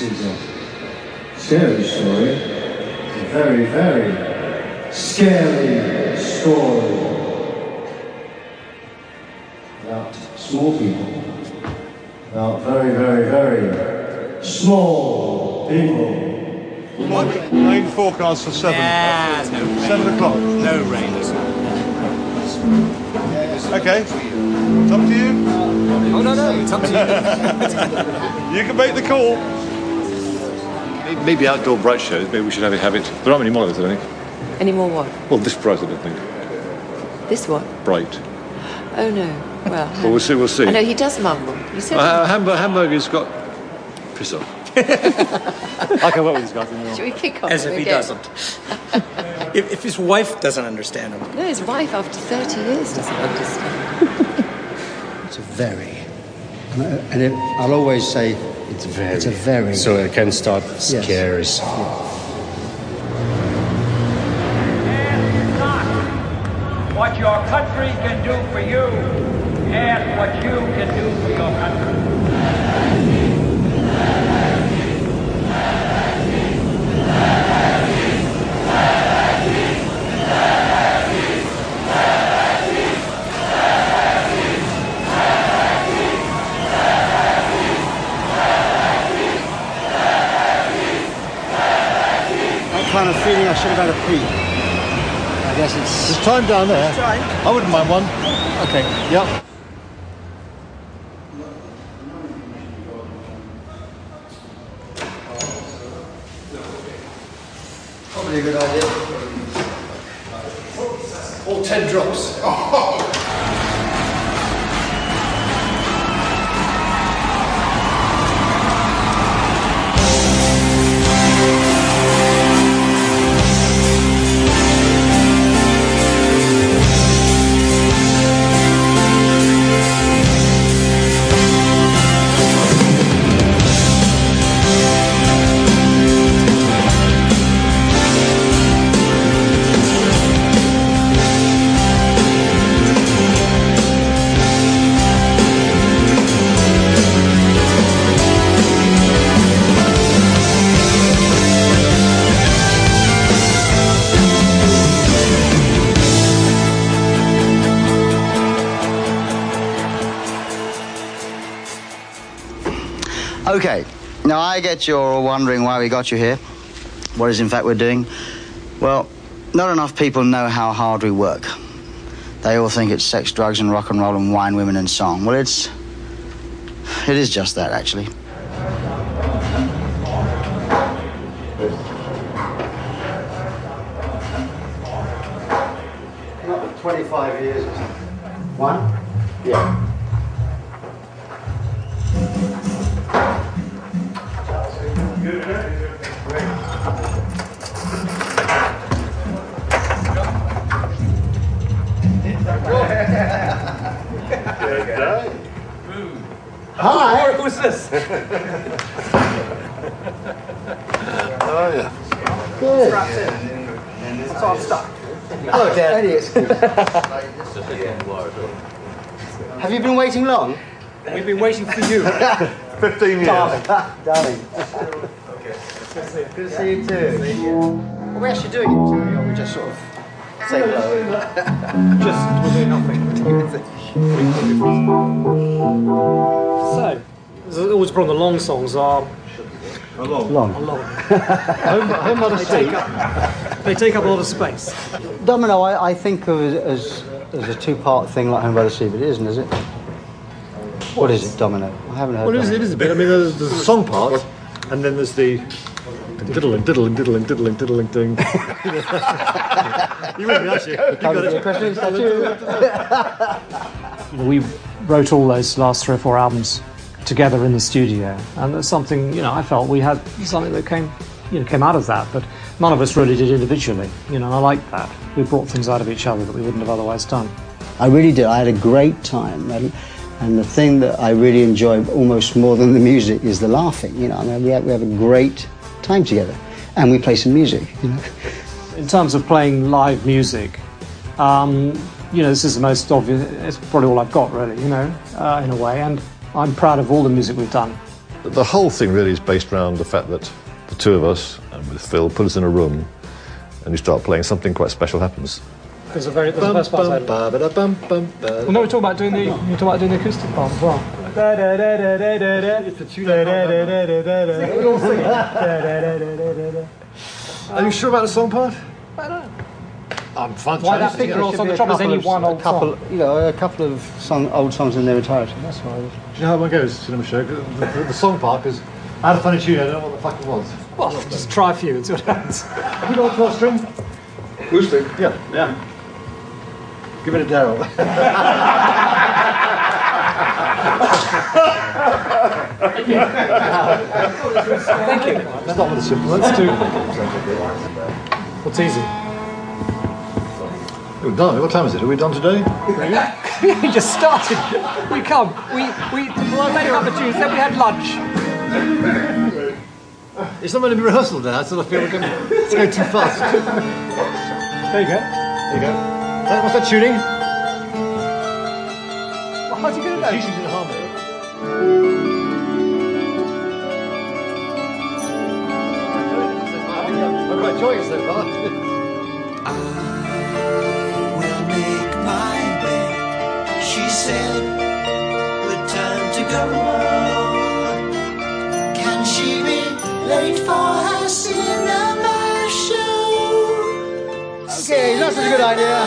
This is a scary story. It's a very, very scary story about small people. About very, very, very small people. Rain forecast for 7. Nah, no rain. 7 o'clock. No rain at all. Okay. It's up to you. Oh, no, it's up to you. You can make the call. Maybe outdoor bright shows. Maybe we should have it. There aren't many more of those, I think. Any more what? Well, this bright, I don't think. This what? Bright. Oh no. Well, Well, we'll see. We'll see. I know he does mumble. You said Hamburger's got... Piss off. I can work with this guy. should we pick on As him if he again? doesn't. if his wife doesn't understand him. No, his wife after 30 years doesn't understand. It's a very, and I'll always say it's a very. So it can start scary. Ask not what your country can do for you. Ask what you can do for your country. Kind of feeling I should have had a pee. I guess it's... There's time down there. I wouldn't mind one. Okay. Yep. Probably a good idea. All 10 drops. Okay, now I get you're all wondering why we got you here. What is in fact we're doing? Well, not enough people know how hard we work. They all think it's sex, drugs and rock and roll and wine, women and song. Well, it is just that, actually. Not 25 years or something. One? Yeah. Hi! Who's this? Oh, yeah. Good. Strapped in. So I'm stuck. Hello, Dad. Have you been waiting long? We've been waiting for you. 15 years. Darling. Good to see you too. Are we actually doing it? Or are we just sort of say hello? Just we're doing nothing. So, as always, from the long songs are Long. home modesty. They take up a lot of space. Domino, I think of it as a two-part thing like Home by the Sea, but it isn't, is it? What is it, Domino? I haven't heard. Well, Domino. it is a bit. I mean, there's the song part, and then there's the diddling, diddling, diddling, diddling, diddling, ding. You with me, actually? We wrote all those last 3 or 4 albums together in the studio, and that's something, I felt we had something that came out of that, but none of us really did individually, and I liked that. We brought things out of each other that we wouldn't have otherwise done. I really did. I had a great time, and the thing that I really enjoy almost more than the music is the laughing. We have a great time together, and we play some music. In terms of playing live music, this is the most obvious. It's probably all I've got, really. In a way, and I'm proud of all the music we've done. The whole thing really is based around the fact that the two of us, and with Phil, put us in a room and you start playing, something quite special happens. There's the first part. Well, no, we're talking about doing the acoustic part as well. It's the tune. We all sing it. Are you sure about the song part? I don't know. I'm fine. Why that picture also on the top is only one old song? You know, a couple of old songs in their entirety. That's why. Do you know how one goes, Cinema Show? The song part, because I had a funny tune, I don't know what the fuck it was. Well, just try a few and see what happens. Have you got a 12 string? Blue string? Yeah. Give it a Daryl. Thank you. It's not really simple. Let's do. What's easy? We're done. What time is it? Are we done today? We just started. We come. We made a couple of tunes, then we had lunch. It's not meant to be rehearsal now, so I feel it's going too fast. There you go. There you go. What's that tuning? Well, how's he going to know? Pieces in harmony. I'm quite enjoying it so far. Will make my bed, she said, good time to go. Can she be late for her cinema show? Okay, that's a good idea.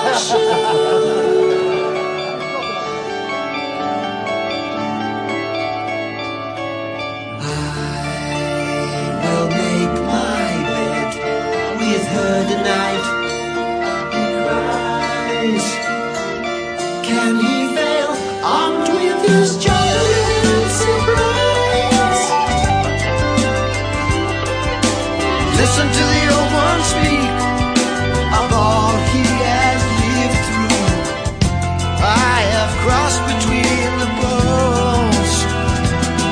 Her tonight, he cries. Can he fail, armed with his giant surprise? Listen to the old one speak of all he has lived through. I have crossed between the poles.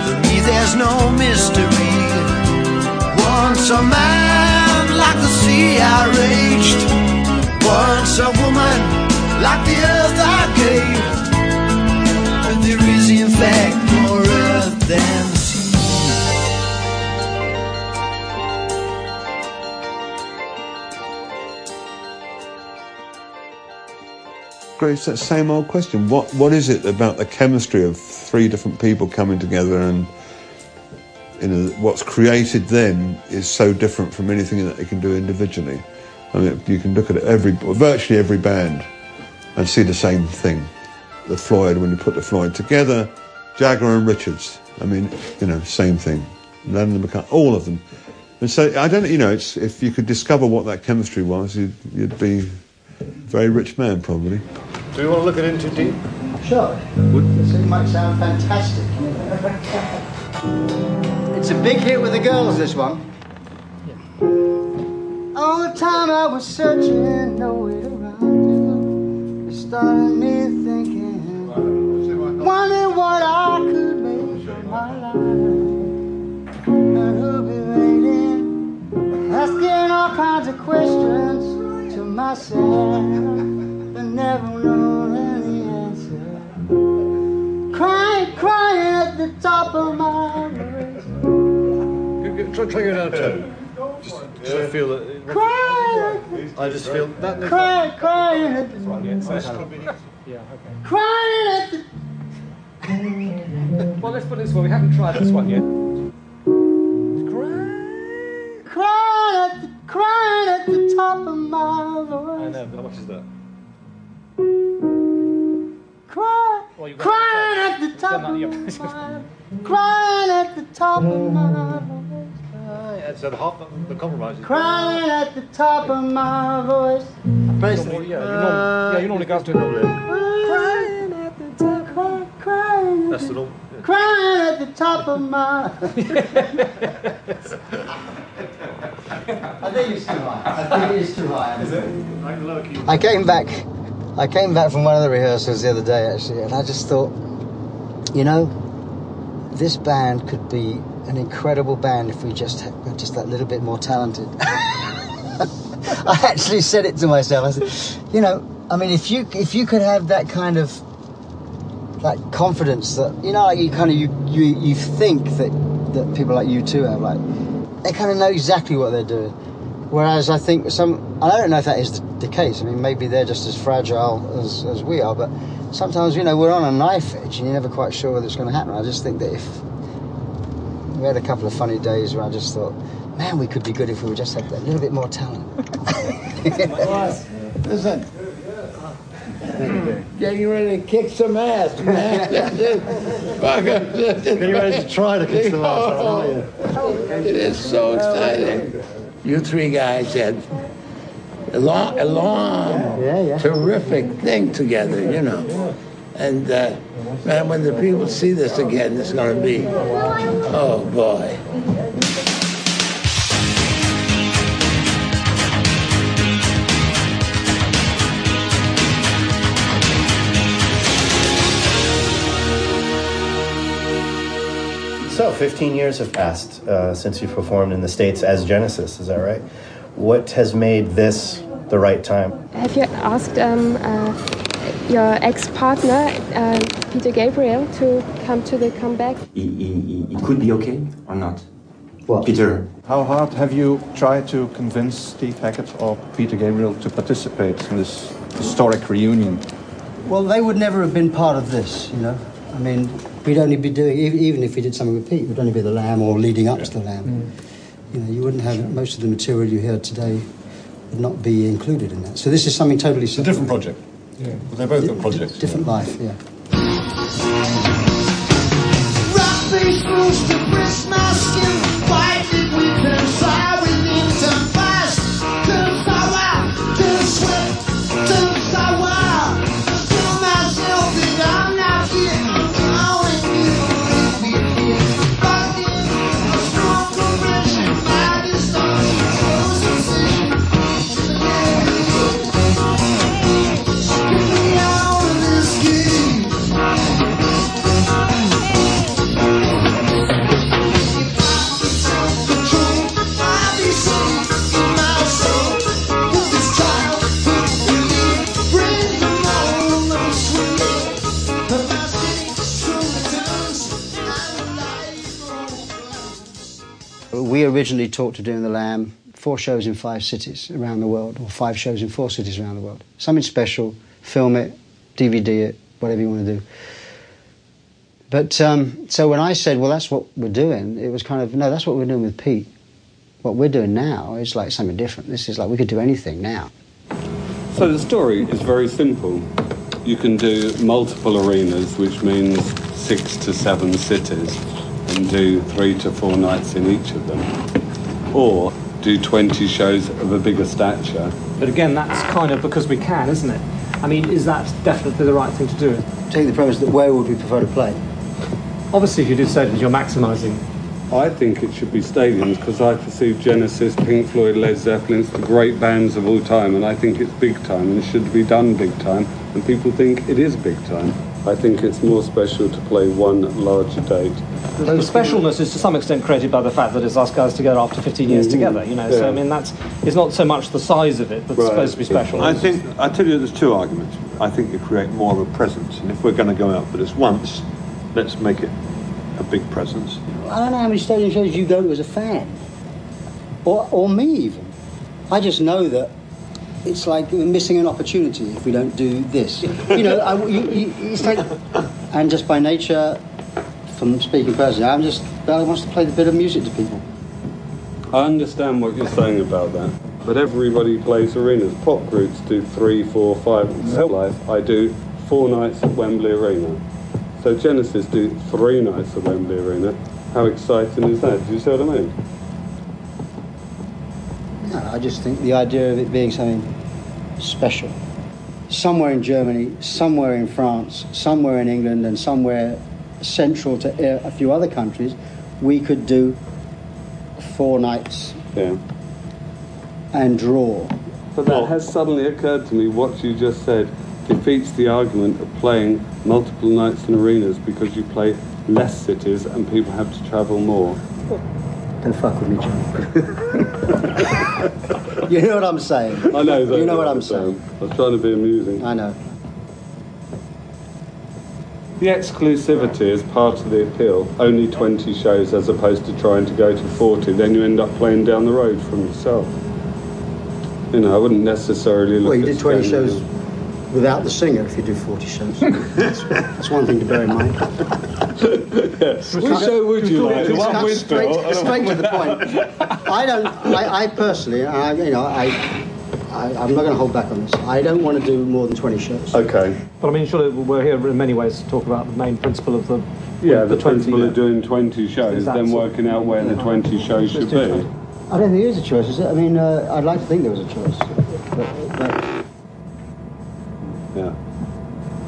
For me there's no mystery. Once a man like the sea I raged, once a woman like the earth I gave. But there is in fact more earth than sea. Grace, that same old question. What is it about the chemistry of three different people coming together, and what's created then is so different from anything that they can do individually? I mean, you can look at virtually every band and see the same thing. The Floyd, when you put the Floyd together, Jagger and Richards, I mean, same thing. Lennon, all of them. And so, I don't, if you could discover what that chemistry was, you'd be a very rich man, probably. Do you want to look at it in too deep? Sure. It might sound fantastic. It's a big hit with the girls, this one. All the time I was searching, nowhere to run. It started me thinking, wondering what I could make of my life. And who'll be waiting, asking all kinds of questions to myself, but never know any answer. Crying at the top of my voice. Try going down a tone. Just I feel that. I just feel that. Crying at the crying at the. Well, let's put it this way. We haven't tried this one yet. Crying at the top of my voice. I know. How much is that? Crying at the top of my crying at the top of my voice. So the compromise is crying at the top of my voice. Basically, you normally go up to it. Crying at the top, crying. That's the normal. Yeah. Crying at the top of my. I think it's too high. I think it is too high. Is it? I came back from one of the rehearsals the other day, actually, and I just thought, this band could be an incredible band if we just were just that little bit more talented. I actually said it to myself. I said, if you could have that kind of that confidence that you think that that people like U2 have. Like, they kind of know exactly what they're doing. Whereas I think I don't know if that is the case. I mean, maybe they're just as fragile as we are, but sometimes, you know, we're on a knife edge and you're never quite sure whether it's going to happen. I just think that if we had a couple of funny days where I just thought, man, we could be good if we just had a little bit more talent. Listen. Getting ready to kick some ass, man. Getting ready to try to kick some ass, aren't you? It is so exciting. You three guys had a long, terrific thing together, you know. And, man, when the people see this again, it's going to be, oh, boy. So, 15 years have passed since you performed in the States as Genesis, is that right? What has made this the right time? Have you asked your ex-partner, Peter Gabriel, to come to the comeback? It could be okay or not? What? Peter. How hard have you tried to convince Steve Hackett or Peter Gabriel to participate in this historic reunion? Well, they would never have been part of this, you know. I mean, we'd only be doing, even if we did something with Pete, it would only be the Lamb or leading up to the Lamb. You know, you wouldn't have, most of the material you heard today would not be included in that. So this is something totally separate. It's a different project. Yeah. Well, they're both got projects. Different life, yeah. Rock-faced rooster, press my skin, fight it, we can fly within time fast. Turn sour, turn sweat, turn sour. Tell myself that I'm not here, I only need to be here. Locked in, a strong compression, my distortion, close obsession. Get me out of this game. We originally talked of doing the Lamb 4 shows in 5 cities around the world, or 5 shows in 4 cities around the world. Something special, film it, DVD it, whatever you want to do. But so when I said, well, that's what we're doing, it was kind of, no, that's what we're doing with Pete. What we're doing now is like something different. This is like, we could do anything now. So the story is very simple. You can do multiple arenas, which means 6 to 7 cities, and do 3 to 4 nights in each of them. Or do 20 shows of a bigger stature. But again, that's kind of because we can, isn't it? I mean, is that definitely the right thing to do? Take the premise that where would we prefer to play? Obviously, if you do stadiums, you're maximising. I think it should be stadiums because I perceive Genesis, Pink Floyd, Led Zeppelin, the great bands of all time, and I think it's big time and it should be done big time, and people think it is big time. I think it's more special to play one larger date. The specialness is to some extent created by the fact that it's us guys together after 15 years together, you know, so I mean it's not so much the size of it that's supposed to be special. I tell you there's 2 arguments. I think you create more of a presence, and if we're going to go out for this once, let's make it a big presence. I don't know how many stadium shows you go to as a fan, or me even. I just know that it's like we're missing an opportunity if we don't do this. You know, it's like, and just by nature, from speaking personally, I wants to play the bit of music to people. I understand what you're saying about that, but everybody plays arenas. Pop groups do 3, 4, 5. Life, I do 4 nights at Wembley Arena. So Genesis do 3 nights at Wembley Arena. How exciting is that? Do you see what I mean? No, I just think the idea of it being something special. Somewhere in Germany, somewhere in France, somewhere in England, and somewhere central to a few other countries, we could do 4 nights and draw. But that has suddenly occurred to me, what you just said defeats the argument of playing multiple nights in arenas because you play less cities and people have to travel more. Don't fuck with me, John. You know what I'm saying? I know exactly. You know what I'm saying. I was trying to be amusing. I know. The exclusivity is part of the appeal. Only 20 shows as opposed to trying to go to 40. Then you end up playing down the road from yourself. You know, I wouldn't necessarily look Well, you at did 20 spending- shows without the singer if you do 40 shows. That's one thing to bear in mind. Which show would you like? The one with straight, Bill or the straight one to the point. I personally, I'm not going to hold back on this. I don't want to do more than 20 shows. Okay. But I mean, surely we're here in many ways to talk about the main principle of the The 20 principle of doing 20 shows, Is that then so? working out where the 20 shows should be. I don't think there is a choice, is it? I mean, I'd like to think there was a choice. But Yeah.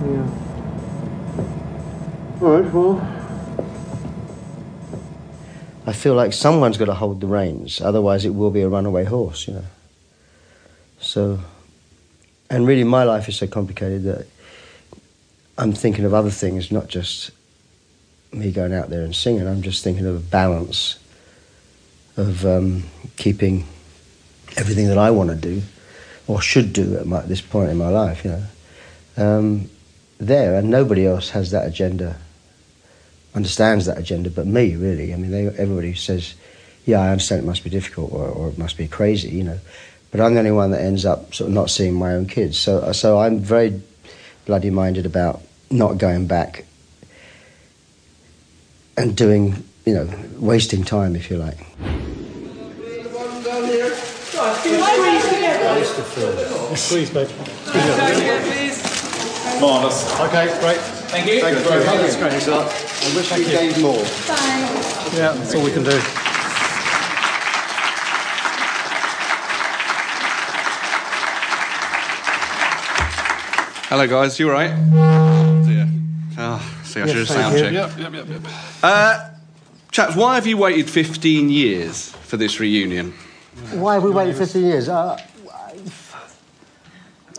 yeah. All right, well... I feel like someone's got to hold the reins, otherwise it will be a runaway horse, you know. So, and really my life is so complicated that I'm thinking of other things, not just me going out there and singing. I'm just thinking of a balance of keeping everything that I want to do, or should do at this point in my life, you know, there, and nobody else has that agenda, understands that agenda but me, really. I mean, everybody says, yeah, I understand it must be difficult or it must be crazy, you know, but I'm the only one that ends up sort of not seeing my own kids. So I'm very bloody minded about not going back and doing, you know, wasting time, if you like. Please, babe. Marvellous. Okay, great. Thank you. Thank you very much. That's great. Thanks a lot. I wish we gave more. Yeah, that's all we can do. Hello, guys. You all right? Oh, dear. See, I should have sound checked. Yep. Chaps, why have you waited 15 years for this reunion? Why have we waited 15 years? What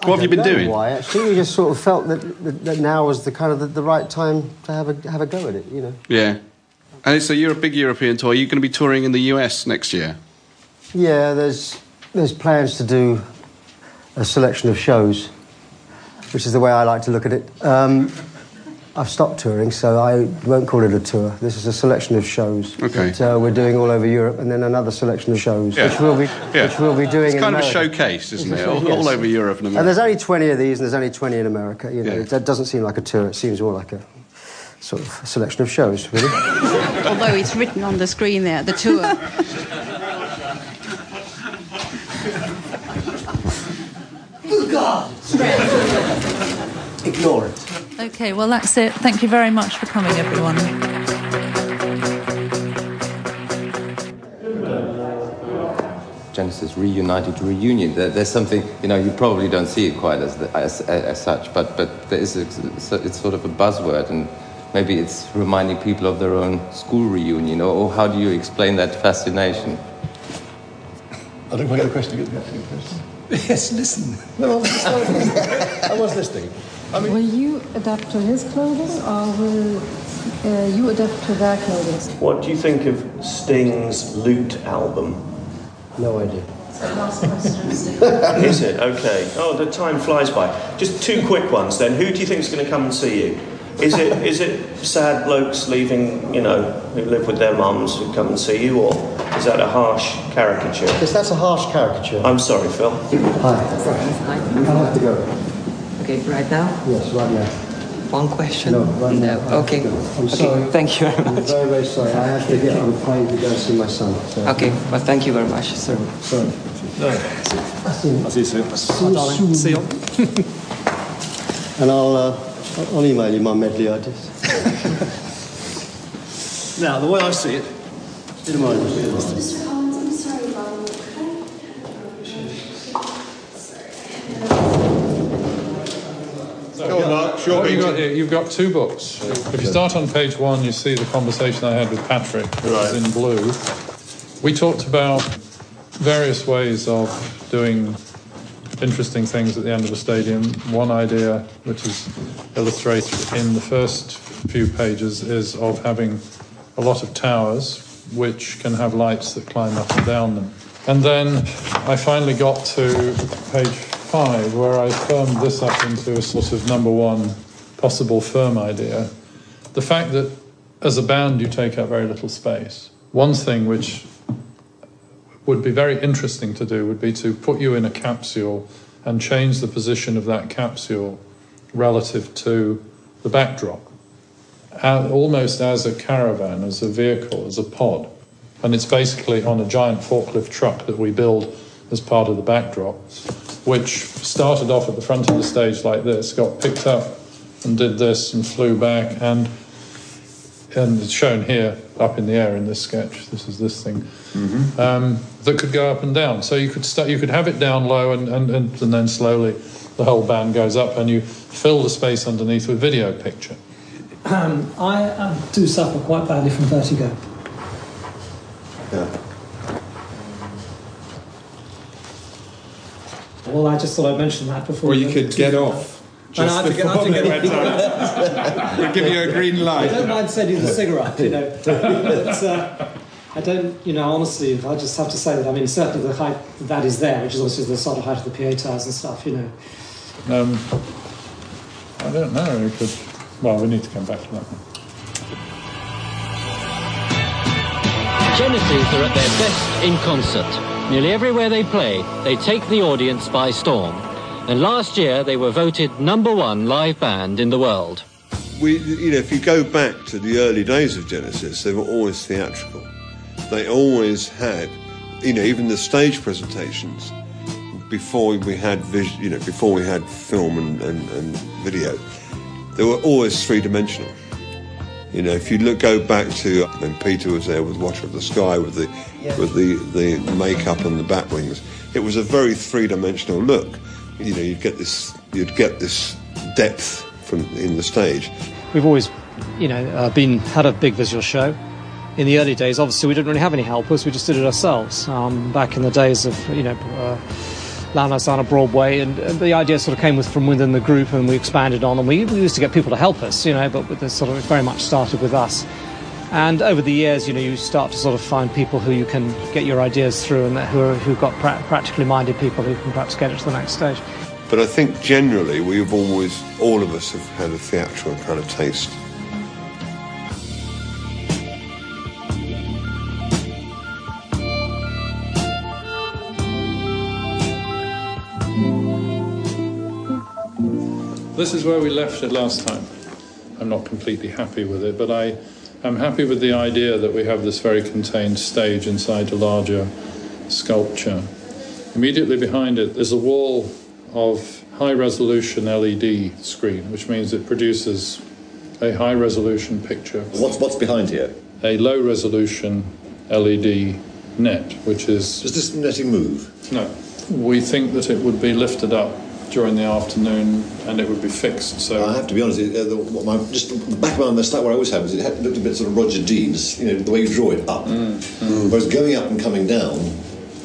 have you been doing? Why? Actually, we just sort of felt that now was the kind of the right time to have a go at it, you know. Yeah. And so you're a big European tour. Are you going to be touring in the US next year? Yeah, there's plans to do a selection of shows, which is the way I like to look at it. I've stopped touring, so I won't call it a tour. This is a selection of shows that we're doing all over Europe, and then another selection of shows, which we'll be doing It's in kind America. of a showcase, isn't it? Yes. All over Europe and And America. there's only 20 of these, and there's only 20 in America. You know, that doesn't seem like a tour. It seems more like a sort of selection of shows, really. Although it's written on the screen there, the tour. Oh, God! Ignore it. Okay, well, that's it. Thank you very much for coming, everyone. Genesis reunited reunion. There's something, you know, you probably don't see it quite as such, but there is it's sort of a buzzword, and maybe it's reminding people of their own school reunion. Or how do you explain that fascination? I don't quite get the question. Yes, listen. No, I was listening. Will you adapt to his clothing, or will you adapt to their clothing? What do you think of Sting's Loot album? No idea. Is it? Okay. Oh, the time flies by. Just two quick ones then. Who do you think is going to come and see you? Is it sad blokes leaving, you know, who live with their mums who come and see you, or is that a harsh caricature? Yes, that's a harsh caricature. I'm sorry, Phil. Hi. I have to go. Okay, right now? Yes, right now. One question? No, right now. Okay. I'm sorry. Thank you very I'm much. very, very sorry. I have to get on a plane to go and see my son. So. Okay, well, thank you very much, sir. Sorry. I'll see you soon. Soon. See you. And I'll email you my medley ideas. Now, the way I see it... Didn't mind. Mr. Collins, I'm sorry about Go on, Mark. What you got here? You've got two books. If you start on page 1, you see the conversation I had with Patrick, which is in blue. We talked about various ways of doing interesting things at the end of a stadium. One idea, which is illustrated in the first few pages, is of having a lot of towers which can have lights that climb up and down them. And then I finally got to page 5, where I firmed this up into a sort of number 1 possible firm idea, the fact that as a band you take up very little space. One thing which would be very interesting to do would be to put you in a capsule and change the position of that capsule relative to the backdrop, almost as a caravan, as a vehicle, as a pod. And it's basically on a giant forklift truck that we build as part of the backdrop, which started off at the front of the stage like this, got picked up and did this and flew back, and it's shown here up in the air in this sketch. This is this thing that could go up and down. So you could have it down low, and then slowly the whole band goes up, and you fill the space underneath with video picture. I do suffer quite badly from vertigo. Yeah. Well, I just thought I'd mention that before. Or you could get off. Just before they went on. We'll give you a green light. I don't mind sending the cigarette, you know. But, I don't, honestly, I just have to say that, I mean, certainly the height that is there, which is also the sort of height of the PA towers and stuff, you know. I don't know. Well, we need to come back to that one. Genesis are at their best in concert. Nearly everywhere they play, they take the audience by storm. And last year, they were voted #1 live band in the world. If you go back to the early days of Genesis, they were always theatrical. They always had, even the stage presentations before we had before we had film and video, they were always three-dimensional. If you go back to when Peter was there with Watcher of the Sky with the makeup and the bat wings, it was a very three-dimensional look. You'd get this depth in the stage. We've always, had a big visual show. In the early days, obviously, we didn't really have any helpers. We just did it ourselves. Back in the days of, Loudhouse on a Broadway, and the idea sort of came from within the group, and we expanded on, and we used to get people to help us, but with this sort of, it very much started with us. And over the years, you start to sort of find people who you can get your ideas through, and who've got practically minded people who can perhaps get it to the next stage. But I think generally all of us have had a theatrical kind of taste. This is where we left it last time. I'm not completely happy with it, but I'm happy with the idea that we have this very contained stage inside a larger sculpture. Immediately behind it, there's a wall of high-resolution LED screen, which means it produces a high-resolution picture. What's behind here? A low-resolution LED net, which is... Does this netting move? No. We think that it would be lifted up during the afternoon and it would be fixed. So I have to be honest, just the back of my mind, the start where I always have is it looked a bit sort of Roger Deans, the way you draw it up. Whereas going up and coming down,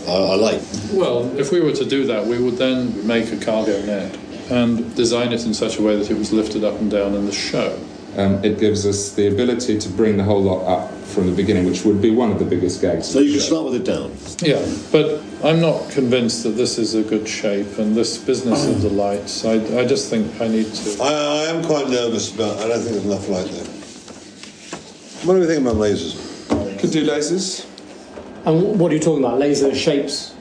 I like. Well, if we were to do that, we would then make a cargo net and design it in such a way that it was lifted up and down in the show. It gives us the ability to bring the whole lot up from the beginning, which would be one of the biggest gags. So you could start with it down? Yeah, but I'm not convinced that this is a good shape, and this business of the lights, I just think I need to... I am quite nervous about... I don't think there's enough light there. What do we think about lasers? Could do lasers. And what are you talking about? Laser shapes?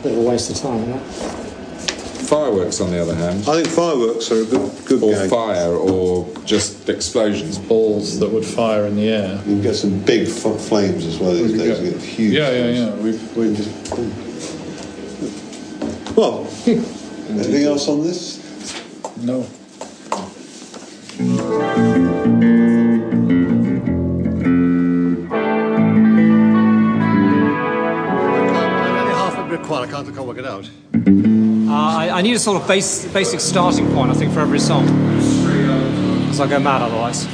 Bit of a waste of time, isn't it? Fireworks, on the other hand. I think fireworks are a good or gag. Fire, or just explosions. Balls that would fire in the air. You can get some big flames as well these days. You get huge. Yeah. We've Well, anything else on this? No. I can't work it out. I need a sort of basic starting point, I think, for every song. Because I'll go mad otherwise.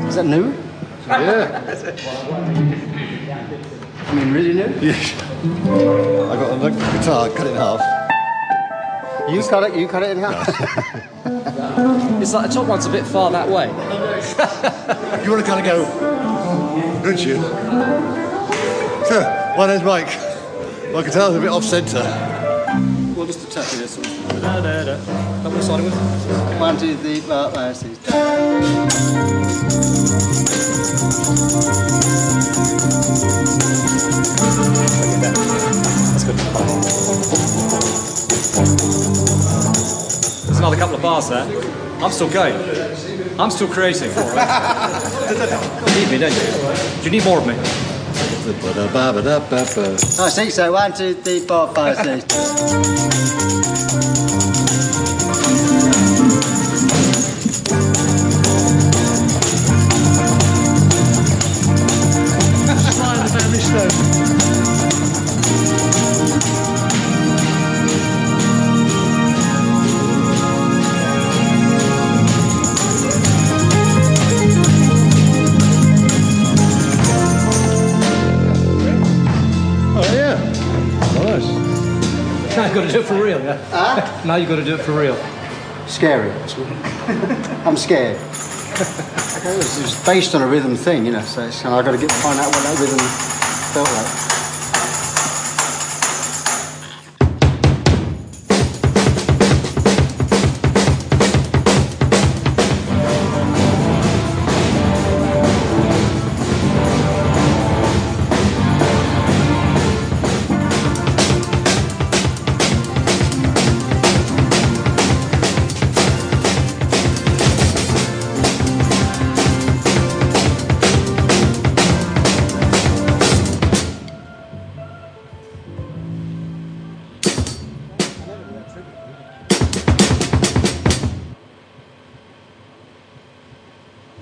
Is that new? Yeah. I mean, really new? Yeah. I got the guitar, cut it in half. You cut it in half? It's like the top one's a bit far that way. You want to kind of go Good tune. My name's Mike. My guitar's a bit off centre. Well, just a touch of this one. That one started with? 1, 2, 3, 4, 5, 6. That's good. There's another couple of bars there. I'm still going. I'm still creating. You need me, don't you? Do you need more of me? I think so. 1, 2, 3, 4, 5, 6. Slide the family stone. Now you've got to do it for real, yeah? Now you've got to do it for real. Scary. I'm scared. It's based on a rhythm thing, you know, so I've got to find out what that rhythm felt like.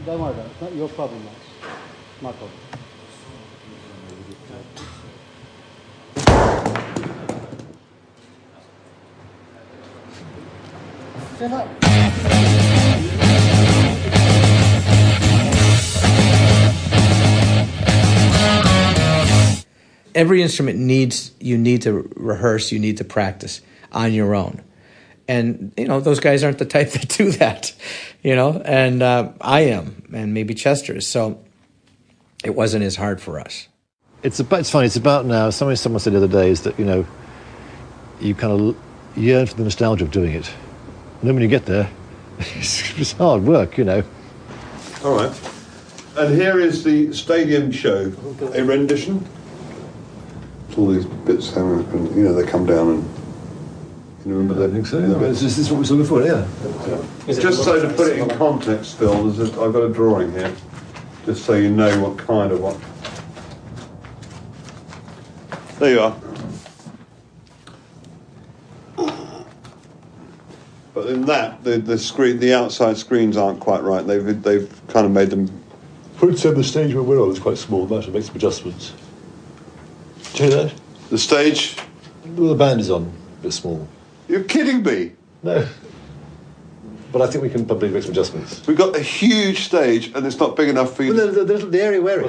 Don't worry about it. It's not your problem, Max. It's my problem. Fill up. Every instrument you need to rehearse, you need to practice on your own. And, you know, those guys aren't the type that do that, you know, and I am, and maybe Chester is. So it wasn't as hard for us. It's funny, it's about now, someone said the other day is that, you know, you kind of yearn for the nostalgia of doing it. And then when you get there, it's hard work, you know. All right. And here is the stadium show, a rendition. All these bits, you know, they come down and... You remember that? I think so, yeah. Is this what we're looking for, yeah? Just so to put it in context, Phil, I've got a drawing here, just so you know what kind of what. There you are. But in that, the outside screens aren't quite right. They've kind of made them. For instance, the stage where we're on is quite small. We have to make some adjustments. Do you hear that? The stage? Well, the band is on, a bit small. You're kidding me? No. But I think we can probably make some adjustments. We've got a huge stage, and it's not big enough for you. Well, the area we're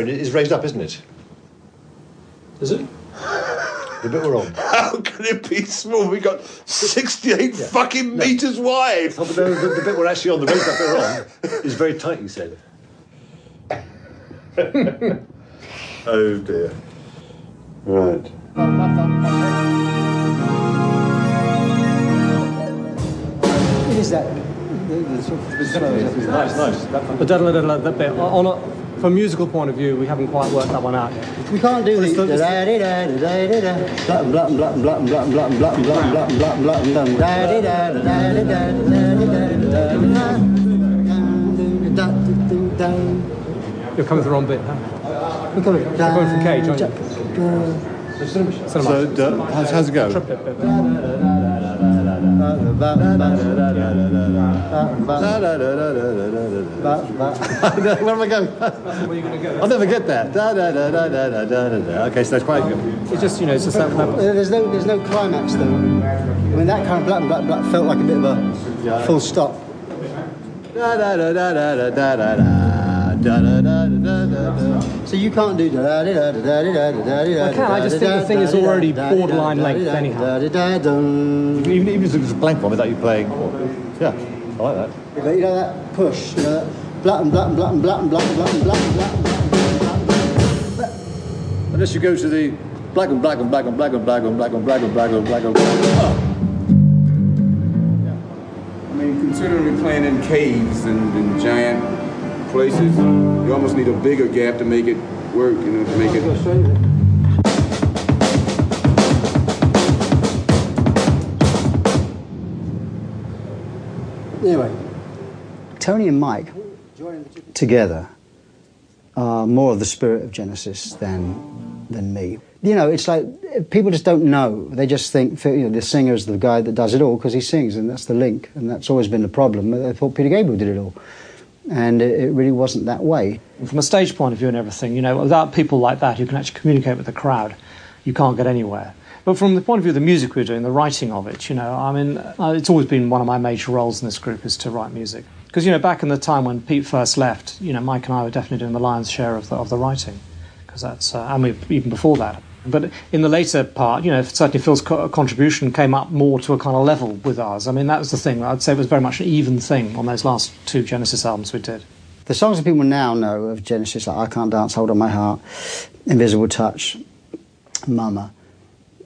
in is raised up, isn't it? Is it? The bit we're on. How can it be small? We got 68 fucking metres wide. Oh, but the bit we're actually on, the raised up bit we're on, is very tight, you said. Oh dear. Right. It is that. Nice. But that bit, from a musical point of view, we haven't quite worked that one out yet. We can't do the You're coming to the wrong bit, huh? You're going from Cage, aren't you? So, how's it go? Where am I going? Where are you going to go? I'll never get there. Okay, so that's quite good. It's just, you know, it's just that. There's no climax though. I mean, that kind of black felt like a bit of a full stop. So you can't do I can, I just think the thing is already borderline length anyhow. Even if it's a blank one without you playing. Yeah, I like that. You know that push, you know that blah and blah and blah and blah and blah and blah and blah and blah and blah. Unless you go to the black and black and black and black and black and black and black and black and black and black and I mean, considering we're playing in caves and in giant places, you almost need a bigger gap to make it work, you know, to make it... Anyway, Tony and Mike together are more of the spirit of Genesis than me. You know, it's like people just don't know. They just think the singer is the guy that does it all because he sings, and that's the link, and that's always been the problem. They thought Peter Gabriel did it all, and it really wasn't that way. From a stage point of view and everything, without people like that who can actually communicate with the crowd, you can't get anywhere. But from the point of view of the music we're doing, the writing of it, it's always been one of my major roles in this group is to write music. Because, back in the time when Pete first left, Mike and I were definitely doing the lion's share of the writing. Because that's, even before that. But in the later part, certainly Phil's contribution came up more to a kind of level with ours. I mean, that was the thing. I'd say it was very much an even thing on those last 2 Genesis albums we did. The songs that people now know of Genesis, like I Can't Dance, Hold On My Heart, Invisible Touch, Mama,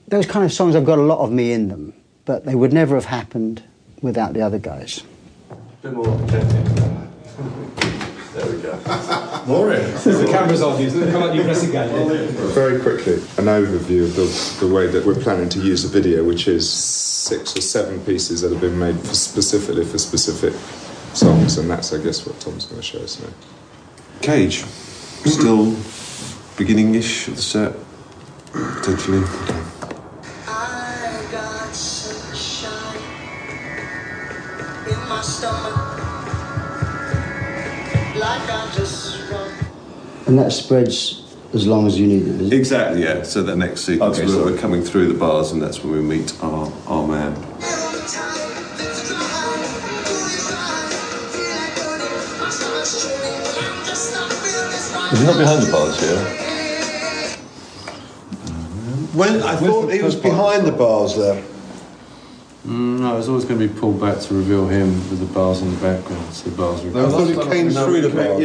those kind of songs have got a lot of me in them, but they would never have happened without the other guys. A bit more objective. There we go. Maureen. The camera's on you, so come on, you press again. Very quickly, an overview of the way that we're planning to use the video, which is 6 or 7 pieces that have been made specifically for specific songs, and that's, I guess, what Tom's going to show us now. Cage, still beginning-ish of the set, potentially. And that spreads as long as you need it, is it? Exactly, yeah. So that next sequence, Okay, we're coming through the bars, and that's when we meet our man. Is he not behind the bars here? When I thought he was behind the bars there. No, it's always going to be pulled back to reveal him with the bars in the background. So the bars are... I thought it came through the bars.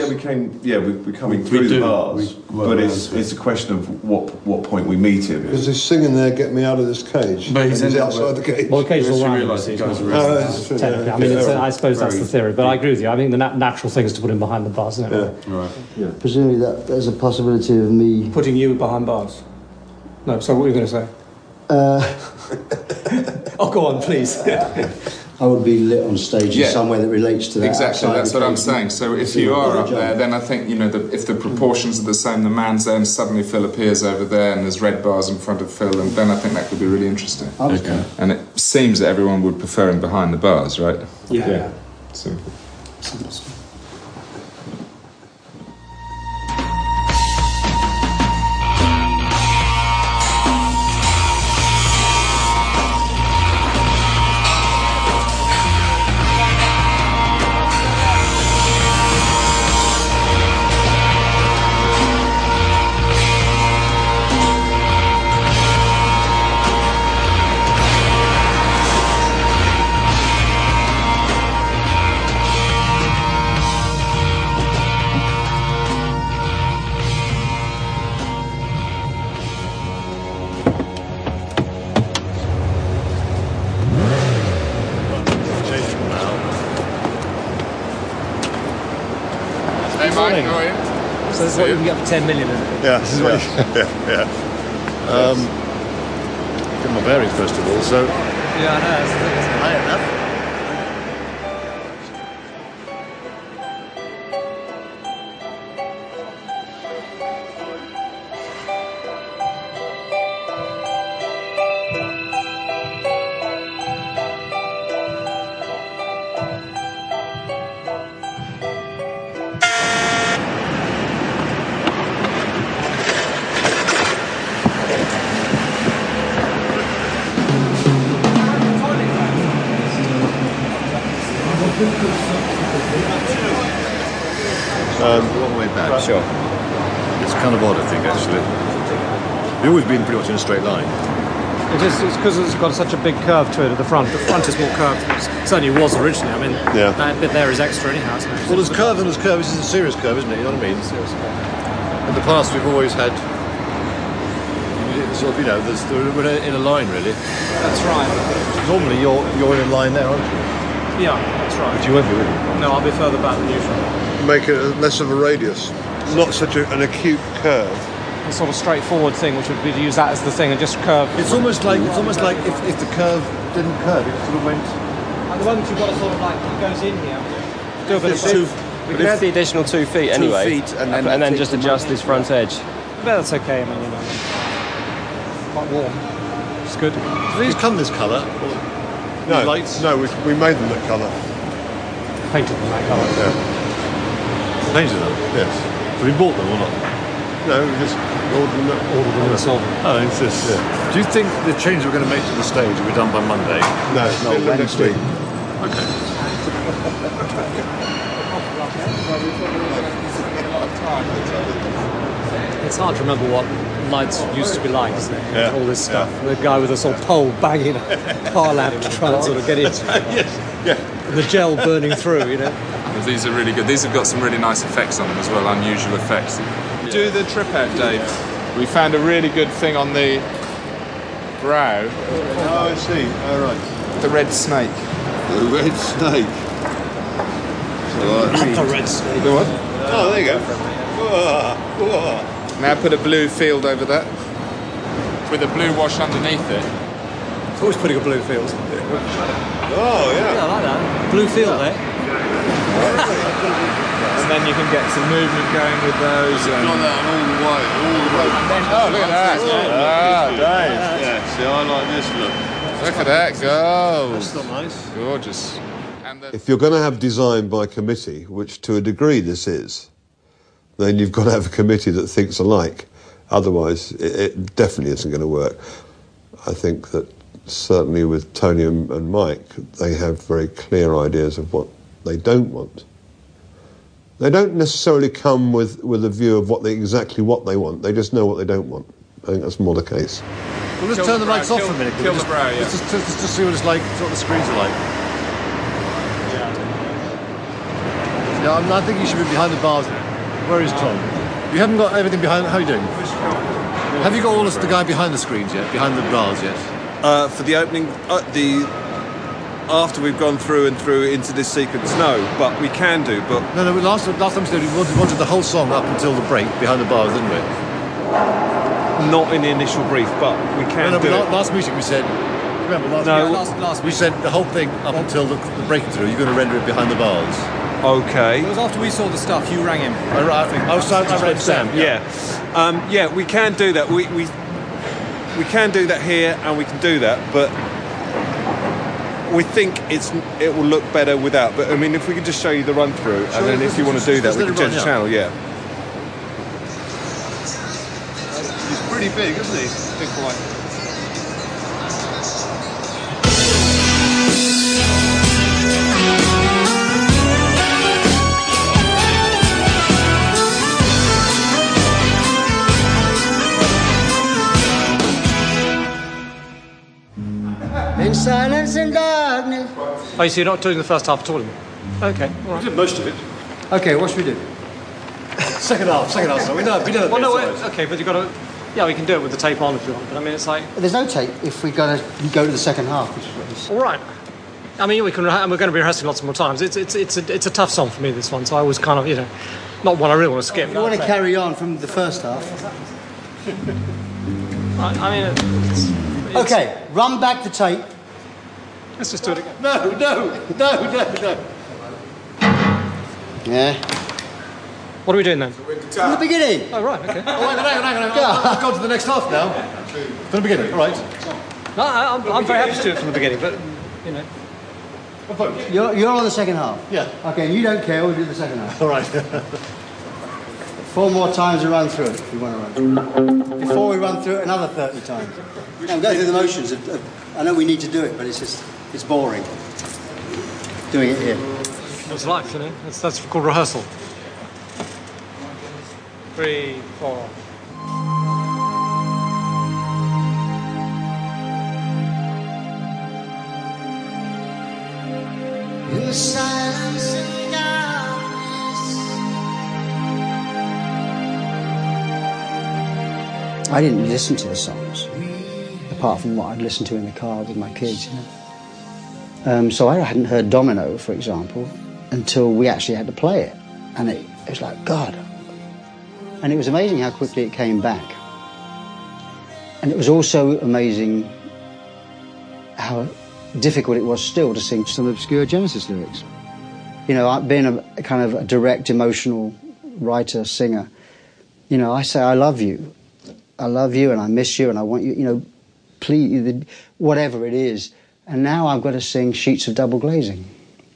Yeah, we're coming through the bars. But it's a question of what point we meet him. Because he's singing there, "Get me out of this cage." But he's outside the cage. Well, the cage is all around. I suppose that's the theory. But I agree with you. I think the natural thing is to put him behind the bars, isn't it? Yeah. Right. Yeah. Presumably there's a possibility of me... Putting you behind bars? No, so what were you going to say? Oh, go on, please. I would be lit on stage in somewhere that relates to that. Exactly, that's what I'm saying. So if you are up there, then I think, if the proportions are the same, the man's there and suddenly Phil appears over there and there's red bars in front of Phil, and then I think that could be really interesting. Okay. And it seems that everyone would prefer him behind the bars, right? Yeah. Simple. So this is what you can get for 10 million, isn't it? Yeah, this is what yeah. Get my bearings first of all, so... Yeah, I know, that's the thing, isn't it? High enough. One way back. Sure. It's kind of odd, I think, actually. They've always been pretty much in a straight line. It's because it's got such a big curve to it at the front. The front is more curved. It certainly was originally. I mean, that bit there is extra anyhow. Isn't it? Well, there's curve and there's curve. This is a serious curve, isn't it? You know what I mean? Serious curve. In the past, we've always had it's sort of, you know, we're in a line really. That's right. Normally you're in a line there, aren't you? Yeah, that's right. But you won't be, will you? No, I'll be further back than usual. Make it less of a radius, not such an acute curve. A sort of straightforward thing, which would be to use that as the thing and just curve. It's almost like if the curve didn't curve, it sort of went. At the moment, you've got to sort of like it goes in here. Do a bit of We can add the additional 2 feet anyway, 2 feet and then just adjust this front edge. But that's okay. I mean, you know, quite warm. It's good. Do these come this colour? No, lights? no, we made them that colour. Painted them that colour. Yeah. Painted them? Yes. So we bought them or not? No, we just ordered them and sold them. Oh, it's just. Yeah. Do you think the changes we're going to make to the stage will be done by Monday? No, next week. Okay. It's hard to remember what lights used to be like, isn't it? Yeah. All this stuff. The guy with a sort of pole banging a car lamp to try and sort of get it. Yes. Yeah. And the gel burning through, you know. These are really good. These have got some really nice effects on them as well, unusual effects. Do the trip out, Dave. We found a really good thing on the brow. Oh, I see. All right. The red snake. The red snake. The red snake. The what? Oh, there you go. Whoa, whoa. Now put a blue field over that with a blue wash underneath it. It's always putting a blue field. Oh, yeah. Yeah, I like that. Blue field there. And then you can get some movement going with those. Got that all the way. Oh, look at that. Ah, Dave. Yeah, see, I like this look. Look at that go. That's not nice. Gorgeous. If you're going to have design by committee, which to a degree this is, then you've got to have a committee that thinks alike. Otherwise, it definitely isn't going to work. I think that certainly with Tony and Mike, they have very clear ideas of what they don't want. They don't necessarily come with a view of exactly what they want. They just know what they don't want. I think that's more the case. Well, let's turn the lights off for a minute. Kill the brow, yeah. Let's just see what it's like, what the screens are like. Yeah, I think you should be behind the bars. Where is Tom? You haven't got everything behind. How are you doing? Have you got all the guy behind the screens yet? Behind the bars yet? For the opening, after we've gone through into this sequence, no, but we can do. But no. Last time we wanted the whole song up until the break behind the bars, didn't we? Not in the initial brief, but we can do it. Last meeting we said. Remember last we said the whole thing up until the breaking through. You're going to render it behind the bars. Okay. It was after we saw the stuff. You rang him. I read Sam. Yeah, we can do that. We can do that here, and we can do that, but we think it will look better without. But I mean, if we could just show you the run through, and then if you want to do that, we can change the channel. Yeah. He's pretty big, isn't he? Big boy. In silence and darkness. Oh, so you're not doing the first half at all? Okay, all right. We did most of it. Okay, what should we do? Second half. So we know. Well, no, okay, but you've got to. Yeah, we can do it with the tape on if you want. But I mean, it's like. There's no tape if we go to the second half. Which is what he's... All right. I mean, we're going to be rehearsing lots more times. It's a tough song for me, this one. So I always kind of, not one I really want to skip. You want to carry on from the first half. I mean, it's okay, run back the tape. Let's just do it again. No. Yeah. What are we doing then? From the beginning. Oh, right, okay. Hang on. I've gone to the next half now. From the beginning, all right. No, I'm very happy to do it from the beginning, but, You're on the second half? Yeah. Okay, you don't care, we'll do the second half. All right. 4 more times to run through it, if you want to run. Before we run through it another 30 times. I'm going through the motions. I know we need to do it, but it's boring. Doing it here. It's life, That's called rehearsal. 3, 4. In silence and darkness, I didn't listen to the songs, apart from what I'd listened to in the car with my kids, you know. So I hadn't heard Domino, for example, until we actually had to play it. And it was like, God. And it was amazing how quickly it came back. And it was also amazing how difficult it was still to sing some obscure Genesis lyrics. You know, being a kind of a direct, emotional writer, singer, you know, I say, I love you and I miss you and I want you, you know, please, whatever it is. And now I've got to sing sheets of double glazing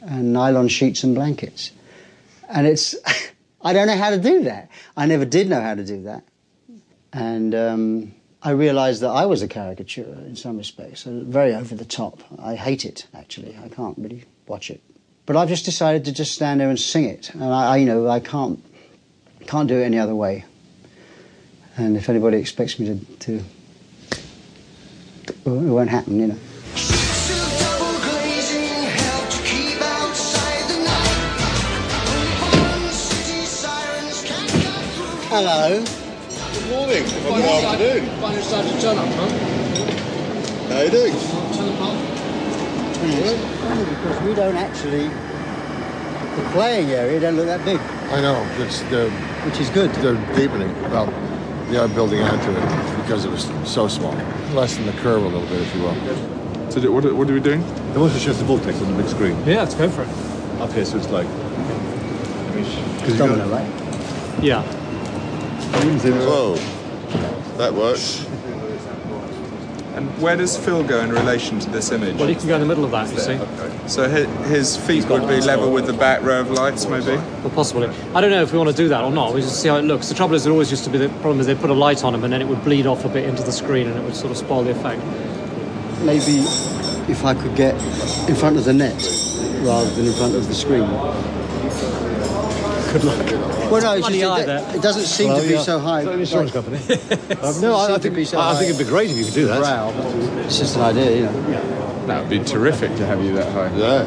and nylon sheets and blankets. And it's, I don't know how to do that. I never did know how to do that. And I realised that I was a caricature in some respects, very over the top. I hate it, actually. I can't really watch it. But I've just decided to just stand there and sing it. And I you know, I can't do it any other way. And if anybody expects me to well, it won't happen, you know. Hello. Good morning. Good afternoon. Finally decided to turn up, huh? How you doing? Because we don't actually, the playing area don't look that big. I know, which is good. They're deepening. Well, they are building out to it because it was so small. Lessen the curve a little bit, if you will. So what are we doing? They want to show the Voltex on the big screen. Yeah, let's go for it. Up here, so it's like... Domino, right? Yeah. Whoa, that works. And where does Phil go in relation to this image? Well, he can go in the middle of that, you see. Okay. So his feet would be level with the back row of lights, maybe? Well, possibly. I don't know if we want to do that or not. We just see how it looks. The trouble is, it always used to be the problem is they put a light on him and then it would bleed off a bit into the screen and it would sort of spoil the effect. Maybe if I could get in front of the net rather than in front of the screen. Good luck. Well, no, it doesn't seem to be so high. Is that an insurance company? No, I think it'd be great if you could do that. Brow, it's just an idea, you know. Yeah. That would be terrific to have you that high. Yeah.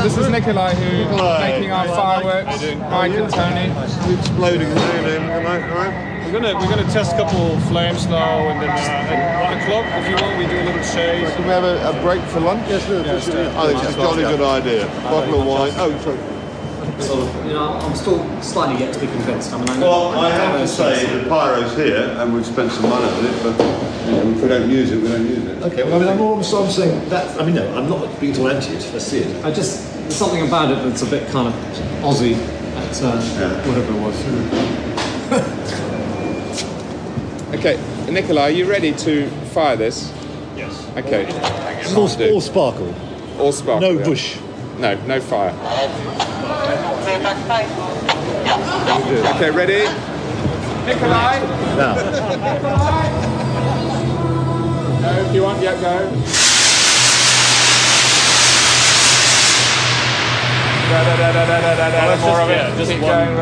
This is Nikolai who's making our fireworks. Mike and Tony. Exploding the room, am I right? We're gonna test a couple flames now, and then at the club, if you want, we do a little shade. Can we have a break for lunch? Yes, I think it's a jolly good idea. Bottle of wine. Oh, sorry. You know, I'm still slightly yet to be convinced. Well, I have to say the pyro's here, and we've spent some money on it, but if we don't use it, we don't use it. Okay, well, I mean, I'm saying that. I mean, no, I'm not being too anti it. Let's see it. There's something about it that's a bit kind of Aussie, whatever it was. Okay, Nikolai, are you ready to fire this? Yes. Okay. All sparkle. All sparkle. No yeah. bush. No fire. Okay, ready? Nikolai? Now. Nikolai? No, if you want, yeah, go. More of it. Just keep going.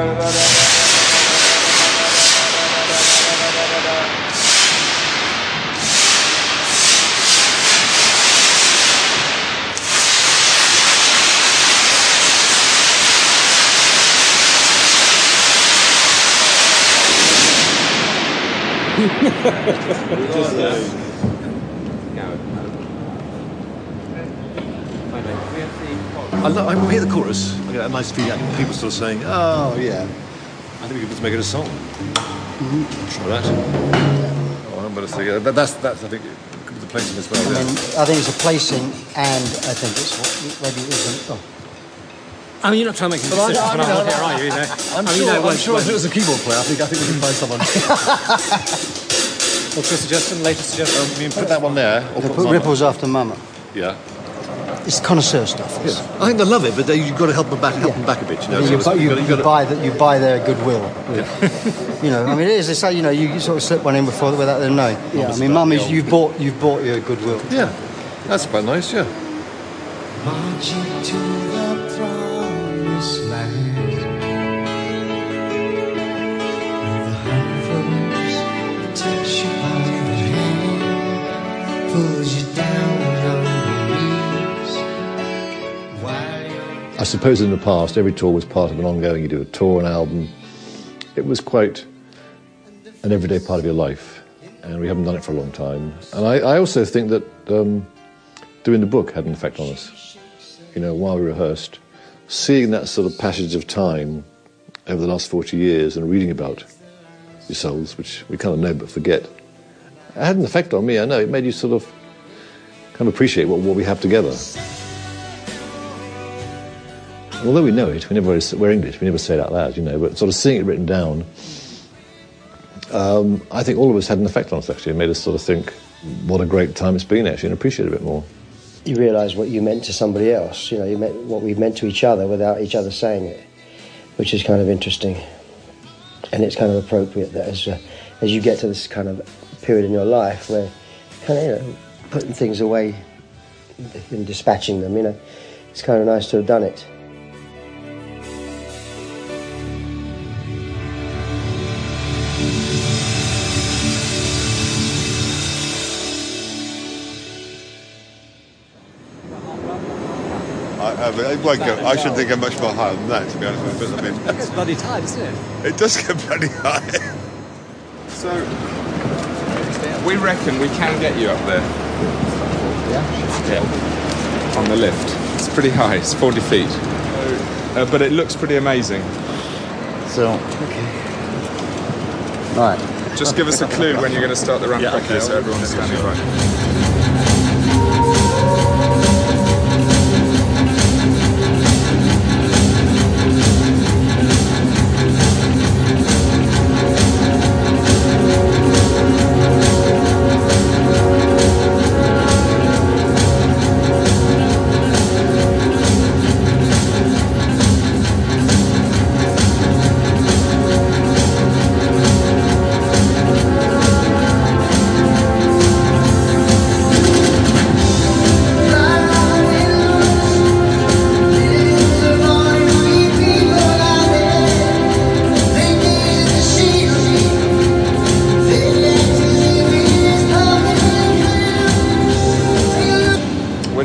I hear the chorus. I get a nice feedback. People sort of saying, "Oh yeah, I think we could just make it a song." Try that. Oh, but that's I think could be the placing as well. I mean, I think it's a placing, and I think it's maybe it isn't. Oh. I mean, you're not trying to make a decision when I'm up here, are you? I'm sure if it was a keyboard player, I think we can find someone. What's your suggestion? Latest suggestion? I mean, put that one there. Or Put Ripples After Mama. Yeah. It's connoisseur stuff. Yeah. I think they love it, but you've got to help them back a bit. You know, you buy their goodwill. Yeah. You know, I mean, it is. It's like, you know, you sort of slip one in before without them knowing. Yeah, I mean, Mum, you've bought your goodwill. Yeah, that's quite nice. Yeah. Marching to the promised land, where the hovers touch you by the hand, pulls you down on your knees. While I suppose in the past, every tour was part of an ongoing. You do a tour, an album. It was quite an everyday part of your life, and we haven't done it for a long time. And I also think that doing the book had an effect on us. You know, while we rehearsed, seeing that sort of passage of time over the last 40 years and reading about your souls, which we kind of know but forget, it had an effect on me. I know it made you sort of kind of appreciate what we have together. Although we know it, we're English, we never say it out loud, you know, but sort of seeing it written down, I think all of us had an effect on us, actually. It made us sort of think what a great time it's been, actually, and appreciate it a bit more. You realise what you meant to somebody else, you know, you meant what we meant to each other without each other saying it, which is kind of interesting. And it's kind of appropriate that as you get to this kind of period in your life where kind of, you know, putting things away and dispatching them, you know, it's kind of nice to have done it. I should think I'm much more higher than that, to be honest with you. I mean, It's bloody tight, isn't it? it does get bloody high. So, we reckon we can get you up there. Yeah. On the lift. It's pretty high, it's 40 feet. But it looks pretty amazing. So, okay. Right. Just give us a clue when you're going to start the run quickly, so everyone's standing by.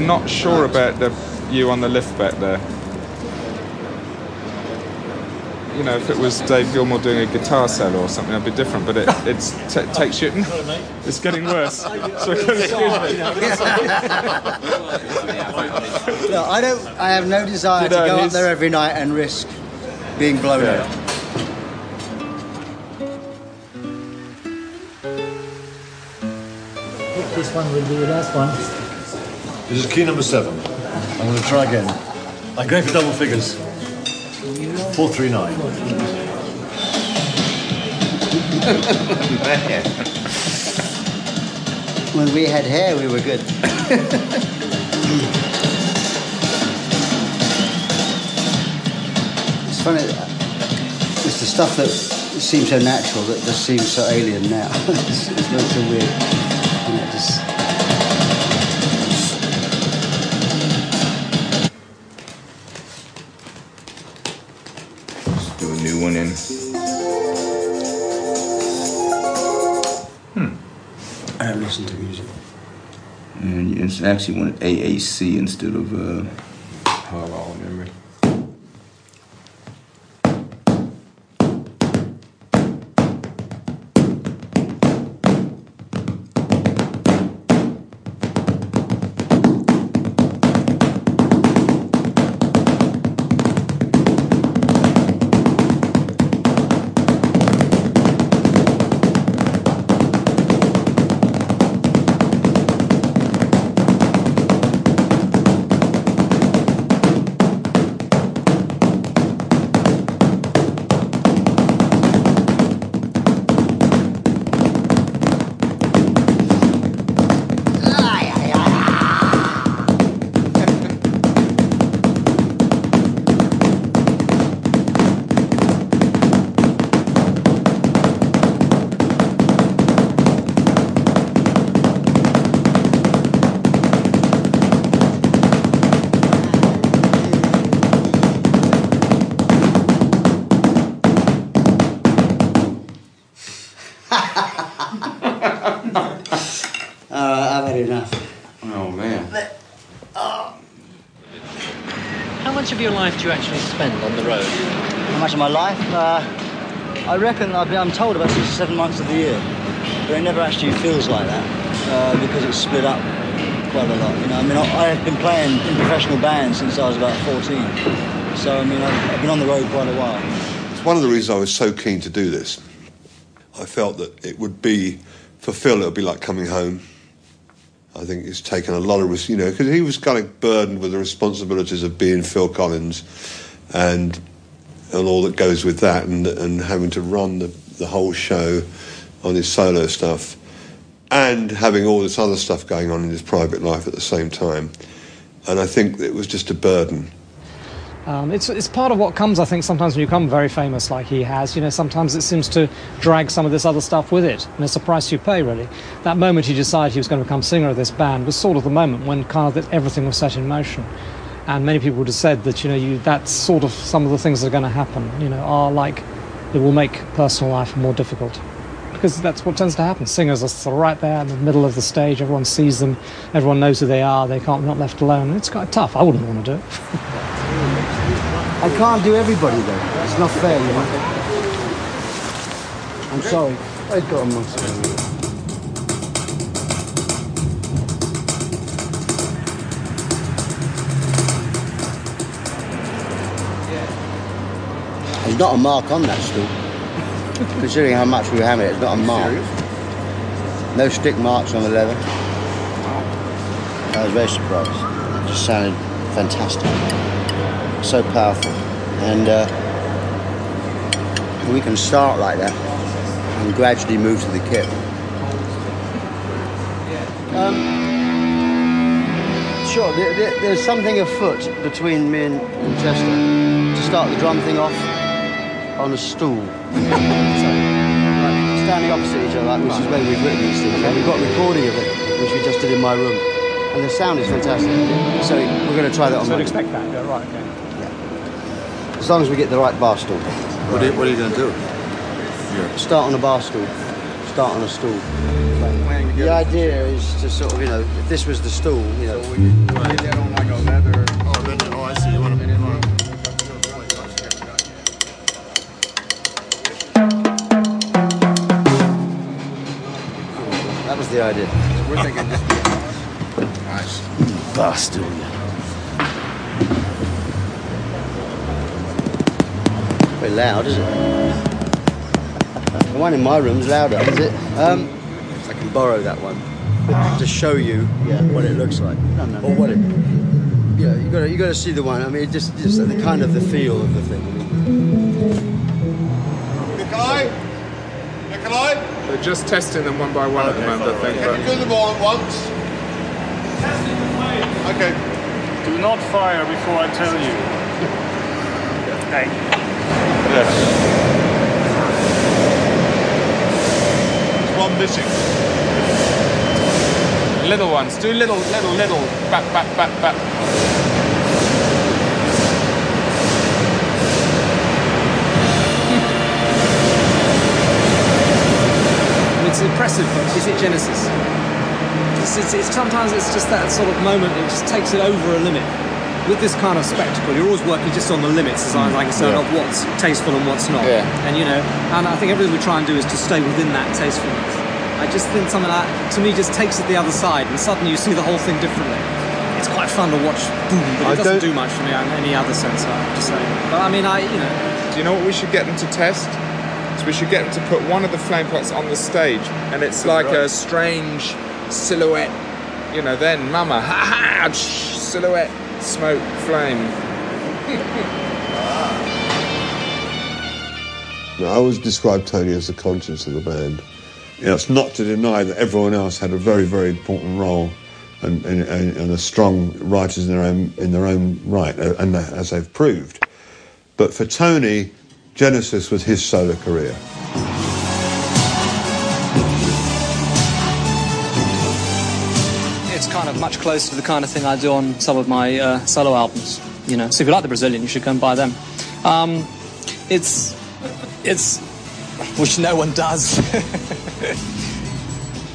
Not sure about you on the lift back there. You know, if it was Dave Gilmour doing a guitar solo or something, that'd be different. But it takes you. It's getting worse. So excuse me. No, I have no desire to go up there every night and risk being blown out. This one will be the last one. This is key number 7. I'm going to try again. I'm going for double figures. 439. When we had hair, we were good. It's funny, it's the stuff that seems so natural that just seems so alien now. It's not so weird. You know, just... Do a new one in. I don't listen to music. And it's actually one AAC instead of Harlow memory. I've had enough. Oh, man. How much of your life do you actually spend on the road? How much of my life? I reckon I'm told about 6 or 7 months of the year, but it never actually feels like that because it's split up quite a lot. You know, I mean, I've been playing in professional bands since I was about 14, so I mean, I've been on the road quite a while. It's one of the reasons I was so keen to do this. I felt that it would be, for Phil, it would be like coming home. I think it's taken a lot of, you know, because he was kind of burdened with the responsibilities of being Phil Collins and all that goes with that, and having to run the whole show on his solo stuff and having all this other stuff going on in his private life at the same time. And I think it was just a burden. It's part of what comes, I think, sometimes when you become very famous like he has. You know, sometimes it seems to drag some of this other stuff with it, and it's a price you pay, really. That moment he decided he was going to become singer of this band was sort of the moment when kind of that everything was set in motion. And many people would have said that, you know, that's sort of some of the things that are going to happen, you know, are like, it will make personal life more difficult. Because that's what tends to happen. Singers are sort of right there in the middle of the stage, everyone sees them, everyone knows who they are, they can't be not left alone. It's quite tough. I wouldn't want to do it. I can't do everybody, though. It's not fair, you know. I'm sorry. I got a monster. There's not a mark on that stool. Considering how much we hammered it, it's not a mark. No stick marks on the leather. I was very surprised. It just sounded fantastic. So powerful. And we can start like that and gradually move to the kit. Sure, there's something afoot between me and Chester to start the drum thing off on a stool. Standing opposite each other, which is where we've written these things. And we've got a recording of it, which we just did in my room. And the sound is fantastic. So we're going to try that on So Monday. expect that, yeah, right, okay. As long as we get the right bar stool. What are you going to do? Start on a bar stool. Start on a stool. The idea is to sort of, you know, if this was the stool, you know. So we can lay that on like a leather. Oh, I see. You want to That was the idea. So we're thinking just nice. Bar stool, yeah. Very loud, is it? The one in my room's louder, is it? I can borrow that one to show you what it looks like, or what it. Yeah, you got to see the one. I mean, just the kind of the feel of the thing. Nikolai? We're just testing them one by one at the moment, I think. Can you do them all at once? Okay. Do not fire before I tell you. Okay. Yes. There's one missing. Little ones. Do little. Back. It's impressive, but is it Genesis? It's sometimes it's just that sort of moment, it just takes it over a limit. With this kind of spectacle, you're always working just on the limits, as I like to say, of what's tasteful and what's not. Yeah. And, you know, and I think everything we try and do is to stay within that tastefulness. I just think something like that, to me, just takes it the other side, and suddenly you see the whole thing differently. It's quite fun to watch, boom, but it doesn't do much for me in any other sense, I have to say. But I mean, Do you know what we should get them to test? So we should get them to put one of the flame pots on the stage, and it's like a strange silhouette, you know, then mama, ha, silhouette, smoke, flame. I always describe Tony as the conscience of the band. You know, it's not to deny that everyone else had a very, very important role and are strong writers in their own right, and as they've proved. But for Tony, Genesis was his solo career. it's kind of much closer to the kind of thing I do on some of my solo albums. You know, so if you like the Brazilian, you should go and buy them. It's which no one does.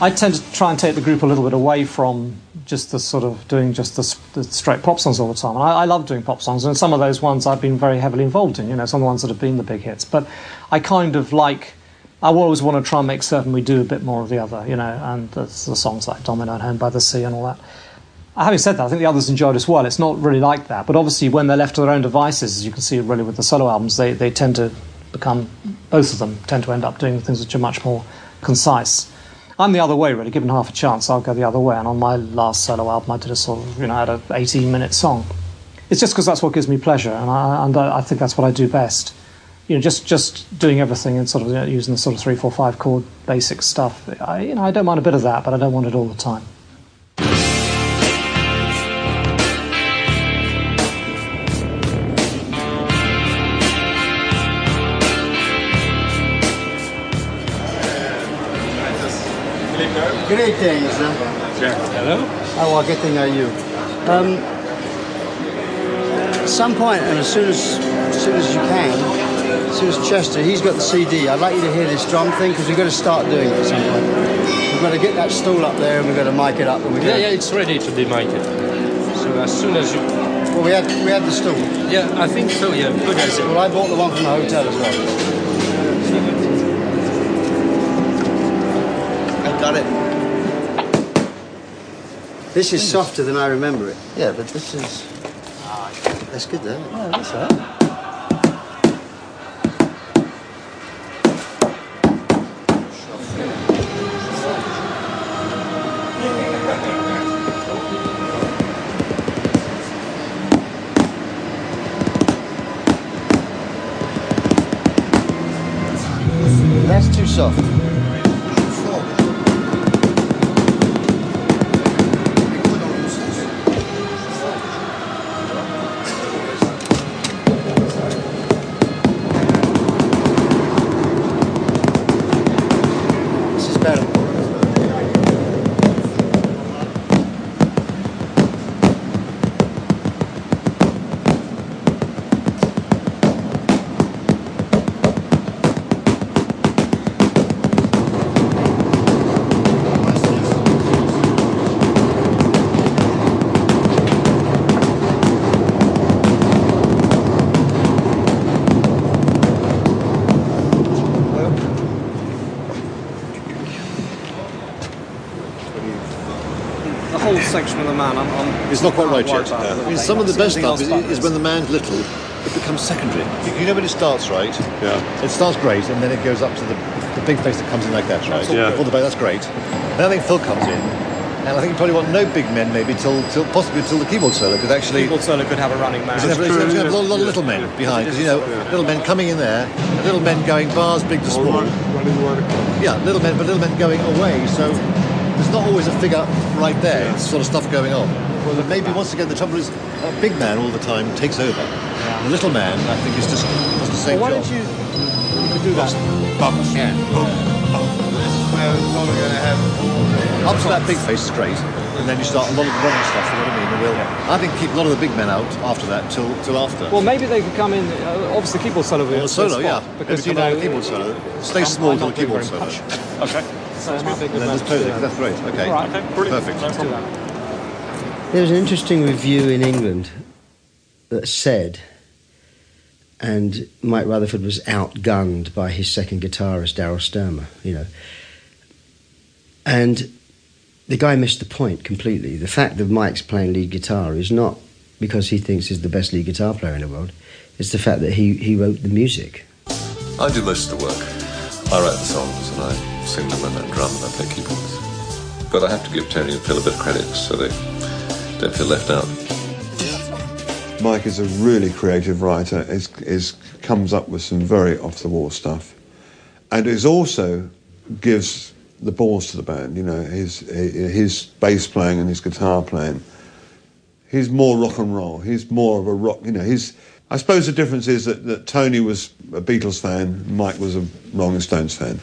I tend to try and take the group a little bit away from just the sort of doing just the straight pop songs all the time. And I love doing pop songs, and some of those ones I've been very heavily involved in, you know, some of the ones that have been the big hits. But I kind of like, I always want to try and make certain we do a bit more of the other, you know, and the songs like Domino and Home by the Sea and all that. Having said that, I think the others enjoyed as well. It's not really like that. But obviously when they're left to their own devices, as you can see really with the solo albums, they tend to become, both of them tend to end up doing things which are much more concise. I'm the other way, really. Given half a chance, I'll go the other way. And on my last solo album, I did a sort of, you know, I had an 18-minute song. It's just because that's what gives me pleasure, and I think that's what I do best. You know, just doing everything and sort of, you know, using the sort of 3, 4, 5 chord basic stuff. I don't mind a bit of that, but I don't want it all the time. Greetings. Hello. How are getting are you? At some point, and as soon as you can, as soon as Chester, he's got the CD. I'd like you to hear this drum thing because we've got to start doing it at some point. We've got to get that stool up there and we've got to mic it up. And Yeah, it's ready to be mic'd. So as soon as you... Well, we had the stool. Yeah, I think so, yeah. Good idea. Well, I bought the one from the hotel as well. I got it. This is softer than I remember it. Yeah, but this is... That's good, though. Yeah, that's all right. That's too soft. Section of the man, it's not quite right yet. I mean, some of the best stuff is when the man's little, it becomes secondary. You know when it starts right? Yeah. It starts great, and then it goes up to the big face that comes in like that, right? Yeah. All the bass, that's great. Then I think Phil comes in, and I think you probably want no big men maybe possibly till the keyboard solo, because actually... Keyboard solo could have a running man. You have a lot of little men behind, because, you know, little men coming in there, and little men going bars big to small. Yeah, little men going away, so... There's not always a figure right there, it's sort of stuff going on. Well, but maybe once again the trouble is a big man all the time takes over. The little man, I think, is just does the same why job. don't you could do that? Yeah. Up to that big face is great, and then you start a lot of the running stuff, you know what I mean? And I think keep a lot of the big men out after that till after. Well, maybe they could come in, obviously the keyboard solo will be a solo, spot, yeah. Because, you know, keyboard solo. Stay small to the keyboard solo. Okay. So it might be a good and then match just to play do it, that. that's great. Okay. All right, okay, brilliant. Perfect. Let's do that. There was an interesting review in England that said, and Mike Rutherford was outgunned by his second guitarist, Daryl Stuermer, you know. And the guy missed the point completely. The fact that Mike's playing lead guitar is not because he thinks he's the best lead guitar player in the world. It's the fact that he wrote the music. I do most of the work. I write the songs and I sing them and I drum and I play keyboards. But I have to give Tony and Phil a bit of credit so they don't feel left out. Mike is a really creative writer, comes up with some very off-the-wall stuff, and is also gives the balls to the band, you know, his bass playing and his guitar playing. He's more rock and roll, he's more of a rock, you know, I suppose the difference is that Tony was a Beatles fan, Mike was a Rolling Stones fan.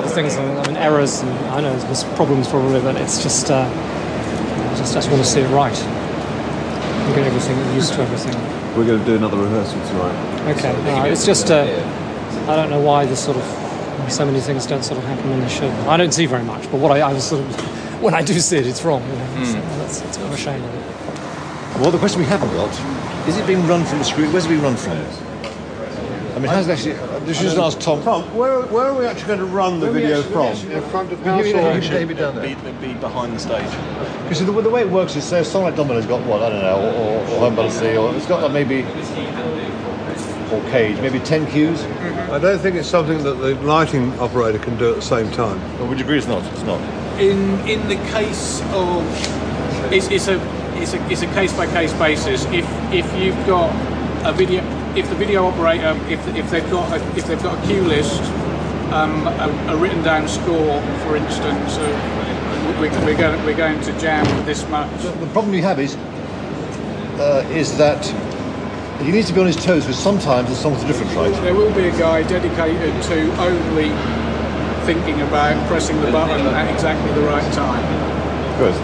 sort of things, I mean, errors, and I know there's problems probably, but it's just, I just want to see it right. And get everything used to everything. We're going to do another rehearsal tonight. Okay, it's just, I don't know why this sort of, so many things don't sort of happen in the show. I don't see very much, but what I was sort of, when I do see it, it's wrong. You know? So that's kind of a shame of it. Well, the question we haven't got, is it being run from the screen? Where's it being run from? I mean, has it actually... This just ask Tom. Tom, where are we actually going to run the video from? In front of house or maybe down there? Be behind the stage. Because the way it works is, say, a song like Domino's got what, I don't know, or Home by the Sea, or it's got like maybe... or Cage, maybe 10 cues. I don't think it's something that the lighting operator can do at the same time. Well, would you agree it's not? It's not. In the case of... It's a case by case basis. If you've got a video, if the video operator, if they've got a cue list, a written down score, for instance, we're going to jam this much. The problem you have is that he needs to be on his toes, because sometimes the songs are different, right? There will be a guy dedicated to only thinking about pressing the button at exactly the right time. Good.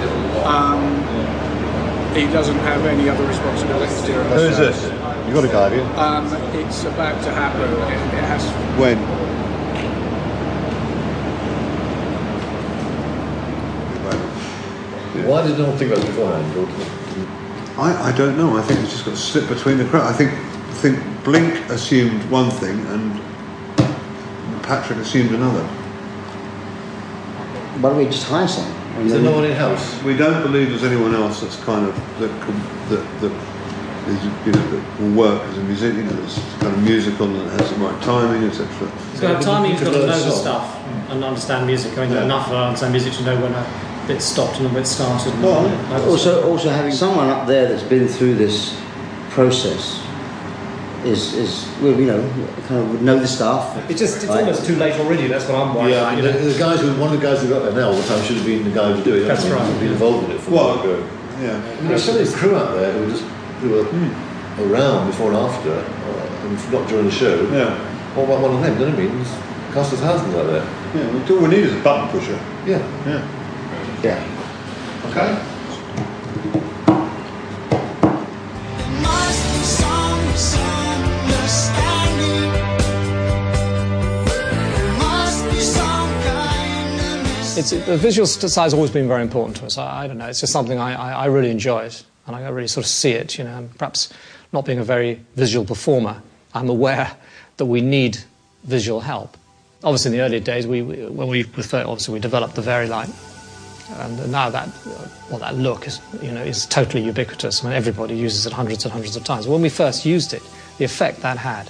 He doesn't have any other responsibilities during the Who is show. this? You got a guy, have you? It's about to happen. It has. When? Why did no one think about it beforehand, Gordon? I don't know. I think it's just got to slip between the crowd. I think Blink assumed one thing and Patrick assumed another. Why don't we just hire someone? Is there no one in-house? We don't believe there's anyone else that's kind of that is, that will work as a musician. You know, that's kind of musical and has the right timing, etc. He's got to have timing. He's got to know the stuff and understand music. I mean, enough of understand music to know when a bit stopped and a bit started. Also having someone up there that's been through this process is well, you know, kind of would know the stuff. It's almost too late already. That's what I'm worried about. The guys one of the guys who got there now all the time should have been the guy who was doing it. That's right. Been involved in it from the go. Yeah. I mean, there's so many crew out there who were around before and after, and not during the show. Yeah. What about one of them? Do you know what I mean? There's cost us thousands out there. Yeah. All we need is a button pusher. Yeah. Yeah. Yeah. Okay. The visual side has always been very important to us. I don't know, it's just something I really enjoy it, and I really sort of see it, you know, and perhaps not being a very visual performer, I'm aware that we need visual help. Obviously in the earlier days, when we developed the Vari-Light, and now that look is, you know, is totally ubiquitous. I mean, everybody uses it hundreds and hundreds of times. When we first used it, the effect that had,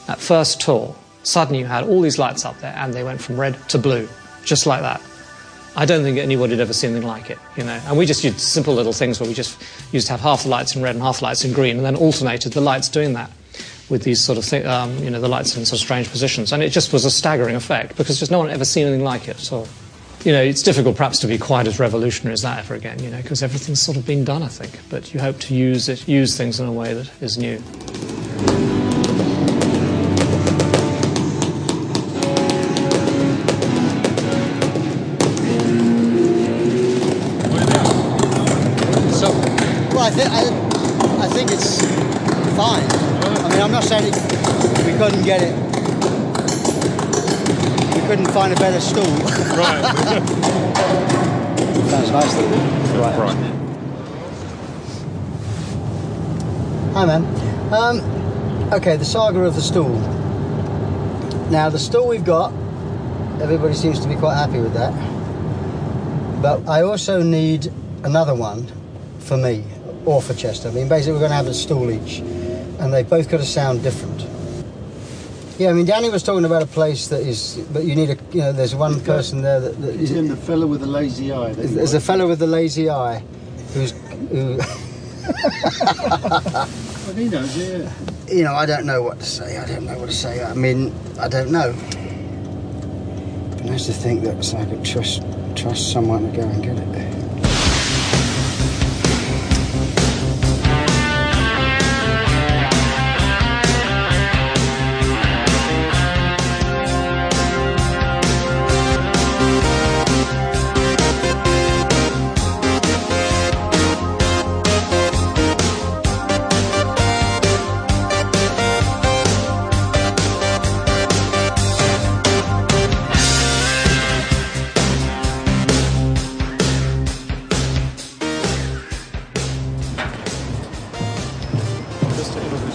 that first tour, suddenly you had all these lights up there and they went from red to blue, just like that. I don't think anybody had ever seen anything like it, you know. And we just used simple little things where we just used to have half the lights in red and half the lights in green, and then alternated the lights doing that with these sort of you know, the lights in sort of strange positions. And it just was a staggering effect because just no one had ever seen anything like it. So, you know, it's difficult perhaps to be quite as revolutionary as that ever again, you know, because everything's sort of been done, I think. But you hope to use things in a way that is new. I think it's fine. I mean, I'm not saying we couldn't get it. We couldn't find a better stool. Right. Sounds nice, though. Right. Hi, man. Okay, the saga of the stool. Now, the stool we've got, everybody seems to be quite happy with that. But I also need another one for me. Or for Chester. I mean, basically we're going to have a stool each, and they've both got to sound different. Yeah, I mean, Danny was talking about a place that is, but you need you know, there's one person there that is him, the fellow with the lazy eye. There's a fellow with the lazy eye, who. Well, he knows, yeah. You know, I don't know what to say. I mean, I don't know. It's nice to think that I could trust someone to go and get it there.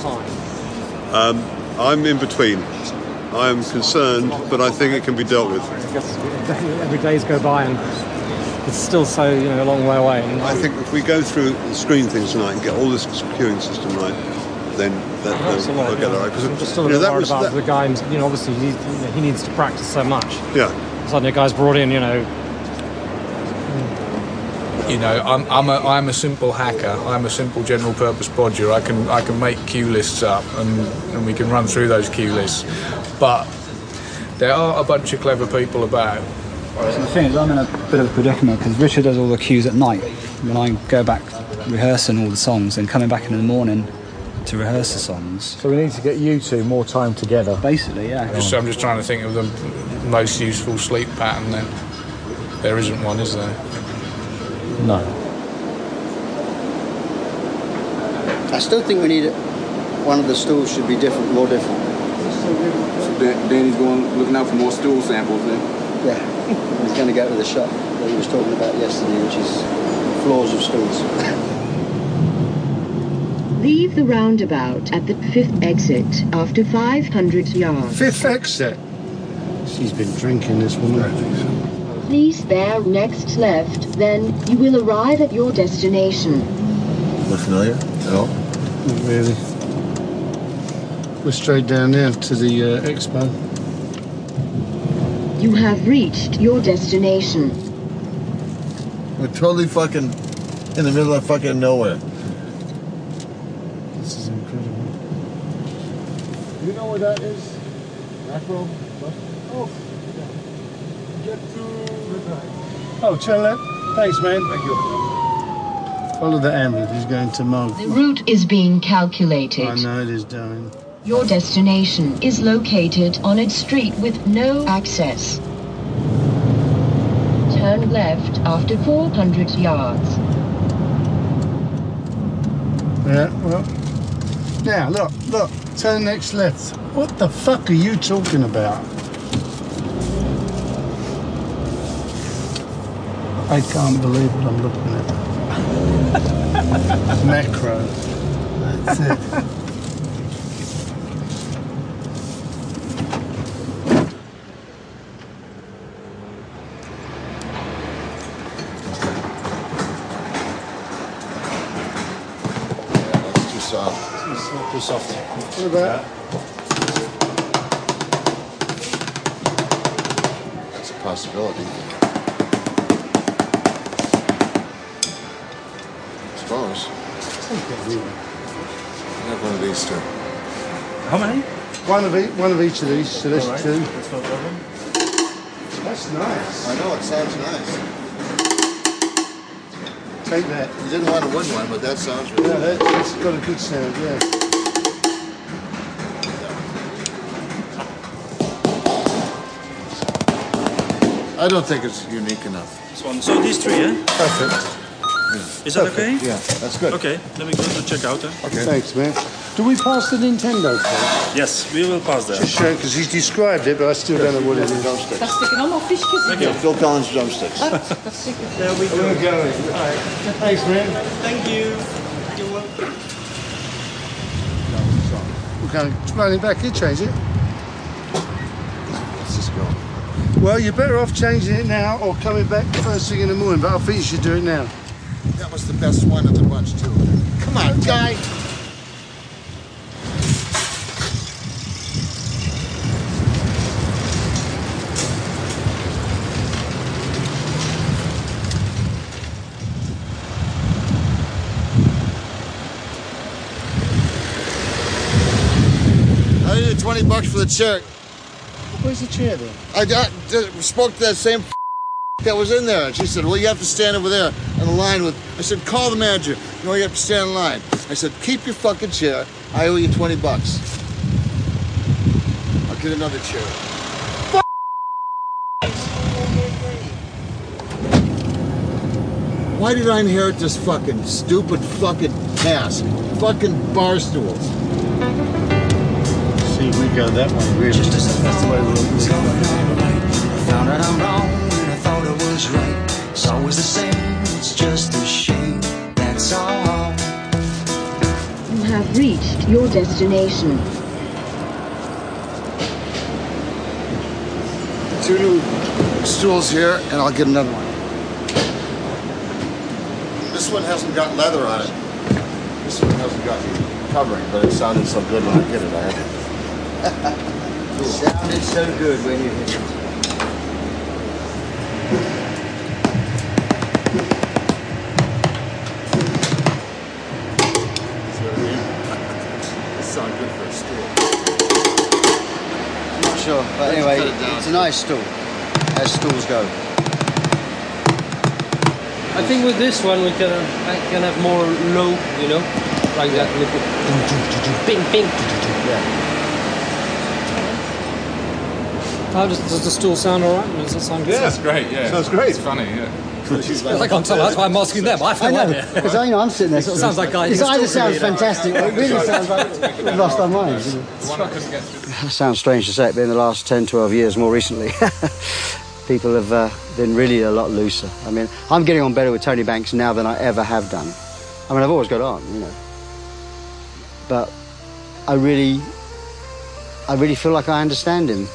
time? I'm in between. I'm concerned, but I think it can be dealt with. I guess every days go by and it's still so, a long way away. And I think if we go through the screen things tonight and get all this queuing system right, then we'll get it right. I'm just still a bit worried about the guy. Obviously he needs to practice so much. Yeah. Suddenly a guy's brought in, I'm a simple hacker. I'm a simple general purpose bodger. I can make queue lists up and we can run through those queue lists. But there are a bunch of clever people about. So the thing is, I'm in a bit of a predicament because Richard does all the cues at night when I go back rehearsing all the songs and coming back in the morning to rehearse the songs. So we need to get you two more time together. Basically, yeah. I'm just trying to think of the most useful sleep pattern then. There isn't one, is there? No. I still think we need one of the stools should be different, more different. So Danny's looking out for more stool samples then? Yeah. He's going to go to the shop that he was talking about yesterday, which is floors of stools. Leave the roundabout at the 5th exit after 500 yards. 5th exit? She's been drinking, this woman. Please bear next left, then you will arrive at your destination. Look familiar at all? Not really. We're straight down there to the expo. You have reached your destination. We're totally fucking in the middle of fucking nowhere. This is incredible. You know where that is? Macro? Oh. Get to... Oh, turn left. Thanks, man. Thank you. Follow the ambulance. He's going to Mug. The route is being calculated. I know it is, darling. Your destination is located on a street with no access. Turn left after 400 yards. Yeah, well... Now, look. Turn next left. What the fuck are you talking about? I can't believe what I'm looking at. Macro. That's it. Too soft. What about? That's a possibility. I suppose. I have one of these too. How many? One of each of these, so that's All right. two. That's no problem. That's nice. I know, it sounds nice. Take that. You didn't want a wood one, but that sounds really Yeah, good. that's got a good sound, yeah. I don't think it's unique enough. This one. So these three, eh? Perfect. Is that okay? Yeah, that's good. Okay, let me go to check out. Okay. Thanks, man. Do we pass the Nintendo code? Yes, we will pass that. Just showing, because he's described it, but I still don't know what it is. Drumsticks. stikken allemaal visjes. Thank you. Phil Collins drumsticks. There we go. We're going. All right. Thanks, man. Thank you. You're welcome. We're going to run it back here, change it. Let's just go. Well, you're better off changing it now or coming back first thing in the morning, but I think you should do it now. That was the best one of the bunch, too. Come on, guy. I needed $20 for the chair. Where's the chair then? I spoke to that same that was in there, and she said, well, you have to stand over there on the line with... I said, call the manager. No, you have to stand in line. I said, keep your fucking chair. I owe you $20. I'll get another chair. Why did I inherit this fucking stupid fucking task? Fucking bar stools. See, we go that way, really. Just that's the way we're Found out I'm wrong and I thought it was right. It's always the same, it's just a shame, that's all. You have have reached your destination. 2 new stools here, and I'll get another one. This one hasn't got leather on it. This one hasn't got covering, but it sounded so good when I hit it. I had it. It sounded so good when you hit it. This sounds good for a stool. I'm not sure, but anyway, it's a nice stool, as stools go. I think with this one we can have more low, you know, like that little bing bing. How does the stool sound all right? Does that sound good? Yeah, that's great. Yeah, sounds great. It's funny. Yeah. I can't tell. That's why I'm asking them. I have no idea. Because I'm sitting there. Sounds like it either sounds fantastic, or it really sounds like we've lost our minds. The one I couldn't get through. It sounds strange to say it, but in the last 10, 12 years, more recently, people have been really a lot looser. I mean, I'm getting on better with Tony Banks now than I ever have done. I mean, I've always got on, you know. But I really feel like I understand him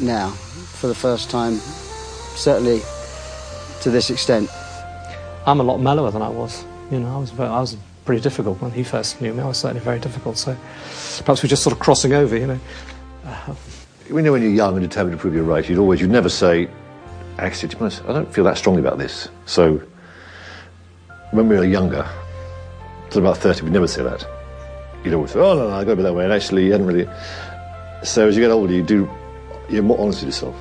now, for the first time, certainly to this extent. I'm a lot mellower than I was. You know, I was pretty difficult when he first knew me. I was certainly very difficult. So perhaps we're just sort of crossing over, you know. When you're young and determined to prove you're right, you'd never say, actually, to be honest, I don't feel that strongly about this. So when we were younger, till about 30, we'd never say that. You'd always say, oh, no, I go by that way. And actually, you hadn't really. So as you get older, you're more honest with yourself.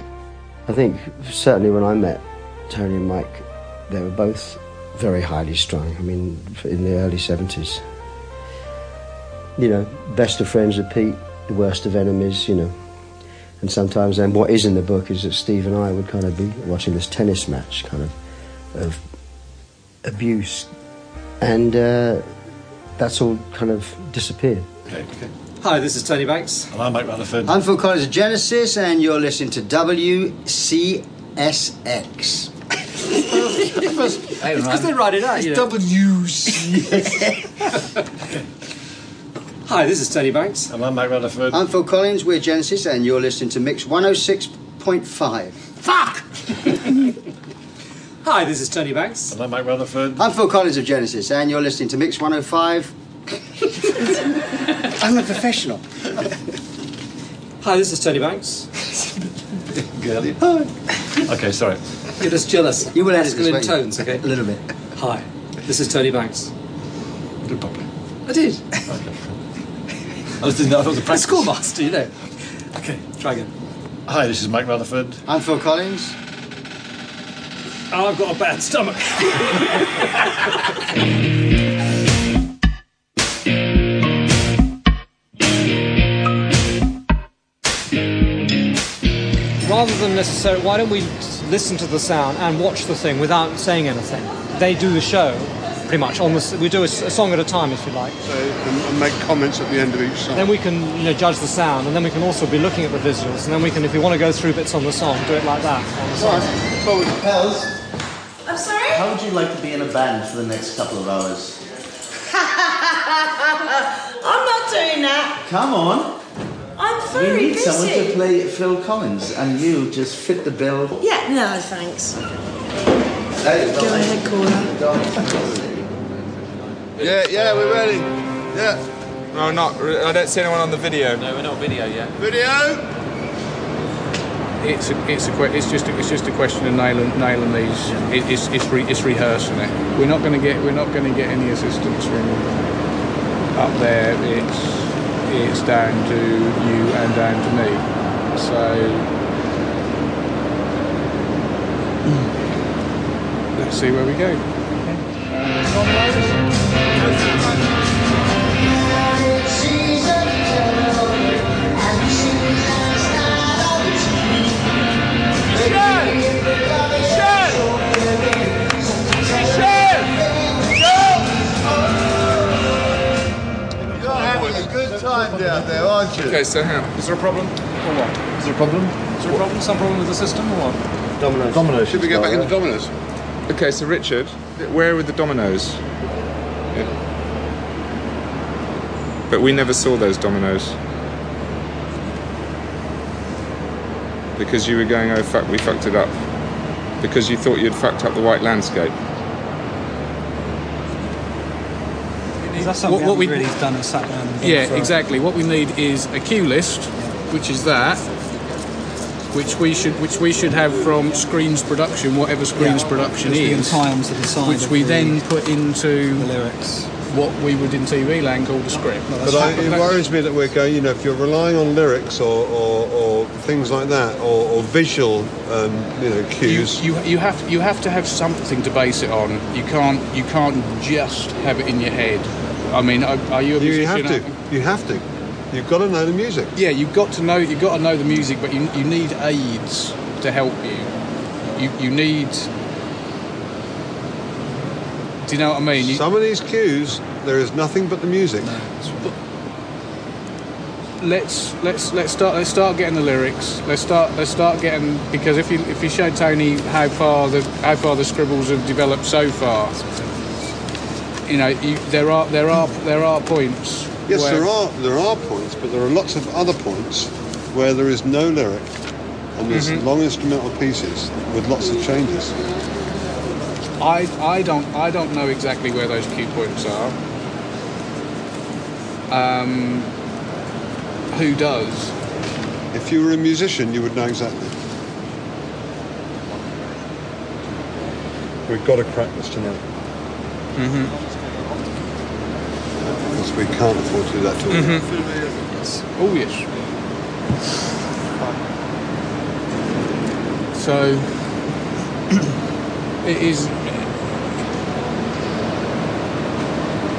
I think certainly when I met Tony and Mike, they were both very highly strung. I mean, in the early 70s. You know, best of friends with Pete, the worst of enemies, you know. And sometimes, and what is in the book is that Steve and I would kind of be watching this tennis match, kind of abuse. And that's all kind of disappeared. Okay. Hi, this is Tony Banks. And I'm Mike Rutherford. I'm Phil Collins of Genesis, and you're listening to WCSX. It's because they write it out, you know. WCSX. Hi, this is Tony Banks. And I'm Mike Rutherford. I'm Phil Collins, we're Genesis, and you're listening to Mix 106.5. Fuck! Hi, this is Tony Banks. And I'm Mike Rutherford. I'm Phil Collins of Genesis, and you're listening to Mix 105. I'm a professional. Hi, this is Tony Banks. Girly. Okay, sorry. You're just jealous. You will edit this, masculine won't you? tones, okay? A little bit. Hi, this is Tony Banks. Do it properly. I did. Okay. I was doing that. I was a practice. Schoolmaster, you know. Okay, try again. Hi, this is Mike Rutherford. I'm Phil Collins. Oh, I've got a bad stomach. Rather than necessarily, why don't we listen to the sound and watch the thing without saying anything? They do the show, pretty much. We do a song at a time, if you like. So, and make comments at the end of each song. Then we can, judge the sound, and then we can also be looking at the visuals, and then we can, if we want to go through bits on the song, do it like that. Pels, I'm sorry? how would you like to be in a band for the next couple of hours? I'm not doing that. Come on. I'm very We need busy. someone to play Phil Collins, and you just fit the bill. Yeah, no, thanks. Hey, Go ahead, caller. Yeah, we're ready. Yeah. No, not. I don't see anyone on the video. No, we're not video yet. Video. It's just a question of nailing these. It's rehearsing it. We're not going to get any assistance from up there. It's down to you and down to me. So let's see where we go. Time down there, aren't you? Okay, so hang on. Is there a problem or what? Is there a problem? Is there a problem? Some problem with the system or what? Dominoes. Should we go back into dominoes? Okay, so Richard, where are the dominoes? Yeah. But we never saw those dominoes. Because you were going, oh fuck, we fucked it up. Because you thought you'd fucked up the white landscape. That's something what we really done and sat down and Yeah, exactly. What we need is a cue list, which is that, which we should have from Screens Production, whatever Screens Production is, which we then put into the lyrics. What we would in TV land call the script. But it worries me that we're going, you know, if you're relying on lyrics or things like that, or visual, you know, cues. You have to have something to base it on. You can't just have it in your head. I mean, are you a musician? You have to. You've got to know the music. Yeah, you've got to know the music, but you need aids to help you. You need. Do you know what I mean? Some of these cues, there is nothing but the music. Let's start getting the lyrics. Let's start getting, because if you show Tony how far the scribbles have developed so far, you know, there are points. Yes, where, there are points, but there are lots of other points where there is no lyric and there's long instrumental pieces with lots of changes. I don't know exactly where those cue points are. Who does? If you were a musician, you would know exactly. We've got to crack this tonight. Because we can't afford to do that till Yes. Oh yes. So it is.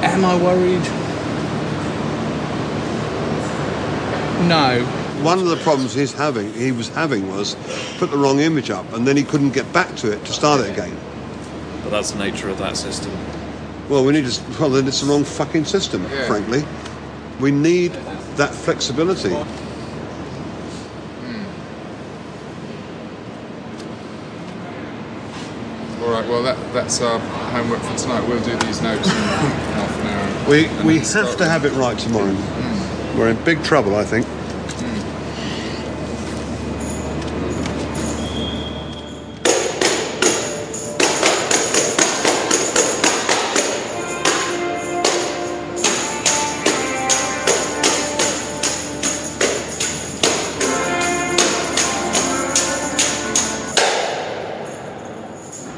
Am I worried? No. One of the problems he was having was put the wrong image up, and then he couldn't get back to it to start it again. But that's the nature of that system. Well, then it's the wrong fucking system, frankly. We need that flexibility. All right, well, that's our homework for tonight. We'll do these notes in half an hour. We have to have it right tomorrow. We're in big trouble, I think.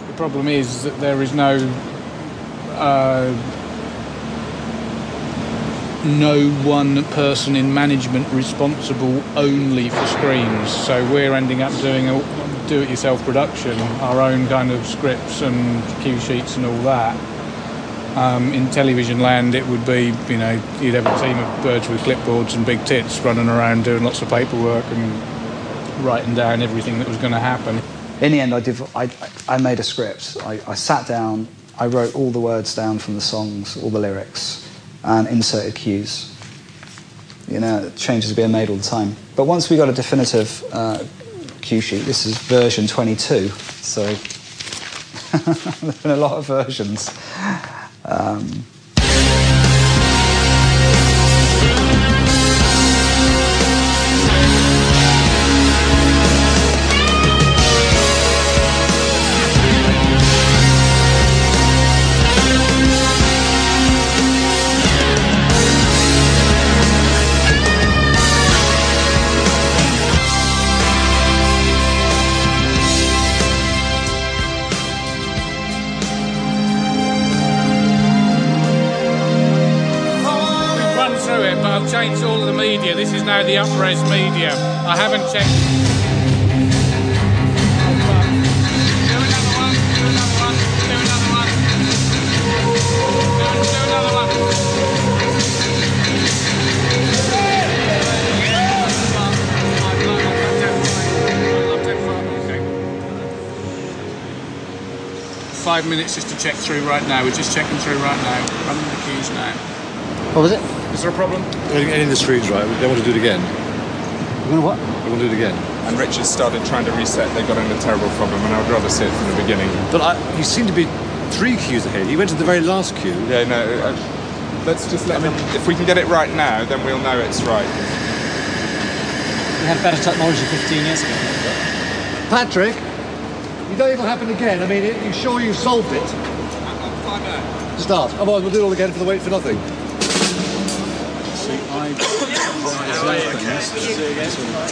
The problem is that there is no one person in management responsible only for screens. So we're ending up doing a do-it-yourself production, our own kind of scripts and cue sheets and all that. In television land, it would be, you know, you'd have a team of birds with clipboards and big tits running around doing lots of paperwork and writing down everything that was going to happen. In the end, I made a script. I sat down, I wrote all the words down from the songs, all the lyrics, and inserted cues. You know, changes are being made all the time. But once we got a definitive cue sheet, this is version 22, so there's been a lot of versions. I've changed all of the media. This is now the up-res media. I haven't checked. Five minutes just to check through right now. We're just checking through right now. Running the cues now. What was it? Is there a problem? Getting the screens right. They want to do it again. You want what? They want to do it again. And Richard started trying to reset. They got in a terrible problem, and I'd rather see it from the beginning. But you seem to be 3 cues ahead. He went to the very last cue. Yeah, no. Let's just let them. If we can get it right now, then we'll know it's right. We had better technology 15 years ago. Patrick, you don't even happen again. I mean, you sure you solved it? I'll find out. Start. Otherwise, we'll do it all again for the wait for nothing.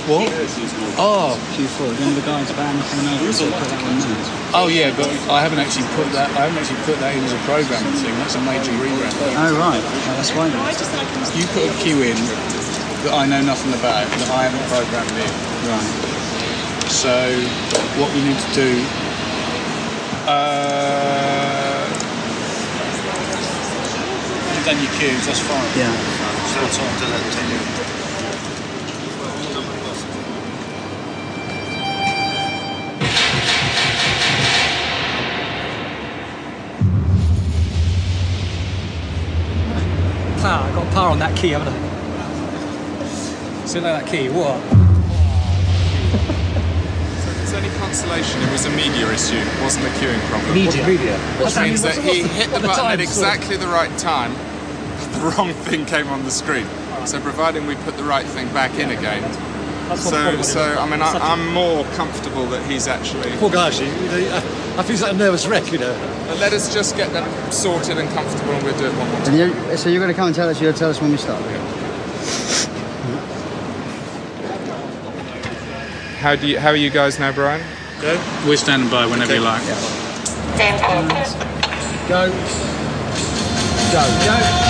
What? Oh, Q4. One of the guys banned coming over to put that one now. Oh yeah, but I haven't actually put that in as a programming thing. That's a major rewrite. Oh right. Oh, that's fine. You put a cue in that I know nothing about, that I haven't programmed in. Right. So what we need to do. You've done your cues. That's fine. Yeah. So it's on to that continue. Power. I got power on that key, haven't I? See like that key? What? So if there's any consolation, it was a media issue. It wasn't a queuing problem. Media? Which means that he hit the button at exactly the right time. The wrong thing came on the screen. So providing we put the right thing back in again. So I mean, I'm more comfortable that he's actually. Poor guy, actually. I feel like a nervous wreck, you know. But let us just get them sorted and comfortable, and we'll do it one more time. And so you're going to come and tell us. You'll tell us when we start. How are you guys now, Brian? Go. We're standing by whenever you like. Go. Go. Go.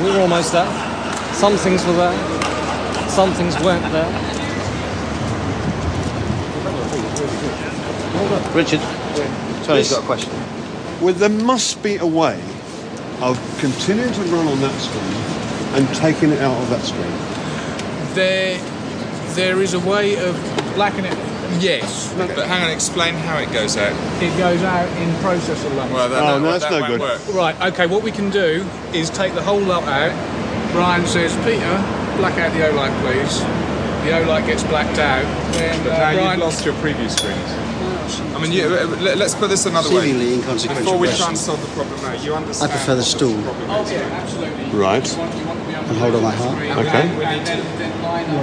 We were almost there. Some things were there. Some things weren't there. Richard, Tony's got a question. Well, there must be a way of continuing to run on that screen and taking it out of that screen. There is a way of blackening it. Yes. But hang on, explain how it goes out. It goes out in processor lumps. Well, that's no good. Work. Right, okay, what we can do is take the whole lot out. Brian says, Peter, black out the O-light, please. The O-light gets blacked out. Then, but now you've lost your preview screens. I mean, let's put this another way. Seemingly inconsequential. Before we try and solve the problem now, you understand. I prefer the stool. Oh, yeah, absolutely. Right. And hold on my heart. Okay.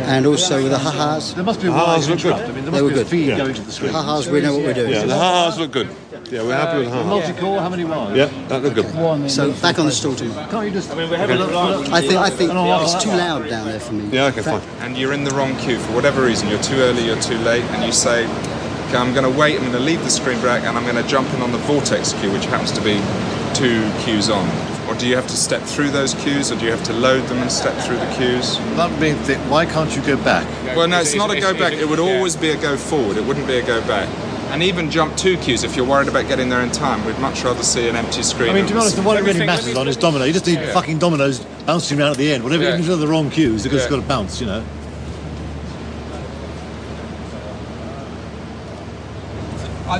And also with the ha-has. There must be a ha-has look good. I mean, there They must were be a good. feed going to the screen. Ha-has, we know what we're doing. Yeah, the ha-has look good. Yeah, we're happy with the ha-has. Multi-core, how many wires? Yeah, that looked good. So back on the stool too. Can't you just... I think it's too loud down there for me. Yeah, okay, fine. And you're in the wrong queue for whatever reason. You're too early, you're too late, and you say, okay, I'm going to wait, I'm going to leave the screen back, and I'm going to jump in on the Vortex queue, which happens to be 2 queues on. Or do you have to step through those queues, or do you have to load them and step through the queues? That being thick, why can't you go back? Well, no, it's not a go back. It would always be a go forward. It wouldn't be a go back. And even jump 2 queues if you're worried about getting there in time. We'd much rather see an empty screen. I mean, to be honest, the one it really matters on is domino. You just need fucking dominoes bouncing around at the end. Whatever, even if they're the wrong cues, they've just got to bounce, you know. I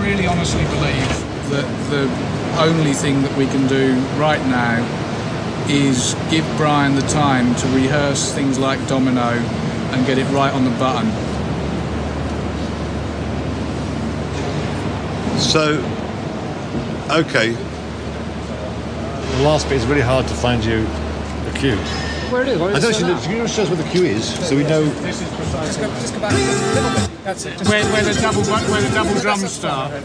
really honestly believe that the only thing that we can do right now is give Brian the time to rehearse things like domino and get it right on the button. So, okay. The last bit is really hard to find you a cue. Where it is? I don't know, can you show us where the cue is, so we know... This is precisely... Just go back a little bit. That's it. Where the double drums start. So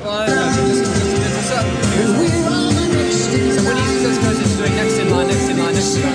when he just goes into doing next in line, next in line, next in line.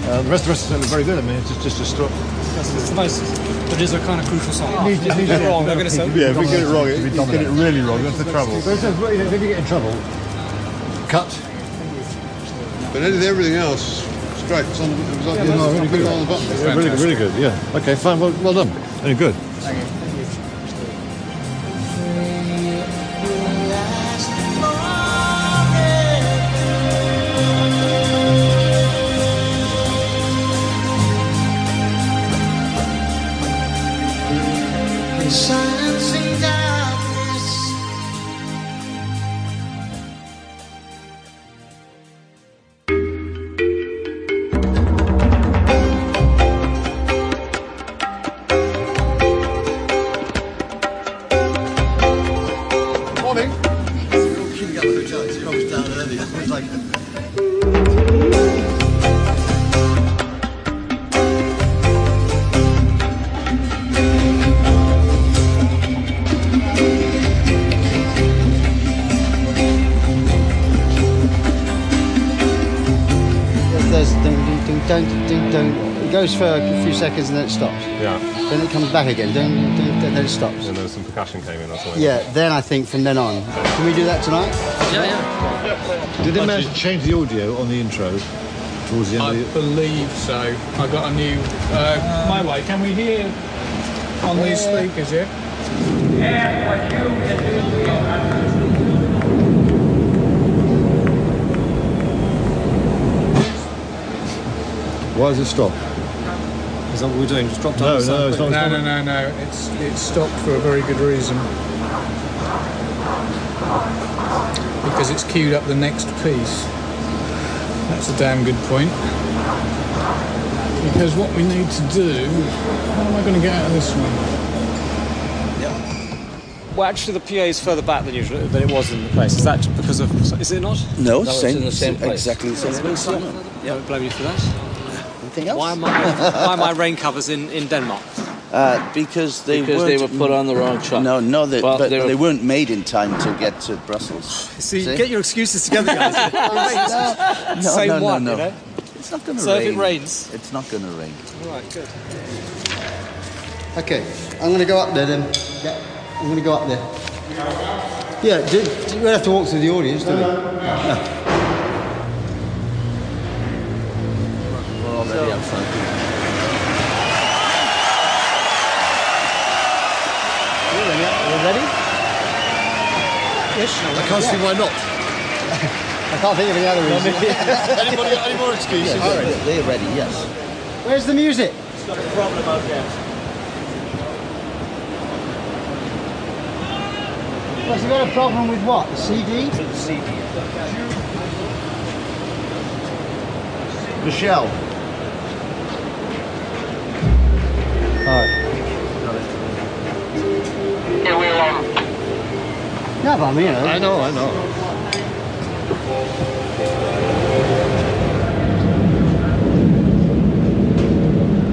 The rest is certainly very good. I mean, it's just a struck. It's the most. It is a kind of crucial song. It needs Get it wrong. I'm going to say. Yeah, if we get it wrong, you get it really wrong. That's the trouble. But if you get in trouble, cut. But everything else, it's great. It's on, it was on, Really good. on the button. Yeah, really good. Yeah. Okay, fine. Well done. Very good. Thank you. Silence and darkness. Morning. Shooting up the hotel, it's comes down early. It's like. There's ding ding ding ding ding ding. It goes for a few seconds and then it stops. Yeah. Then it comes back again. Ding ding. Then it stops. And then some percussion came in or something. Yeah. Then I think from then on. Can we do that tonight? Yeah. Did they manage to change the audio on the intro towards the end I of the... believe so. I got a new. My way. Can we hear on these speakers? Yeah. Why does it stop? Is that what we're doing? Just drop down. No, it's not. No. It's stopped for a very good reason. Because it's queued up the next piece. That's a damn good point. Because what we need to do... How am I going to get out of this one? Well, actually, the PA is further back than usual than it was in the place. Is that because of? Is it not? No, it's same, in the same place. exactly the same place. I don't blame you for that. Anything else? Why are my rain covers in Denmark? Because they were put on the wrong truck. No, Well, but they weren't made in time to get to Brussels. See, get your excuses together, guys. Same one, you know. It's not going to So rain. if it rains, it's not going to rain. all right, good. Okay. I'm going to go up there then. Yeah. I'm going to go up there. Yeah. We don't have to walk through the audience, do we? No. We're already up front. You ready? Yes. I can't see why not. I can't think of any other reason. Anybody got any more excuses? Yeah, they're ready, yes. Where's the music? It's got a problem out there. Has he got a problem with what? The CD? The CD. Michelle. Alright. No, but I mean, I know.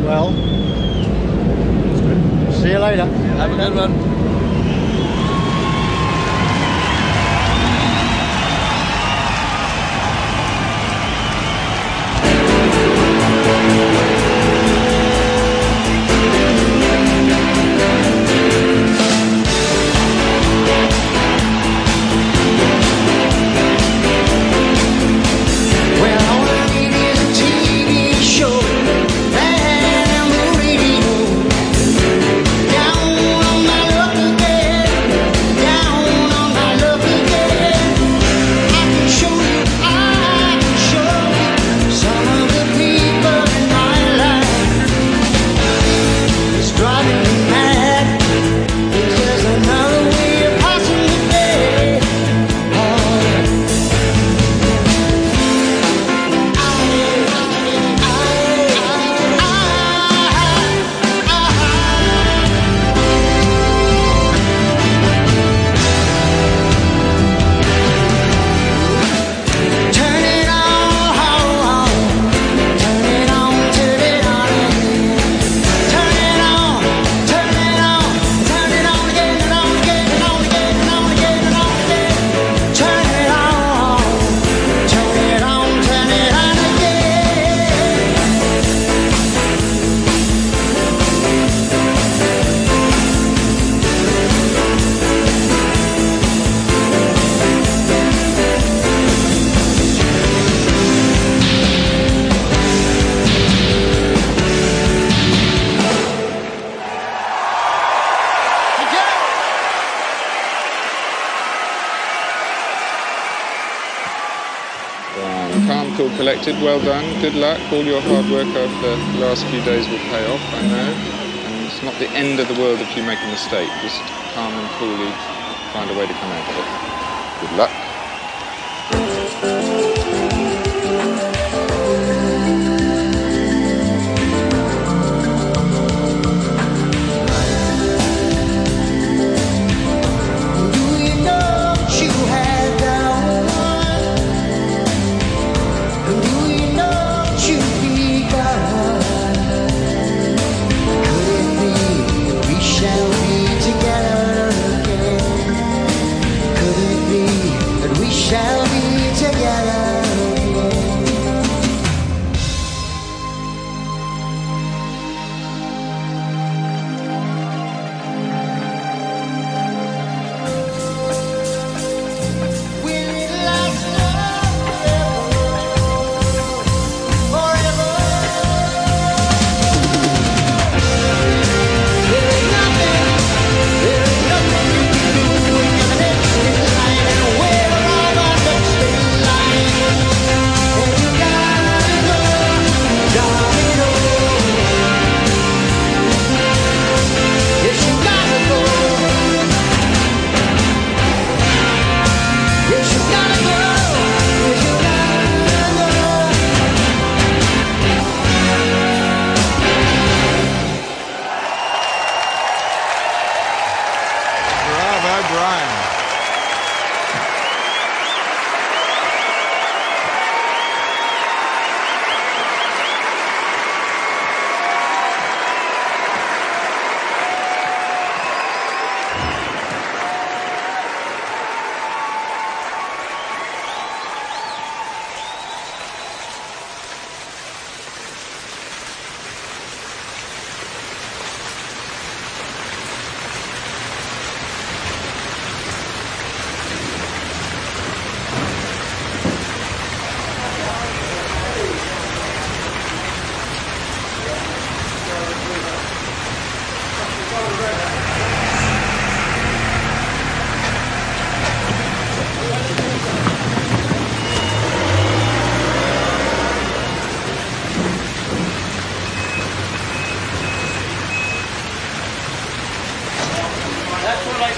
Well, see you later. Have a good one. Down on my luck called Collected. Well done. Good luck. All your hard work over the last few days will pay off, I know. And it's not the end of the world if you make a mistake. Just calm and coolly find a way to come out of it. Good luck. Shall be together again. Will it last forever? There is nothing you can do when you're the next in line, and we're all on the same line. And you gotta go, darling, oh. Yes, you gotta go. Yes, you gotta go. Yes, you gotta go. Bravo, Brian.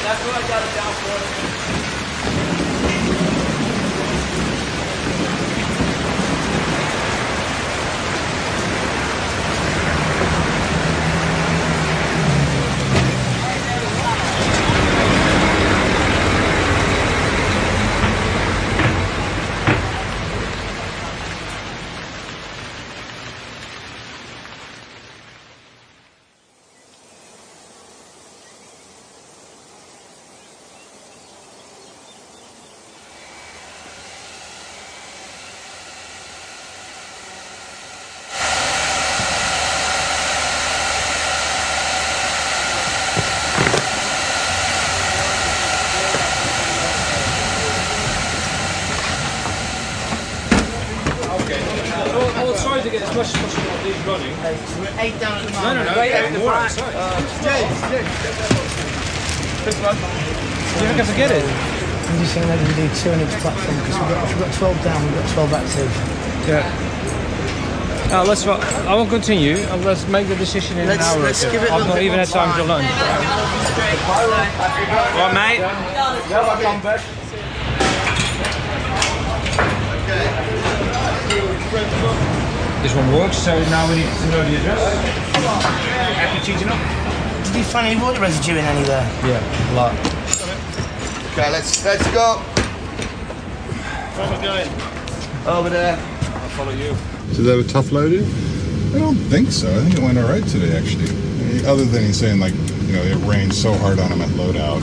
That's what I got it down for. Try to get as much as possible of these running. We're 8 down at the No, moment. no, no. More outside. James. Do you reckon I can get it? I'm just saying that we do 2 on each platform because we've got 12 down, we've got 12 active. Yeah. Let's. I won't continue. Let's make the decision in an hour. Let's give it a I've little not bit even more had time to lunch. What, mate? This one works, so now we need to know the address. Happy cheating up? Did you find any water residue in anywhere? Yeah, a lot. Okay, let's go. Where am I going? Over there. I'll follow you. So they were tough loading? I don't think so. I think it went all right today, actually. Other than he's saying, like, you know, it rained so hard on him at loadout.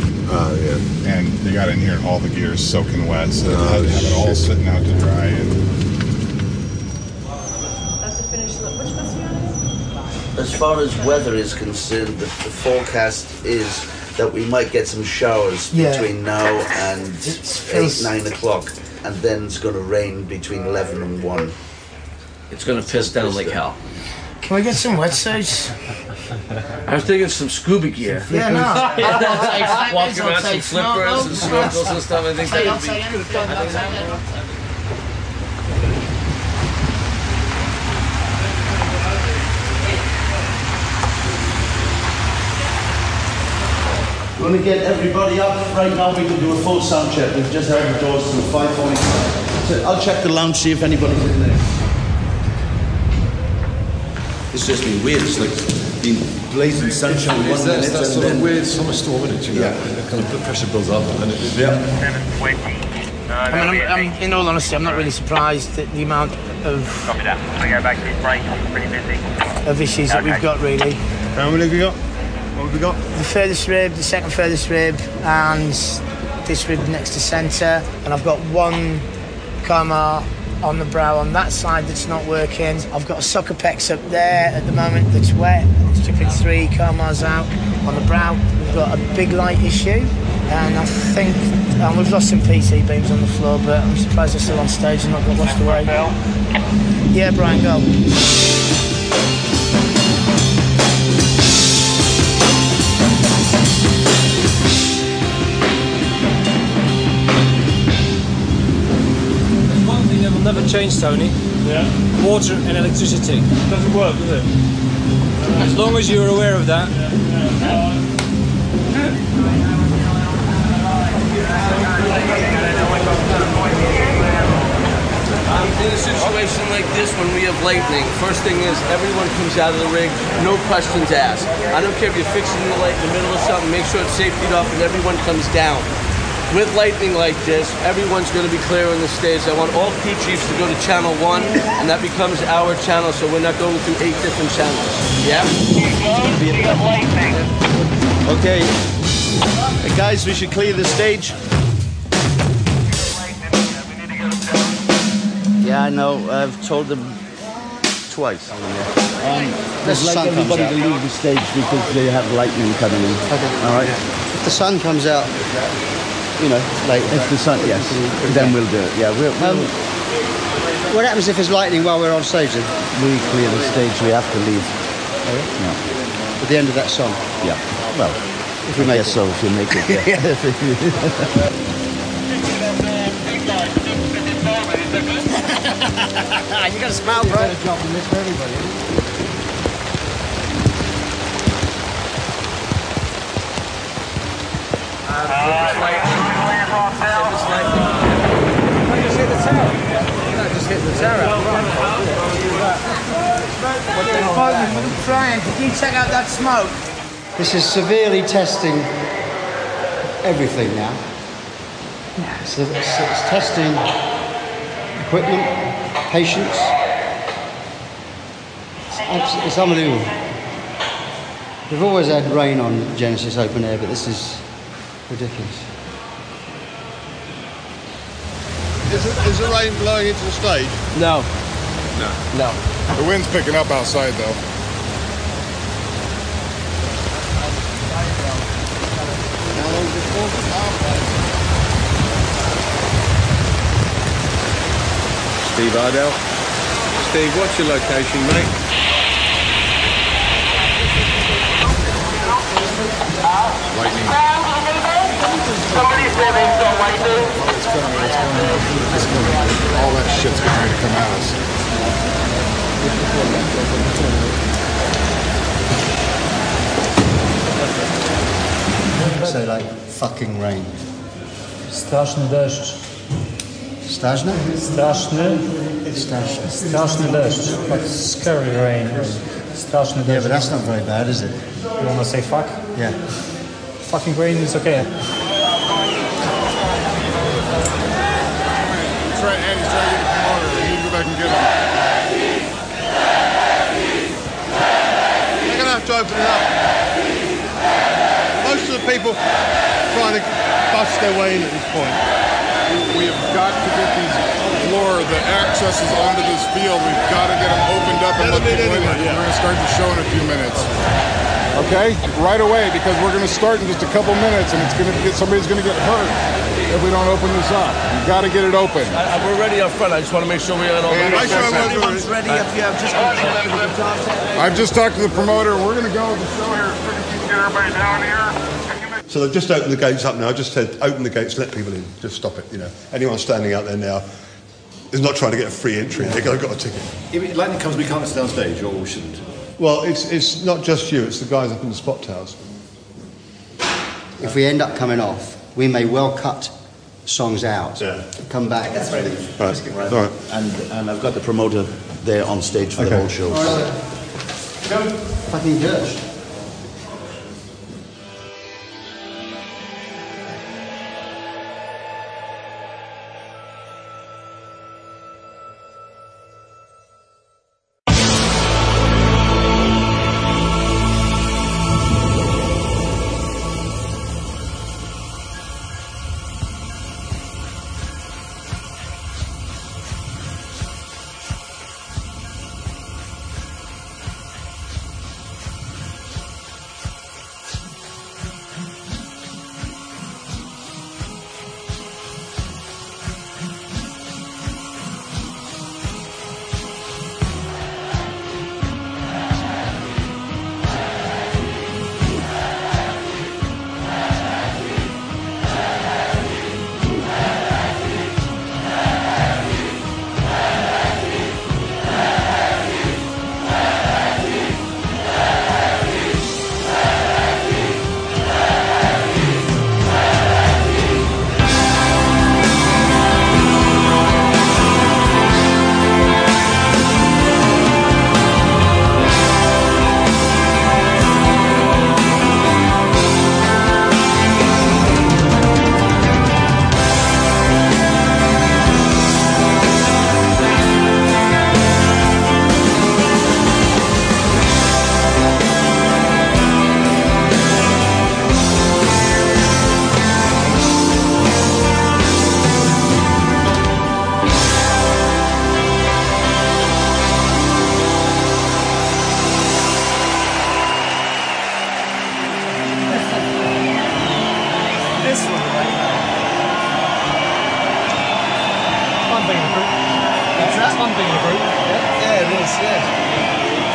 Yeah. And they got in here and all the gear is soaking wet, so they had to have it all sitting out to dry. And As far as weather is concerned, the forecast is that we might get some showers between now and 8, 9 o'clock, and then it's going to rain between 11 and 1. It's going to piss down like hell. Can we get some wetsuits? I was thinking some scuba gear. Yeah, no. Walking around some flippers and snorkels and stuff. I think that would be. Going to get everybody up. Right now we can do a full sound check. We've just held the doors till 5:45. So I'll check the lounge, see if anybody's in there. It's just been weird. It's like been blazing sunshine one minute That's and sort then... of weird summer storm, isn't it? You know? The kind of the pressure builds up and it... I mean, I'm, in all honesty, I'm not really surprised at the amount of... Copy that. I go back to this break. I'm pretty busy. ...of issues that we've got, really. How many have you got? What have we got? The furthest rib, the second furthest rib, and this rib next to centre. And I've got one coma on the brow on that side that's not working. I've got a sucker pecs up there at the moment that's wet. It's chipping 3 comas out. On the brow, we've got a big light issue. And I think we've lost some PC beams on the floor, but I'm surprised they're still on stage and not got washed away. Yeah, Brian, go. There's one thing that will never change, Tony. Yeah. Water and electricity. It doesn't work, does it? As long as you're aware of that. In a situation like this, when we have lightning, first thing is everyone comes out of the rig, no questions asked. I don't care if you're fixing the light in the middle of something, make sure it's safetied off and everyone comes down. With lightning like this, everyone's going to be clear on the stage. I want all crew chiefs to go to channel 1, and that becomes our channel, so we're not going through 8 different channels. Yeah? Okay. Hey guys, we should clear the stage. Yeah, I know. I've told them twice. The I'd like sun comes everybody out. to leave the stage because they have lightning coming in. Okay. All right? If the sun comes out, you know, like... If the sun, yes, then we'll do it. Yeah, we'll what happens if there's lightning while we're on stage then? we clear the stage. We have to leave. Yeah. At the end of that song? Yeah. Well, if we make it. so, if you make it, yeah. You got a smile, bro. Better job than this for everybody. Just hit the tower. Just hit the tower. Brian, did you check out that smoke? This is severely testing everything now. So it's testing equipment, patience. It's unbelievable. We've always had rain on Genesis Open Air, but this is ridiculous. Is the rain blowing into the stage? No. No. The wind's picking up outside, though. Steve Ardell. Steve, what's your location, mate? Lightning. All that shit's getting ready to come at us. Say like fucking rain. Straszny deszcz. Straszny? Straszny. Straszny deszcz. Like scary rain. Straszny deszcz. Yeah, but that's not very bad, is it? You want to say fuck? Yeah. Fucking rain is okay. Andy's trying to get the promoter. We need to go back and get him. They're going to have to open it up. Most of the people trying to bust their way in at this point. We have got to get these floor, the accesses onto this field. We've got to get them opened up and let people in. We're going to start the show in a few minutes. Okay, right away, because we're going to start in just a couple minutes, and it's going to get somebody's going to get hurt if we don't open this up. You've got to get it open. We're ready up front. I just want to make sure we got all the Everyone's ready. If you have just I've just talked to the promoter. We're going to go with the show here. Get everybody down here. So they've just opened the gates up now. I just said, open the gates, let people in. Just stop it, you know. Anyone standing out there now is not trying to get a free entry. They've got a ticket. If lightning comes, we can't sit on stage, or we shouldn't. Well, it's not just you. It's the guys up in the spot towers. if we end up coming off, we may well cut songs out, come back. That's ready. Right. All right. And I've got the promoter there on stage for the whole show. Go fucking Gersh.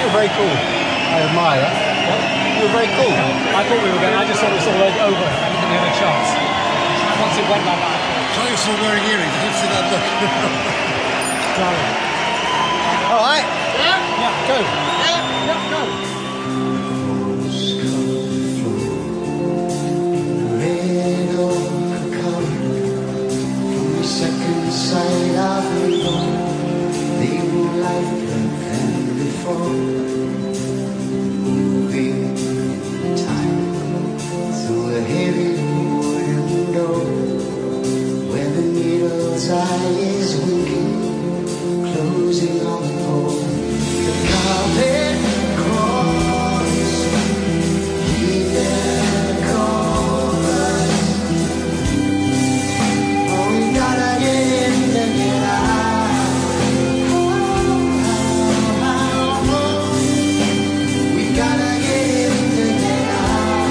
You're very cool. I admire that. You're very cool. I thought we were going. I just thought it was all over. I didn't think we had a chance. Once it went like that. Trying to still wearing earrings. I didn't see that look. All right. Yeah. Yeah. Go. Yeah. Yeah. Go. Second sight of the dawn, they were lighter than before. Moving time through a heavy wooden door, where the needle's eye is winking, closing on the pole. The carpet crawls, leaving the covers. Oh, we gotta get in to get out. We gotta get in to get out.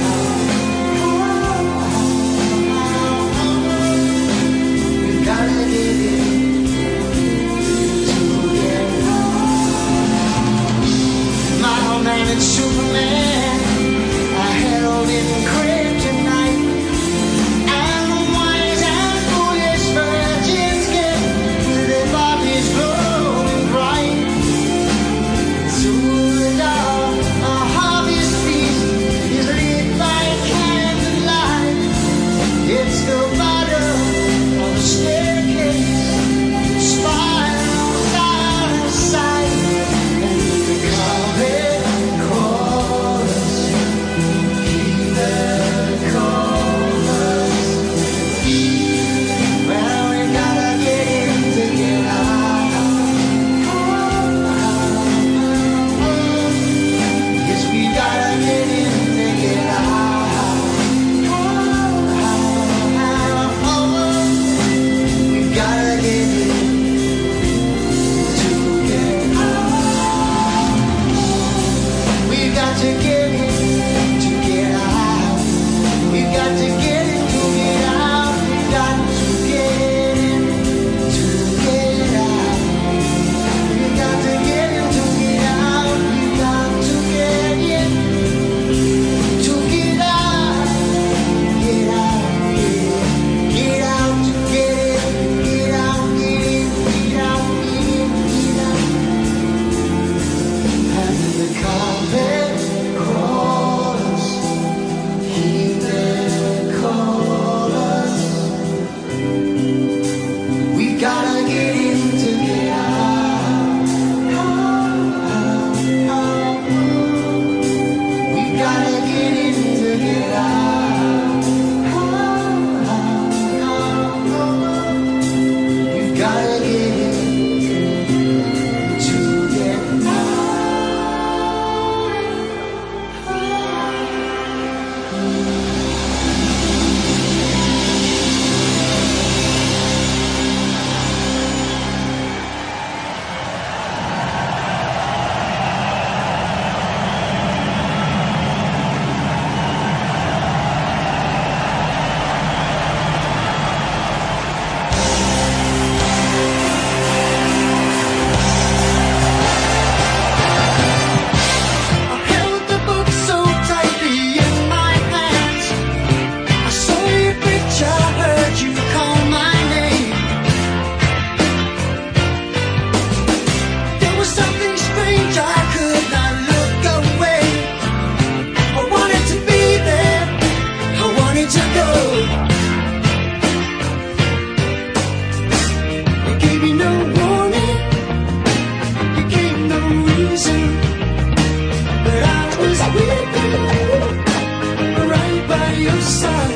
sun.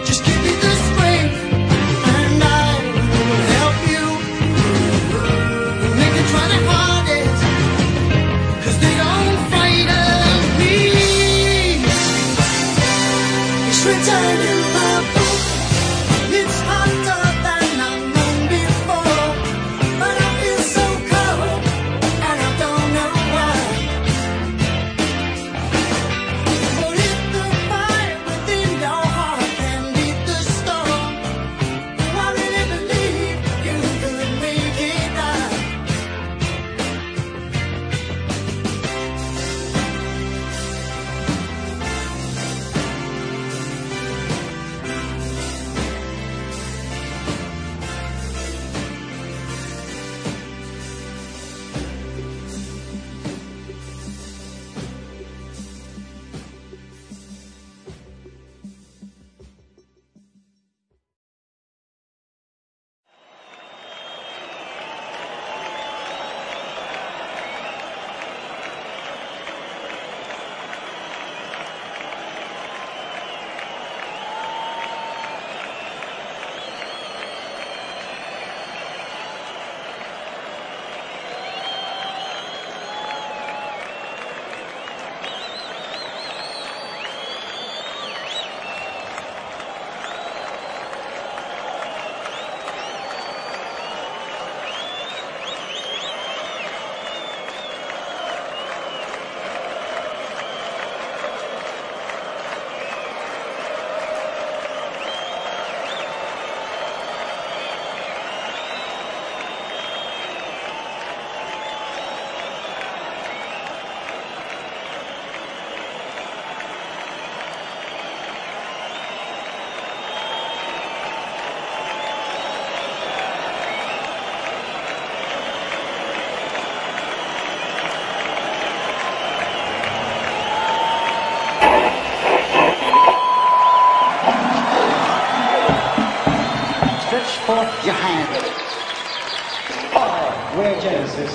Just give me the strength and I will help you. They can try their hardest, 'cause they don't frighten me. It's written in my book. It's harder than I've known before, but I feel so cold and I don't know why. But if the fire within your heart can beat the storm, I really believe you could make it right. Stretch forth your hand. Oh, we're Genesis.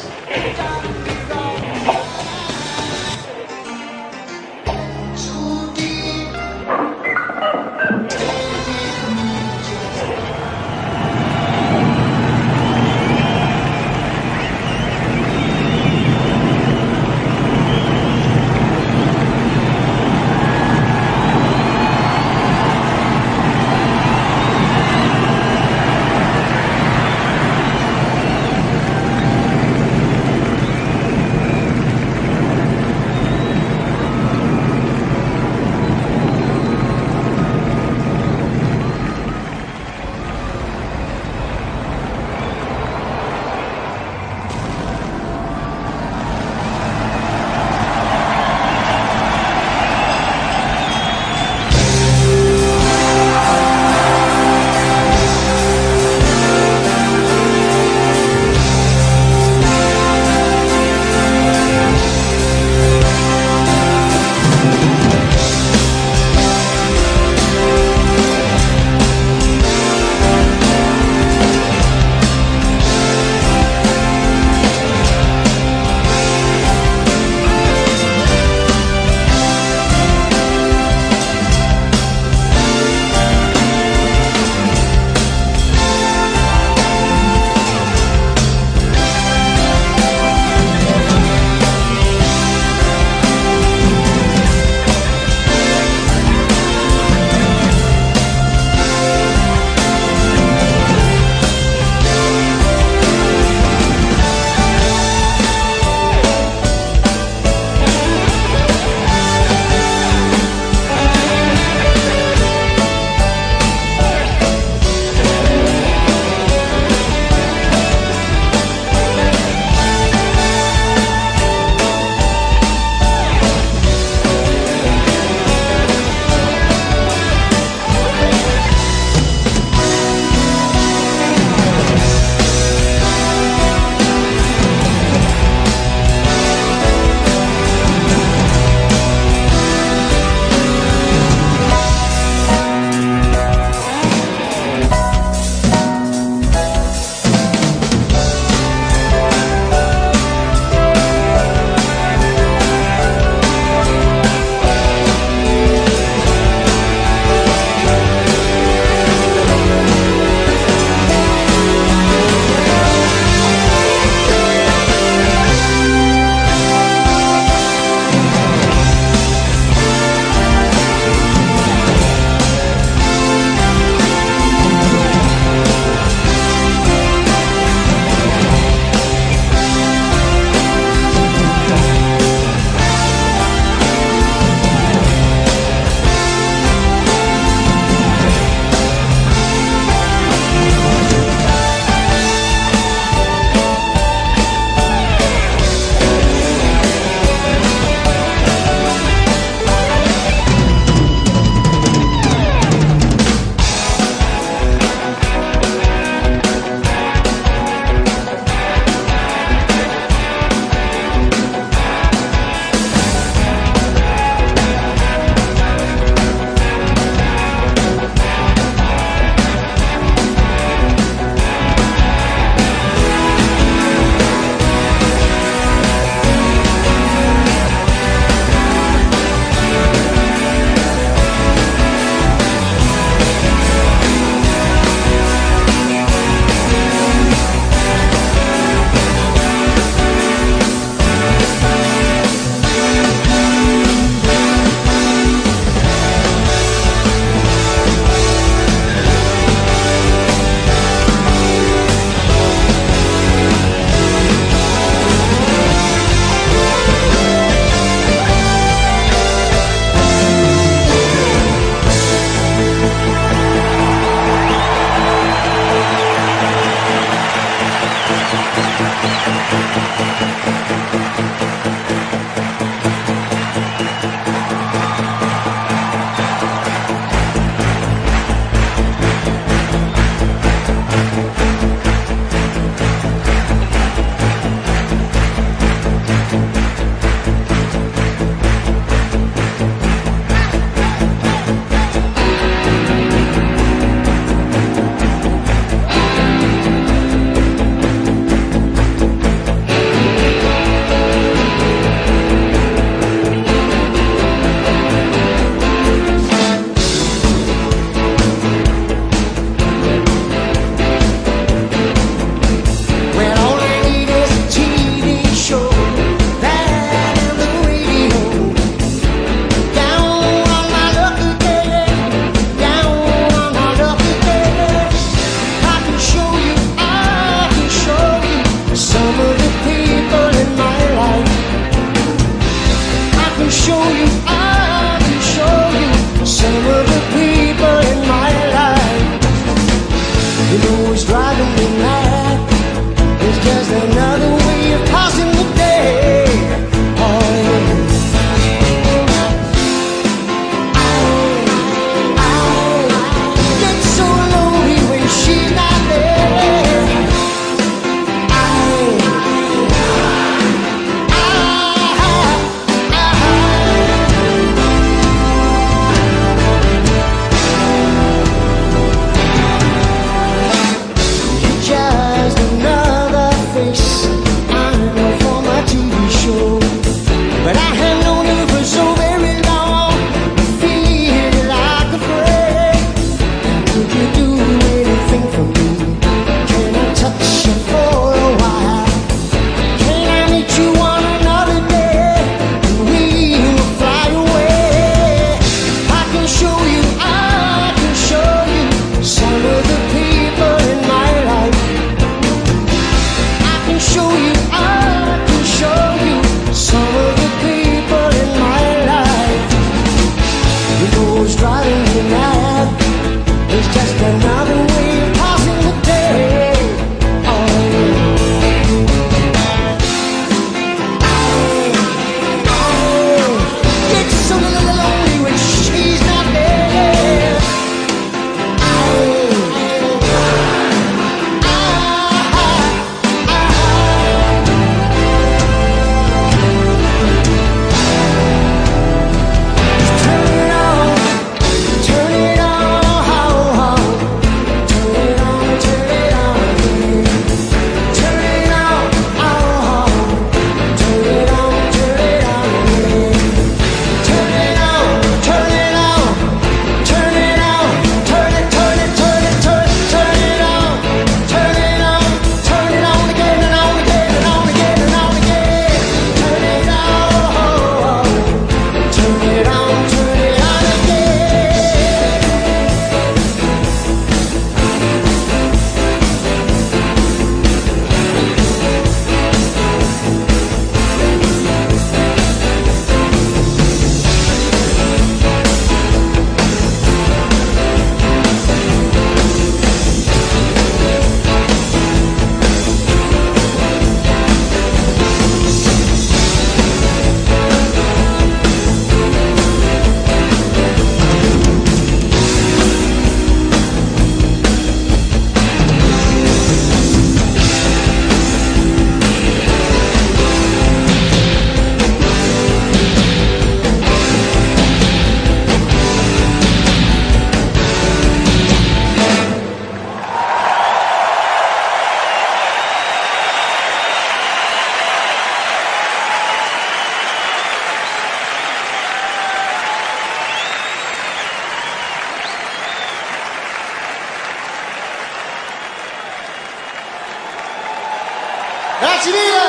civile.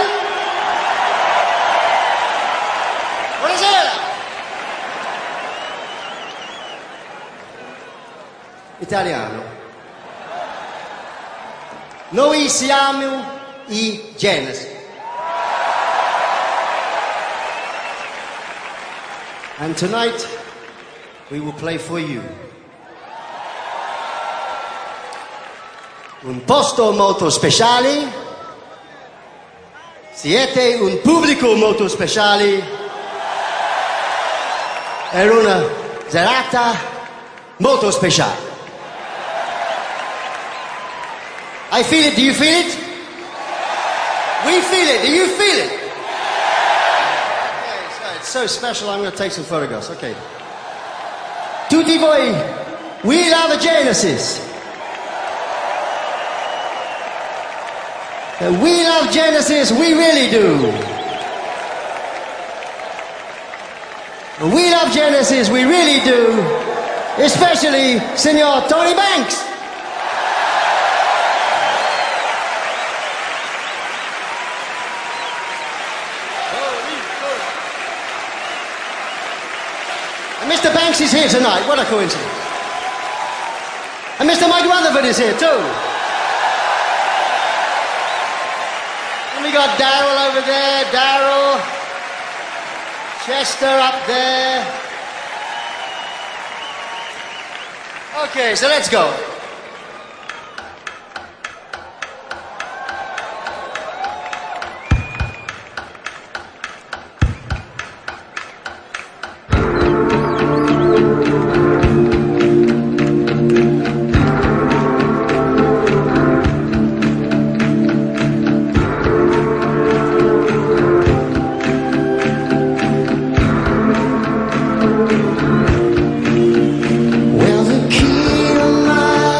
Buonasera. Italiano. Noi siamo i Genesis. And tonight we will play for you. Un posto molto speciale. Siete un pubblico molto speciale. È una serata molto speciale. I feel it. Do you feel it? We feel it. Do you feel it? Okay, so it's so special. I'm going to take some photographs. Okay. Tutti voi, we love Genesis. We love Genesis. We really do. We love Genesis. We really do. Especially Senor Tony Banks. Mr. Banks is here tonight. What a coincidence. And Mr. Mike Rutherford is here too. And we got Daryl over there. Daryl. Chester up there. Okay, so let's go. Well, the key to my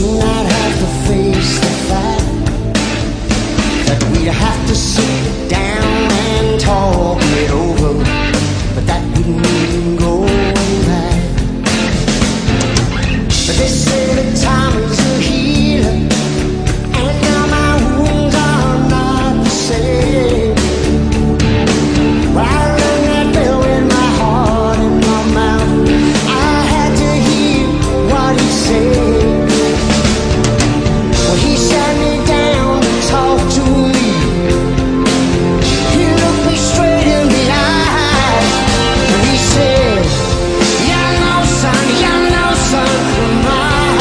soon I'd have to face the fact that we'd have to sit down and talk it over, but that wouldn't even go back. But they say that time is a healer, and now my wounds are not the same. Well, I learned that bell with my heart in my mouth. I had to hear what he said. Well, he sat me down to talk to me. He looked me straight in the eyes, and he said, "You know, son, my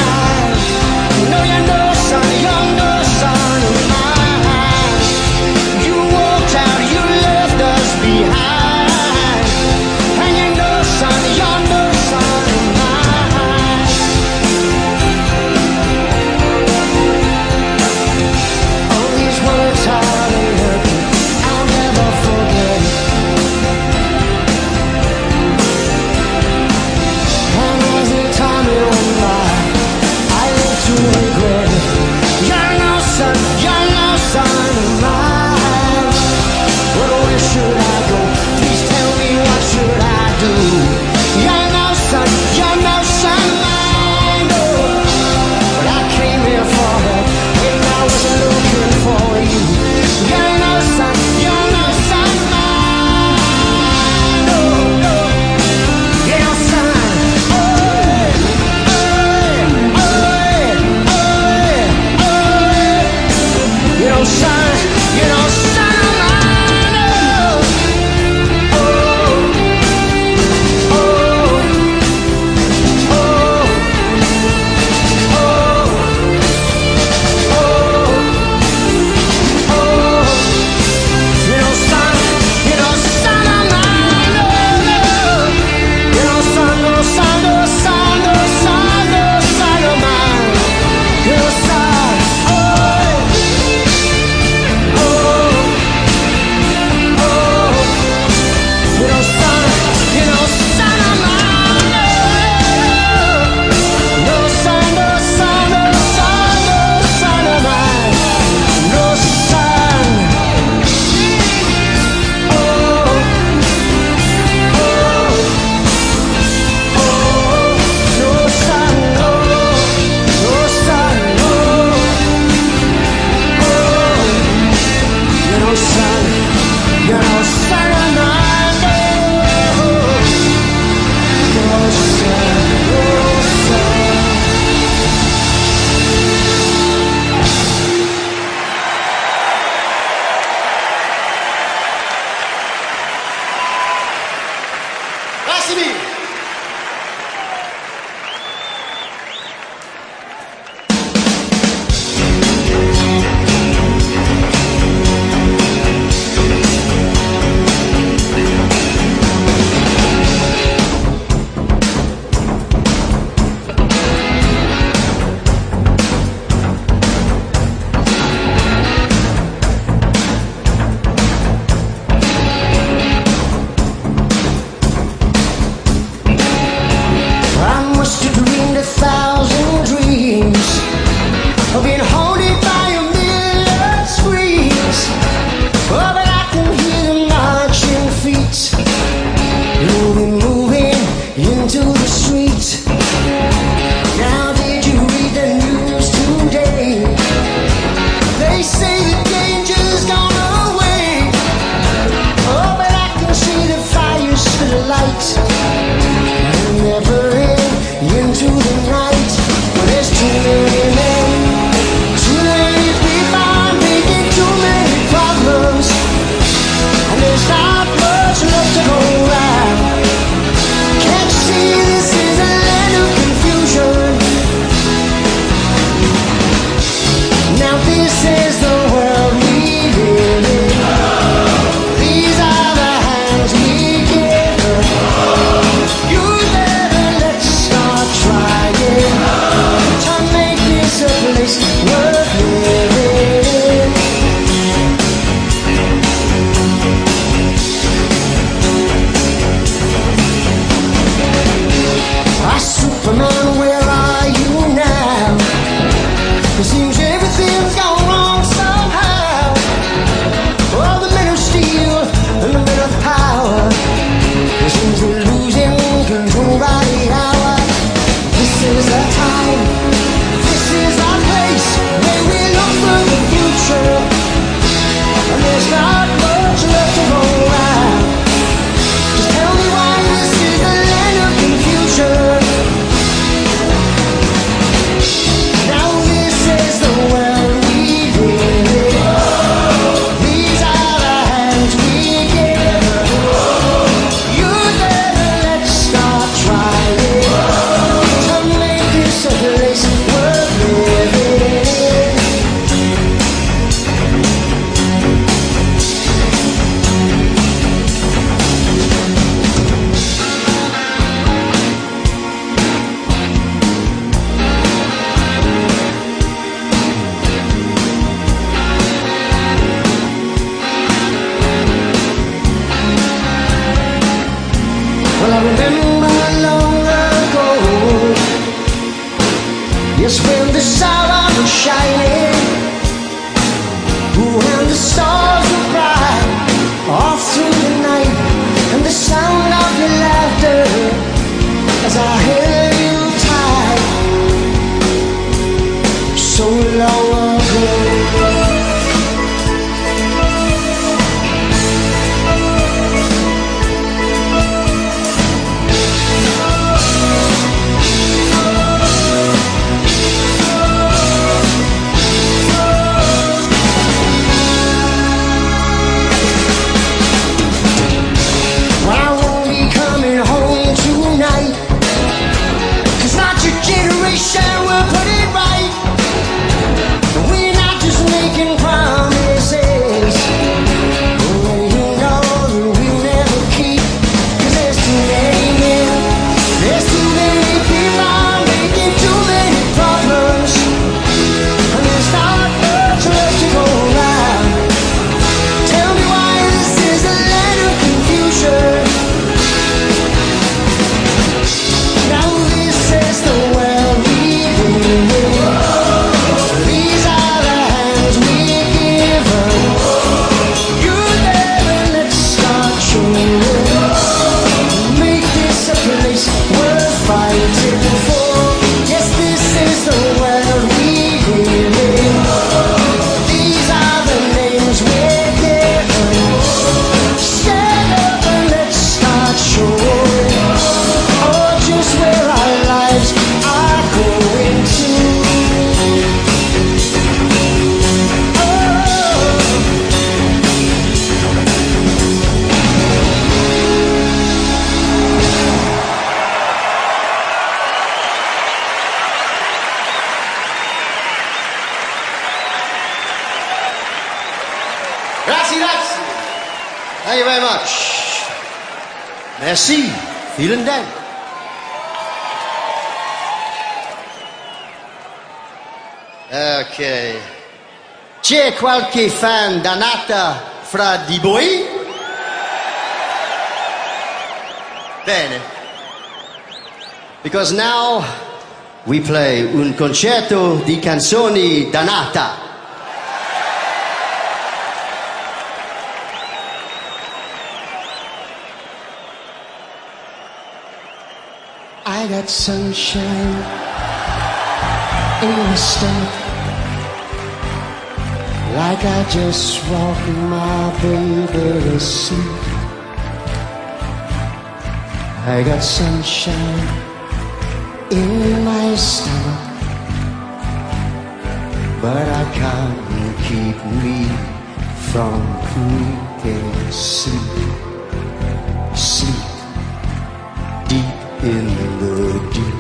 Yes, when the stars were shining, when the stars were bright, off through the night, and the sound of your laughter as I held you tight, so long ago. We'll put it right. We're not just making promises, you know that we'll never keep. 'Cause there's too many men, there's too many people making too many problems, and there's not much left to go around. Tell me why this is a land of confusion. Now this is the world we these are the hands we're given. You never let's start showing. Make this a place worth fighting for. Yes, this is the world we live in. These are the names we're given. Stand up and let's start showing. Oh, just where our lives are going to. Grazie, grazie. Thank you very much. Merci. Vielen Dank. Ok. C'è qualche fan dannata fra di voi? Bene. Because now we play un concerto di canzoni dannata. I got sunshine in my stomach, like I just rocked my baby to sleep. I got sunshine in my stomach, but I can't keep me from creeping sleep, sleep deep in the deep.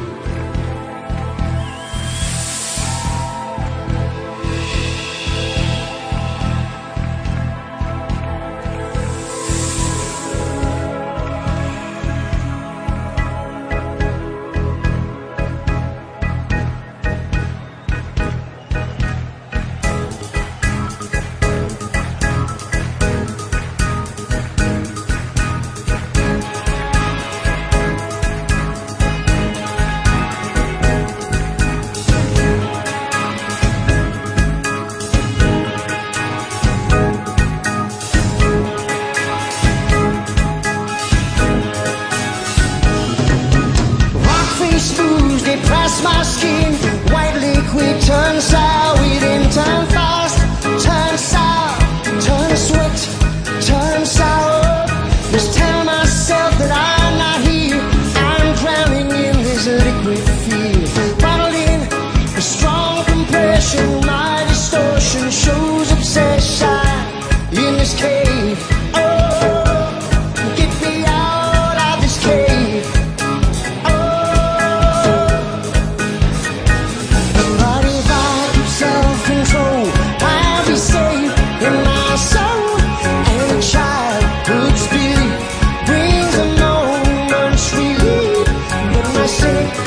Press my skin, white liquid turns sour, we didn't turn fast, turn sour, turn sweat, turn sour. Just tell myself that I'm not here, I'm drowning in this liquid fear. Bottled in a strong compression, my distortion shows obsession in this cave. Oh, get me out of this cave.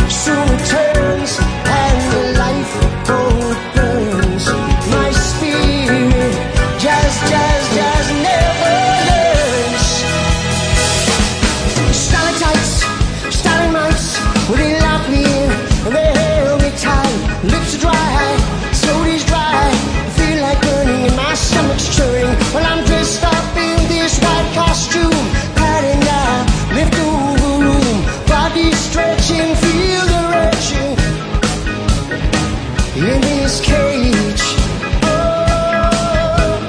Soon returns and the life boat burns. My spirit in this cage. Oh,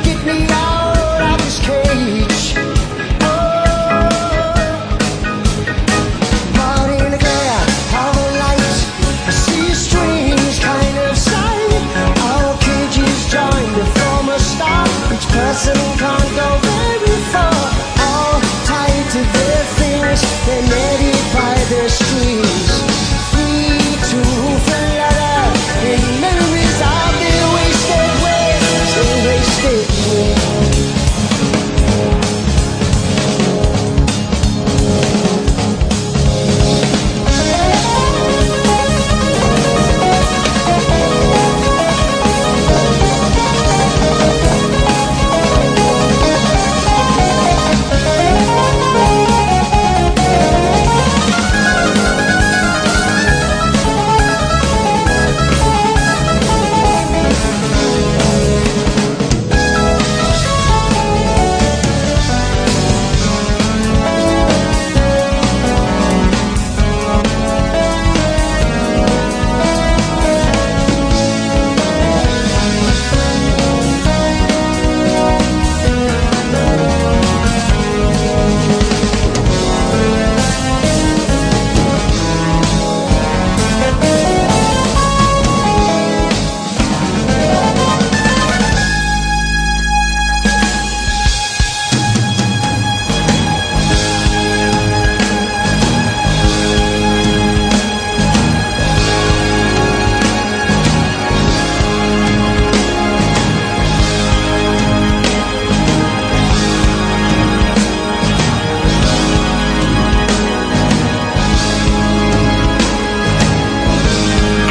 get me out of this cage. But in the glare of the light, I see a strange kind of sight. Our cages joined to form a star. Each person can't go very far. All tied to their things, they're netted by their strings. Free to flutter in memories of their wasted ways. They wasted ways.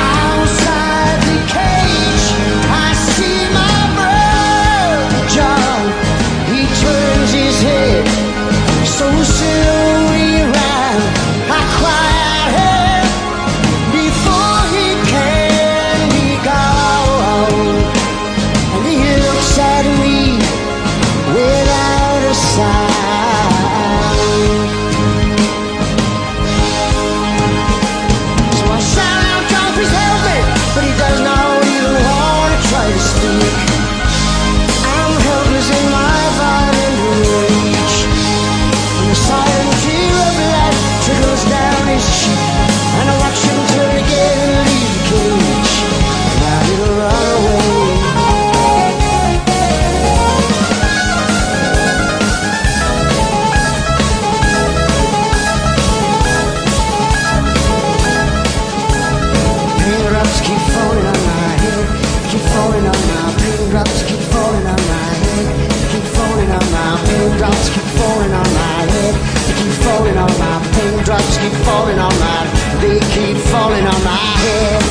Outside the cage, I see my brother John. He turns his head so slowly around. I quiet before he can be gone. And he looks at me without a sound. So I shout out, John, please help me. But he does not even want to try to speak. I'm helpless in my violent rage. And the silent tear of blood trickles down his cheek. And I watch him turn again and leave the cage. Now he'll run away. Raindrops keep falling on my head, keep falling on my raindrops keep falling on my head, keep falling on my raindrops keep falling on my head, they keep falling on my raindrops keep falling on my, they keep falling on my head.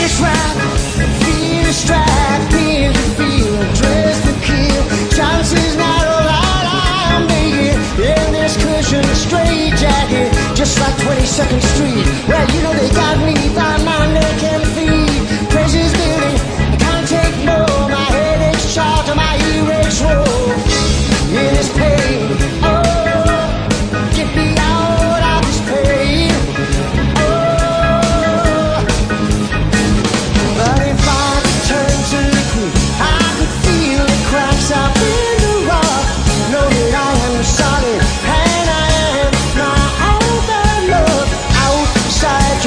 It's right, feel strike, feel the feel, dress the kill. Chances not all I'll make it in this cushion straight jacket, just like 22nd Street. Well, you know they got me by my neck and feet. Praises building, I can't take more. My headache's charged, my earaches roll. In this pain, oh, get me out of this pain. Oh, but if I could turn to liquid, I could feel the cracks up in the rock. Know that I am solid and I am my own bad love. Outside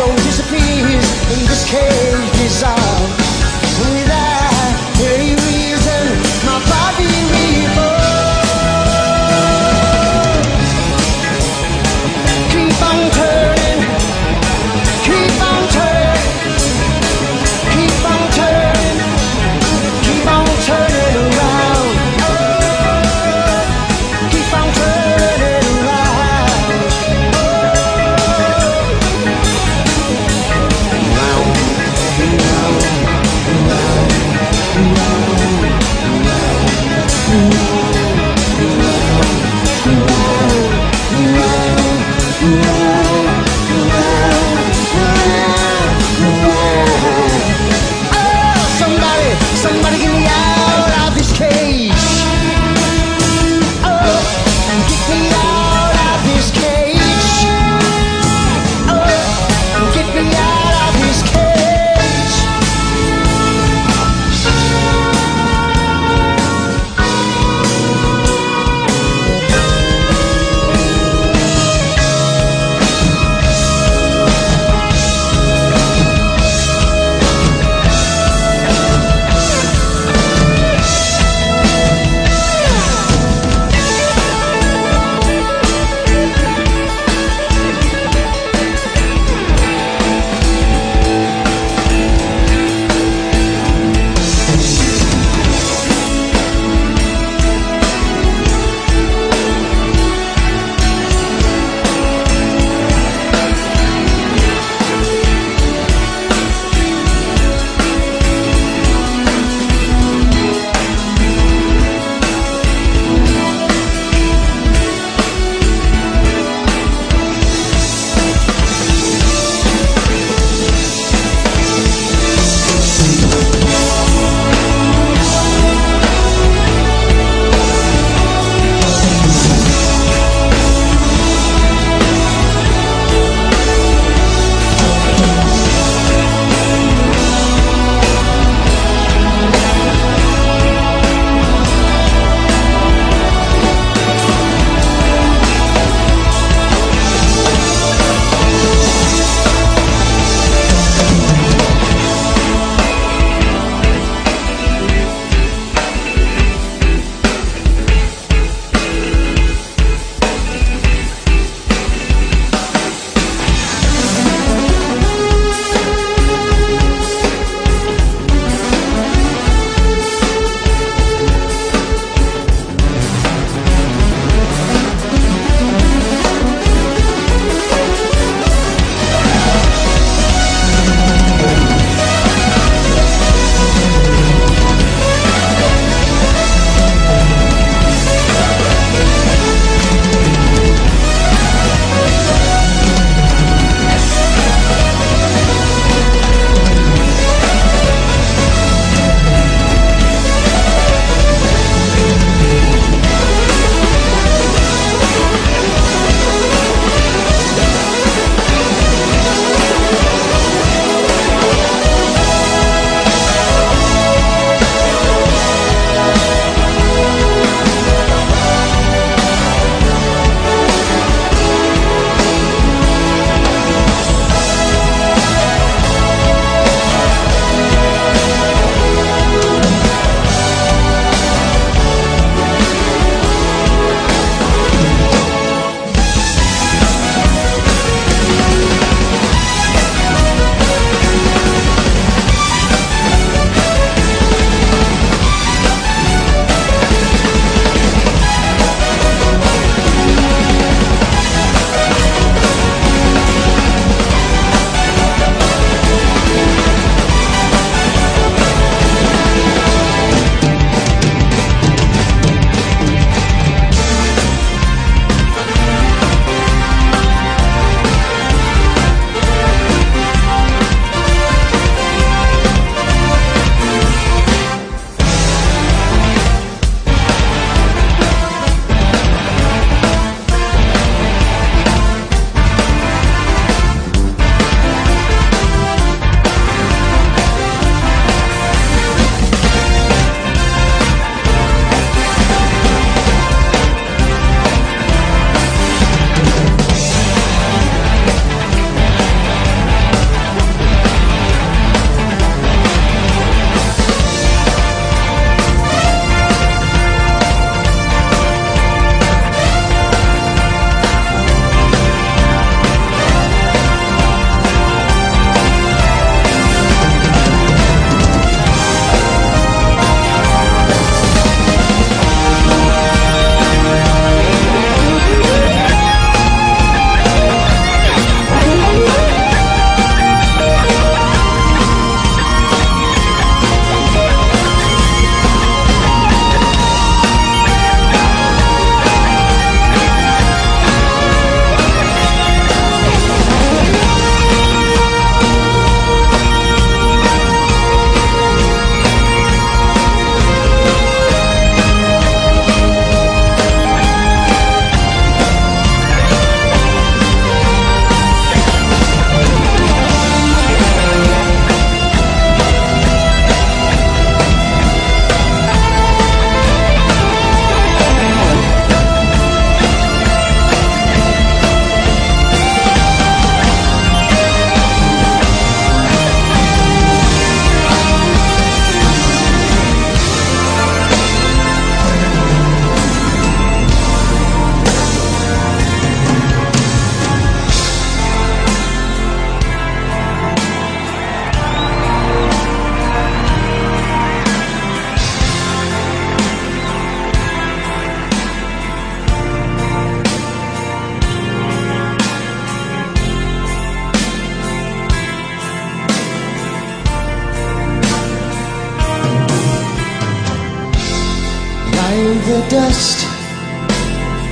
dust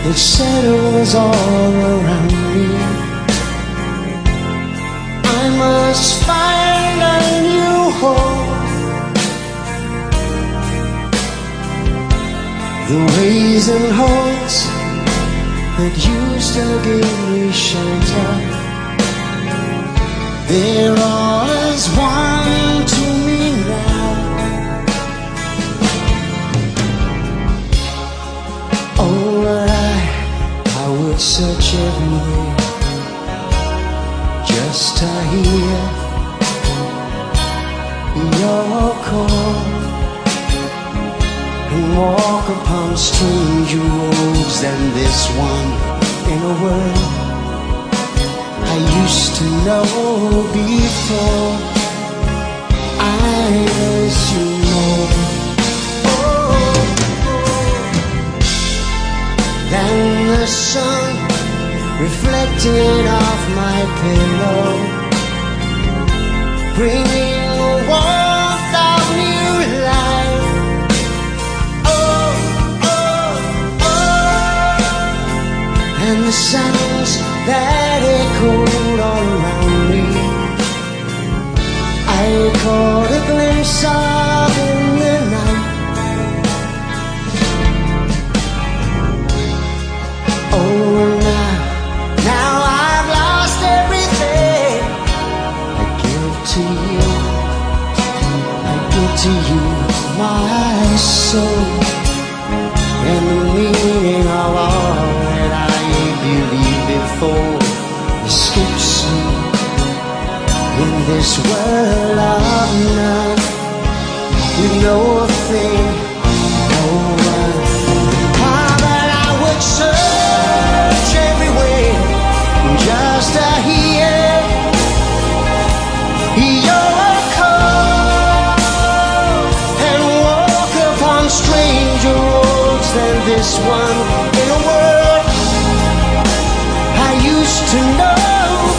that settles all around me. I must find a new home. The ways and holes that used to give me shelter, they're all as one to me now. Oh, I would search everywhere just to hear your call and walk upon stranger roads than this one in a world I used to know before. I miss you more than the sun reflected off my pillow, bringing a warmth of new life. Oh, oh, oh, and the sounds that echoed all around me, I caught a glimpse of in the night. Oh, now I've lost everything. I give to you, I give to you my soul, and the meaning of all that I believed before escapes me in this world of none, with no thing, no one. Ah, but I would search everywhere just to hear your call and walk upon stranger roads than this one in a world I used to know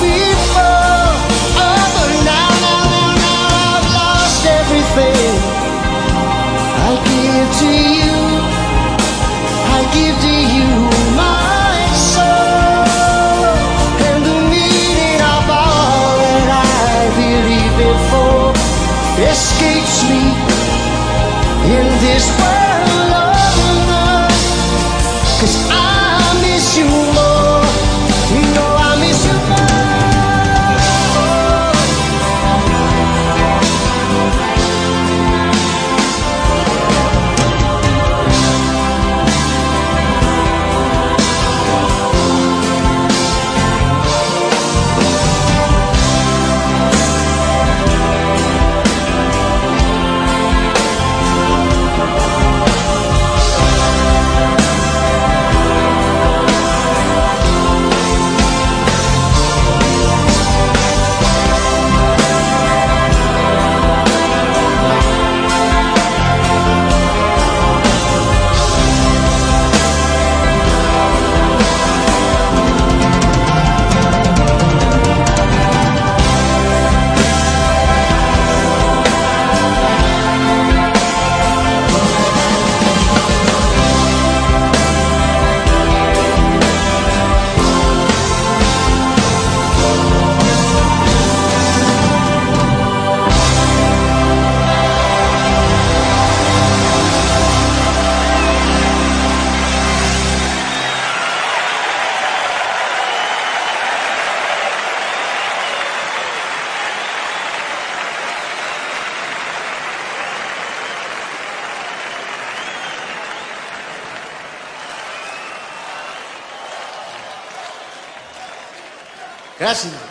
before. Oh, but now I've lost everything. I give to you, I give to you my soul, and the meaning of all that I believed before escapes me in this world of love. 'Cause I miss you more, you know I miss you more. Gracias.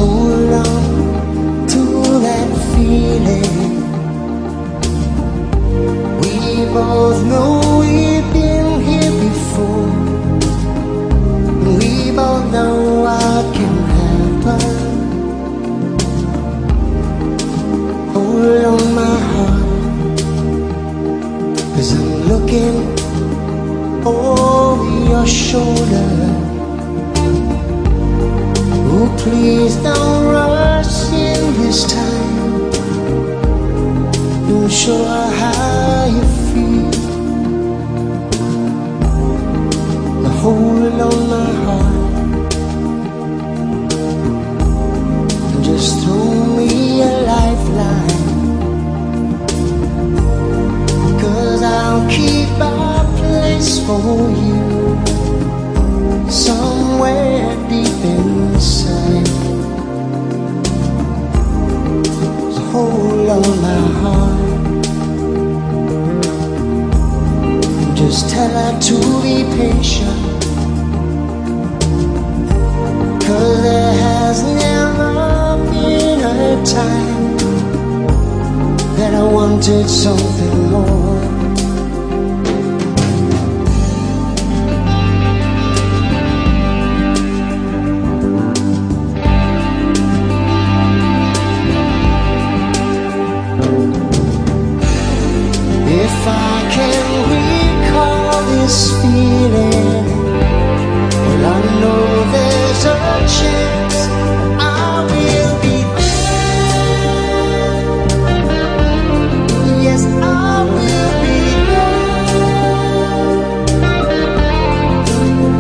hold on to that feeling. We both know we've been here before. We both know what can happen. Hold on my heart, 'cause I'm looking over your shoulder. Oh, please don't rush in this time. Don't show her how you feel. Hold on my heart, and just throw me a lifeline, 'cause I'll keep a place for you somewhere deep inside. So hold on my heart, and just tell her to be patient, 'cause there has never been a time that I wanted something more. If I can recall this feeling, well, I know there's a chance I will be there. Yes, I will be there.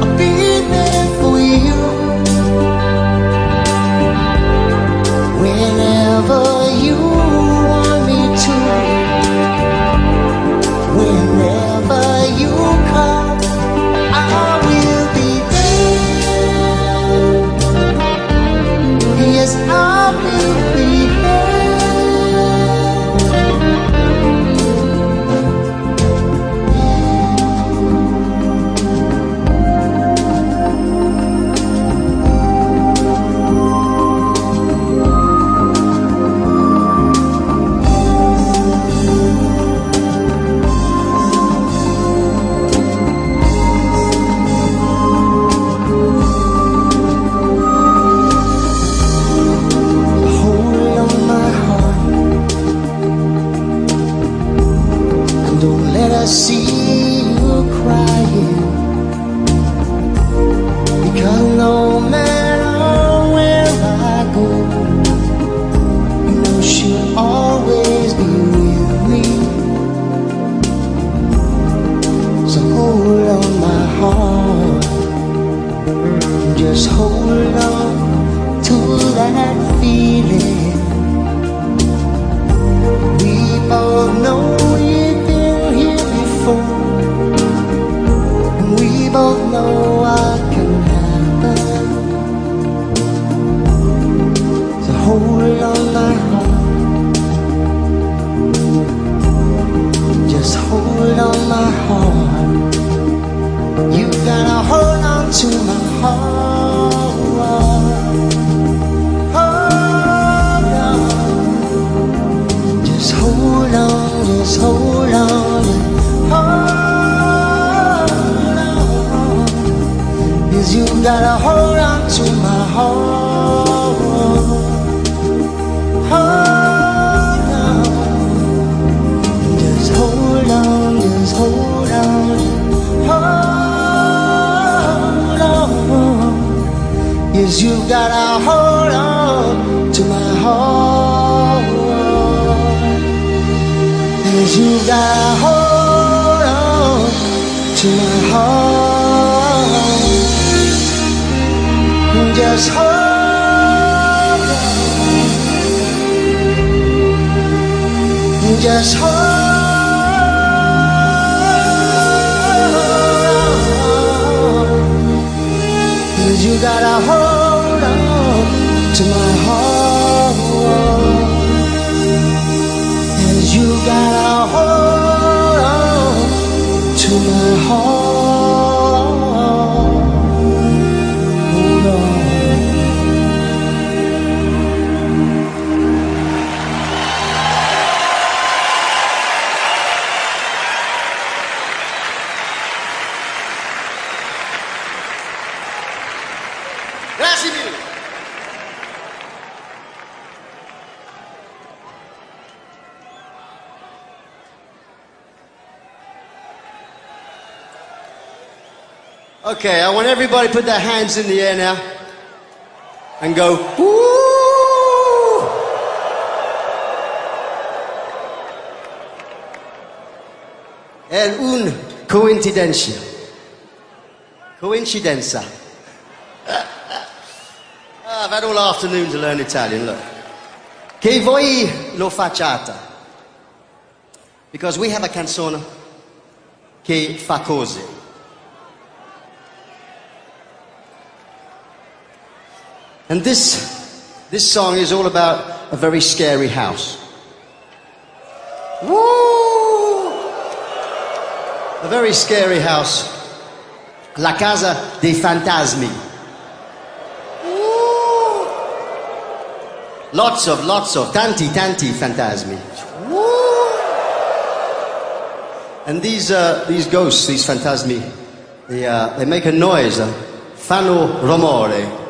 I'll be there for you whenever you want me to. Whenever you come, I will be there. Yes, I will be see you crying, because no matter where I go, you know she'll always be with me. So hold on my heart, just hold on to that feeling. We both know we've been here before, and we both know what can happen. So hold on my heart, just hold on my heart. You gotta hold on to my heart. Hold on, just hold on, just hold on. Hold on, 'cause you gotta hold on to my heart. Hold on, just hold on, just hold on. Hold on, yes, you gotta hold on to my heart. Yes, you gotta hold on to my heart. Just hold on. Just hold on. 'Cause you gotta hold on to my heart. Yes, you gotta hold on to my heart. Hold on. Okay, I want everybody to put their hands in the air now and go, woo! È un coincidenza. Coincidenza. I've had all afternoon to learn Italian, look. Che voi lo facciate. Because we have a canzone che fa cose. And this song is all about a very scary house. Woo! A very scary house. La casa dei fantasmi. Woo! Lots of, tanti fantasmi. Woo! And these ghosts, these fantasmi, they make a noise, fanno rumore.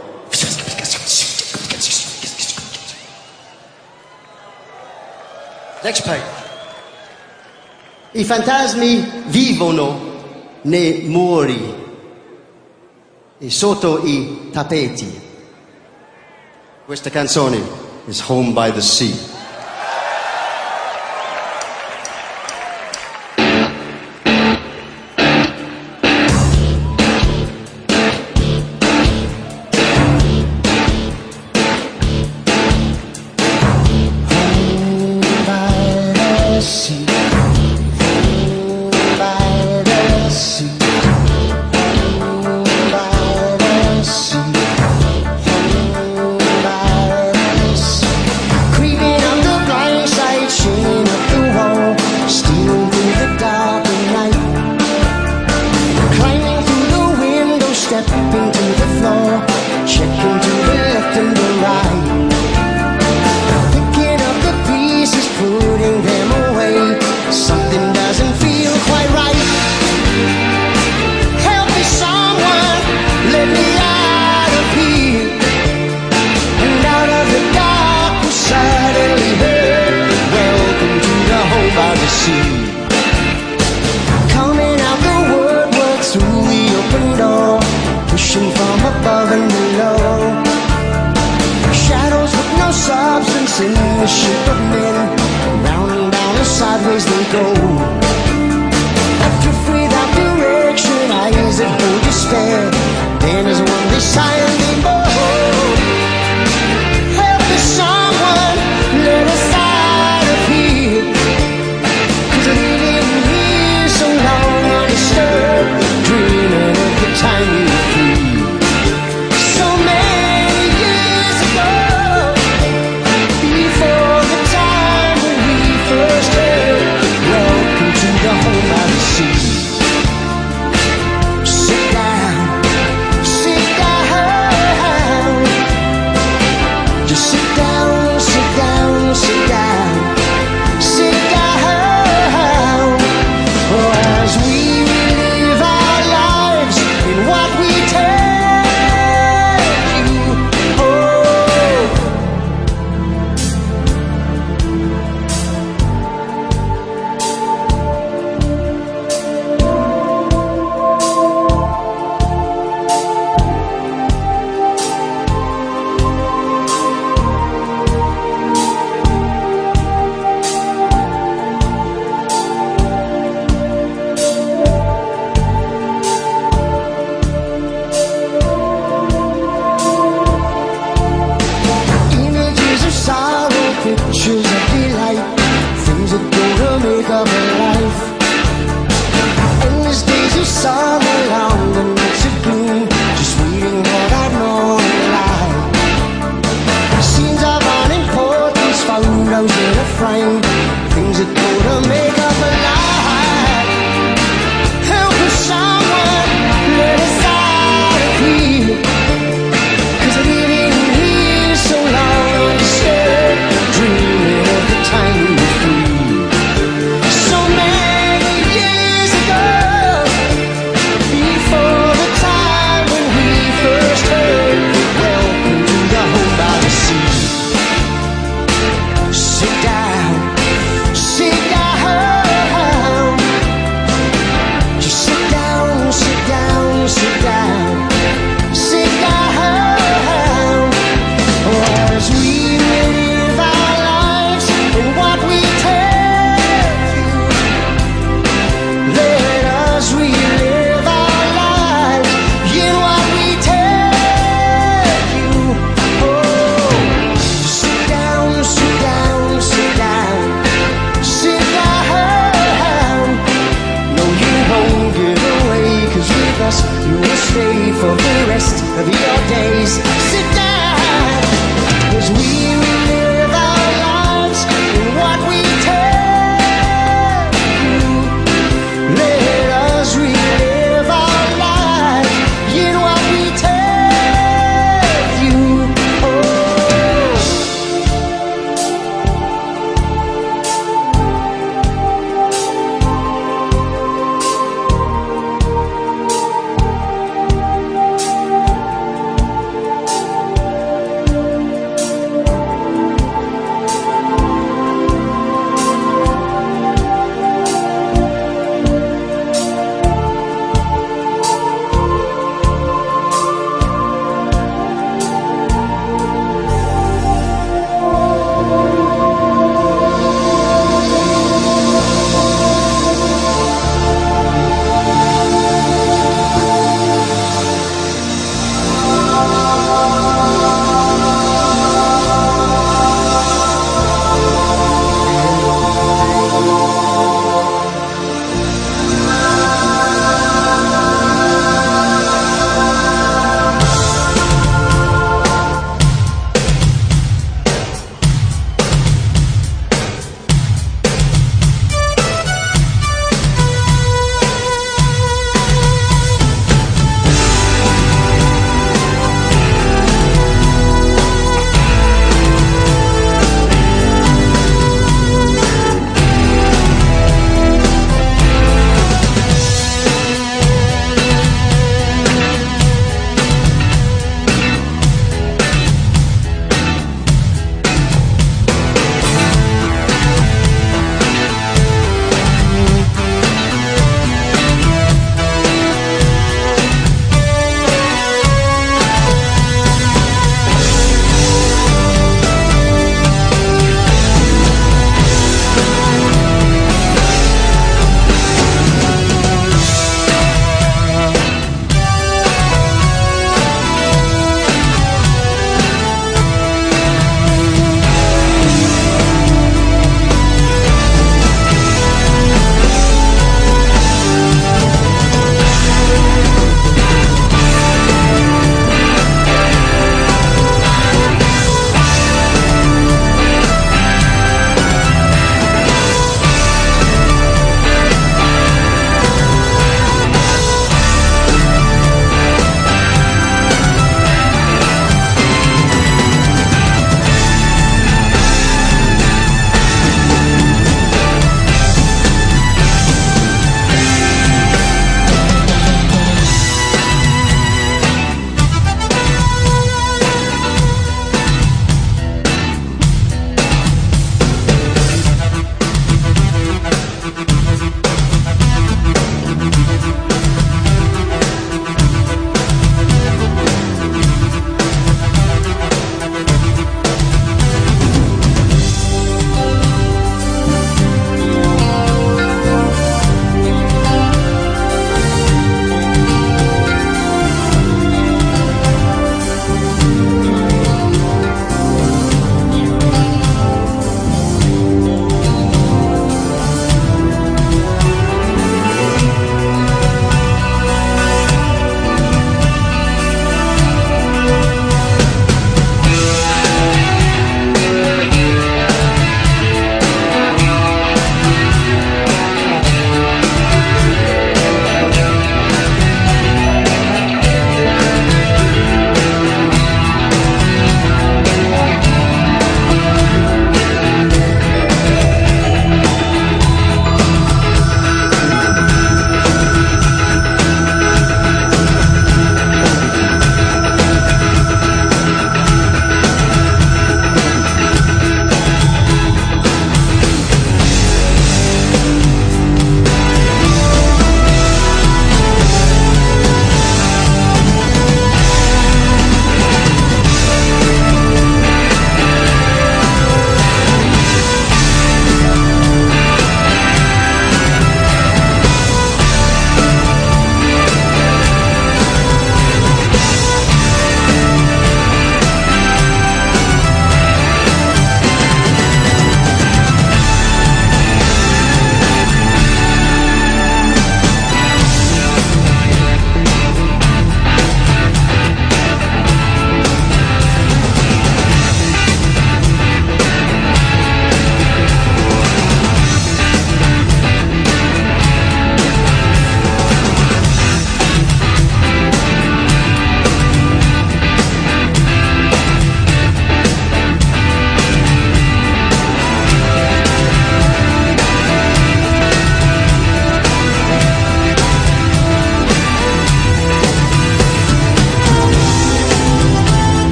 Next page. I fantasmi vivono nei muri e sotto i tappeti. Questa canzone is Home by the Sea.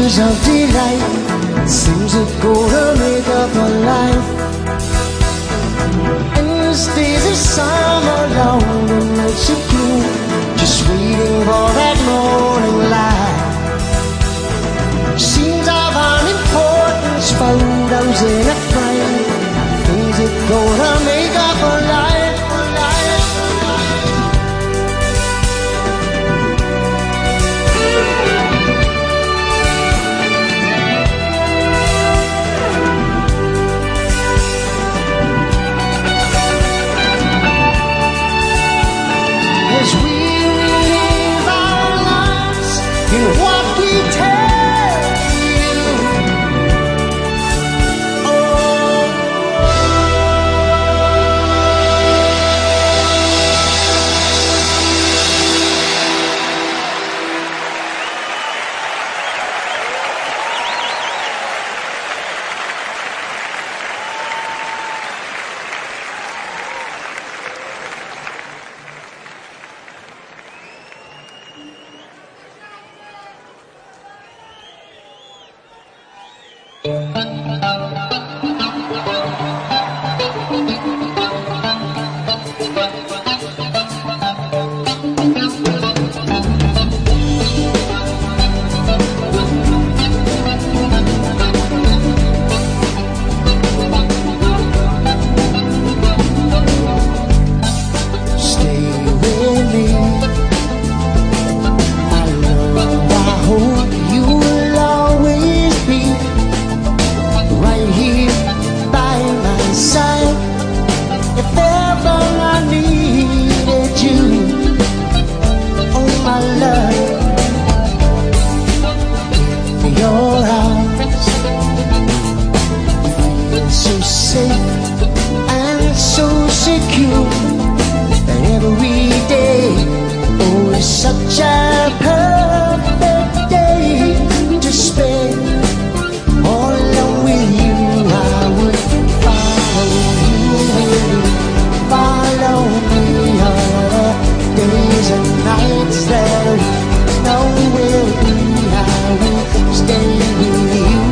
tears of delight seems to go to make up for life. And stays of summer long and nights are cool, just waiting for that morning light. Scenes of unimportance, photos in a frame, things that go to make up for life. As we live our lives in what we tell you. Stay with me, my love. I hope you will always be right here by my side. If ever I needed you, oh my love, in your arms, I feel so safe and so secure. Every day, oh, it's such a perfect day to spend all alone with you. I would follow you, follow me all the days and nights that we know will be. I will stay with you,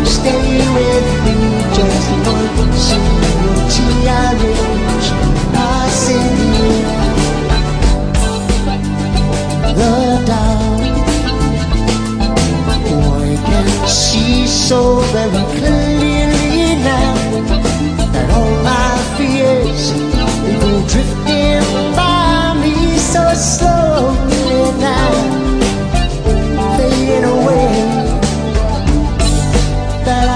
stay with me, just one single till I reach the dawn. Oh, I can see so very clearly now that all my fears, they go drifting by me so slowly now, fading away, that I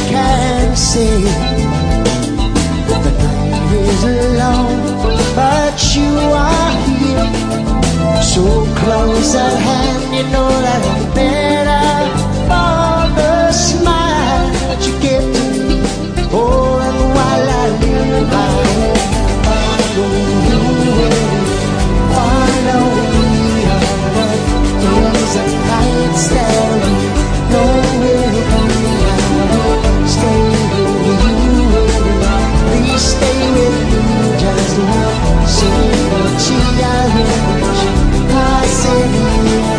can see. The night is long, but you are here, so close at hand. You know that I'm better for the smile that you give to me. Oh, and while I live, I will follow you, follow me all the days and nights that we know will be. I will stay with you, please stay with me, just one single till I reach passing here.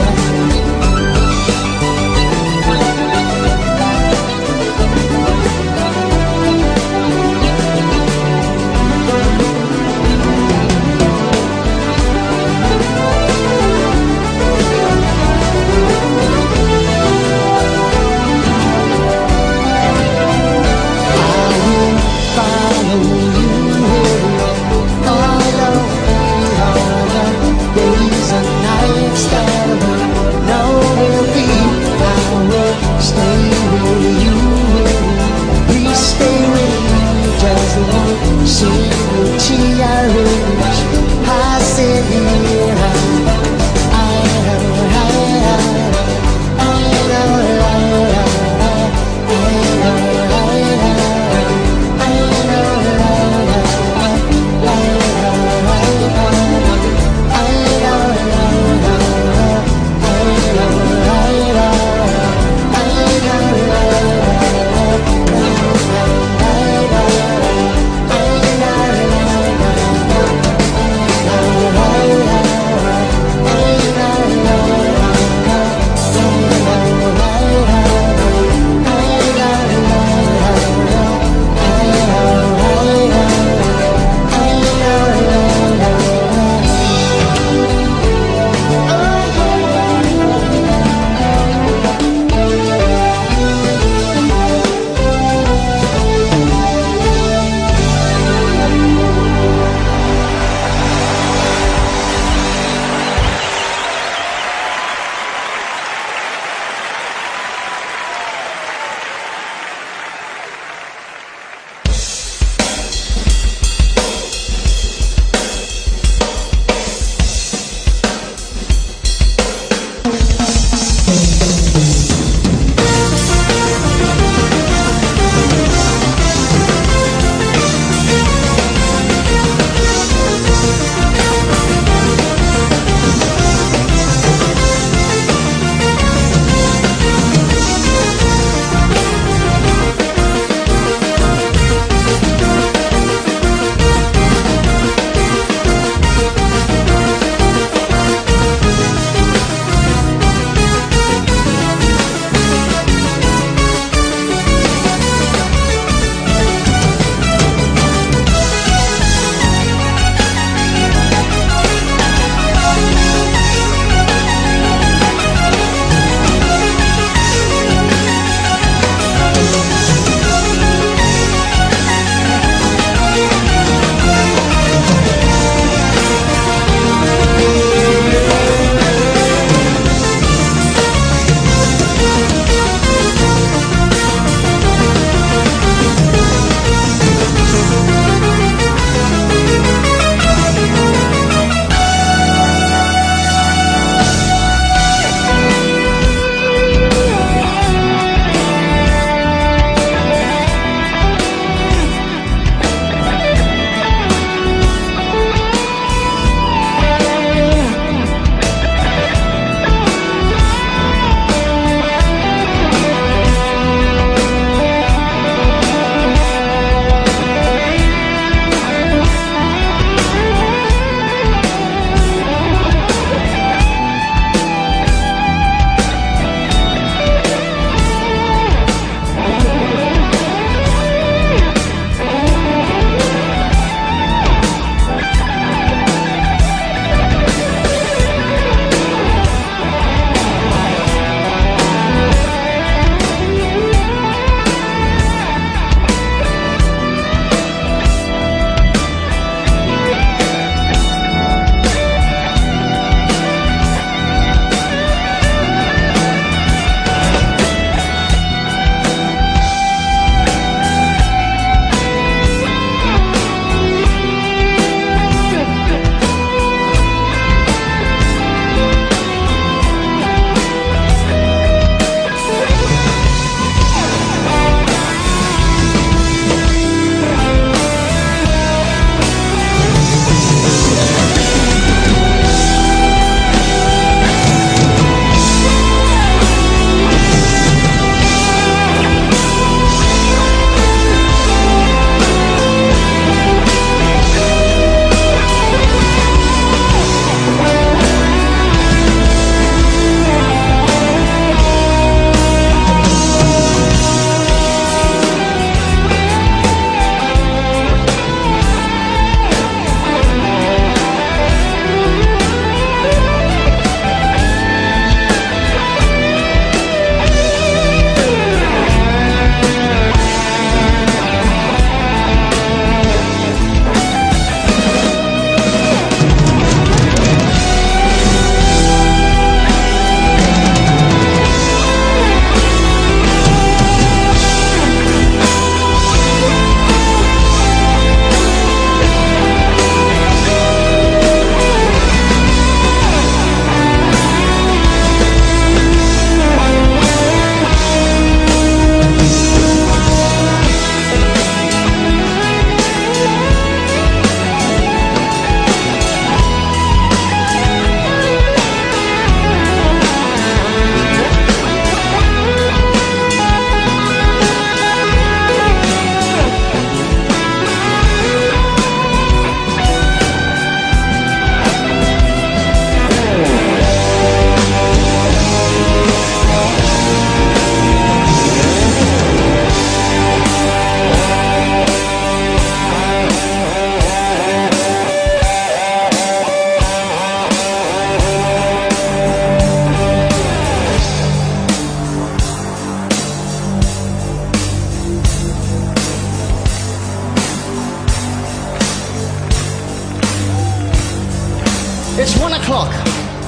It's 1 o'clock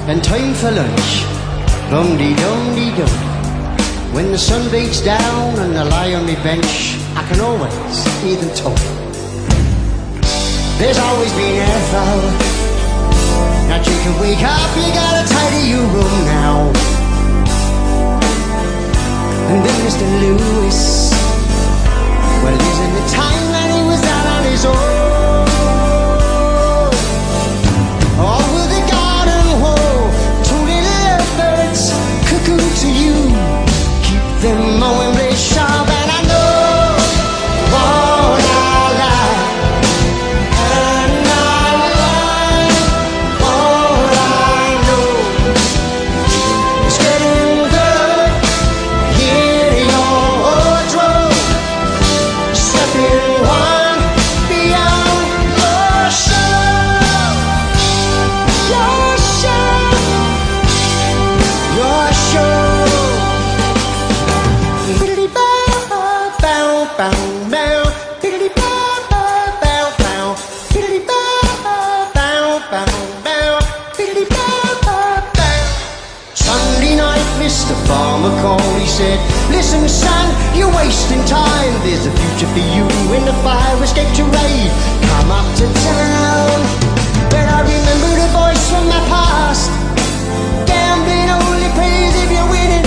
and time for lunch. Dum-dee-dum-dee-dum. When the sun beats down and I lie on my bench, I can always hear them talk. There's always been Ethel. Now Jacob, wake up, you gotta tidy your room now. And then Mr. Lewis, well, he's in the time that he was out on his own. Over the garden wall, two little lovebirds, cuckoo to you. Keep them mowing blade sharp, and I know what I like. And I like what I know. It's getting good. Hear your wardrobe. Stepping one beyond your show. Your show. Your show. Sunday night, Mr. Farmer called. He said, listen son, you're wasting time. There's a future for you in the fire escape terrain. Come up to town. But I remember the voice from my past. Gambling only pays if you're winning.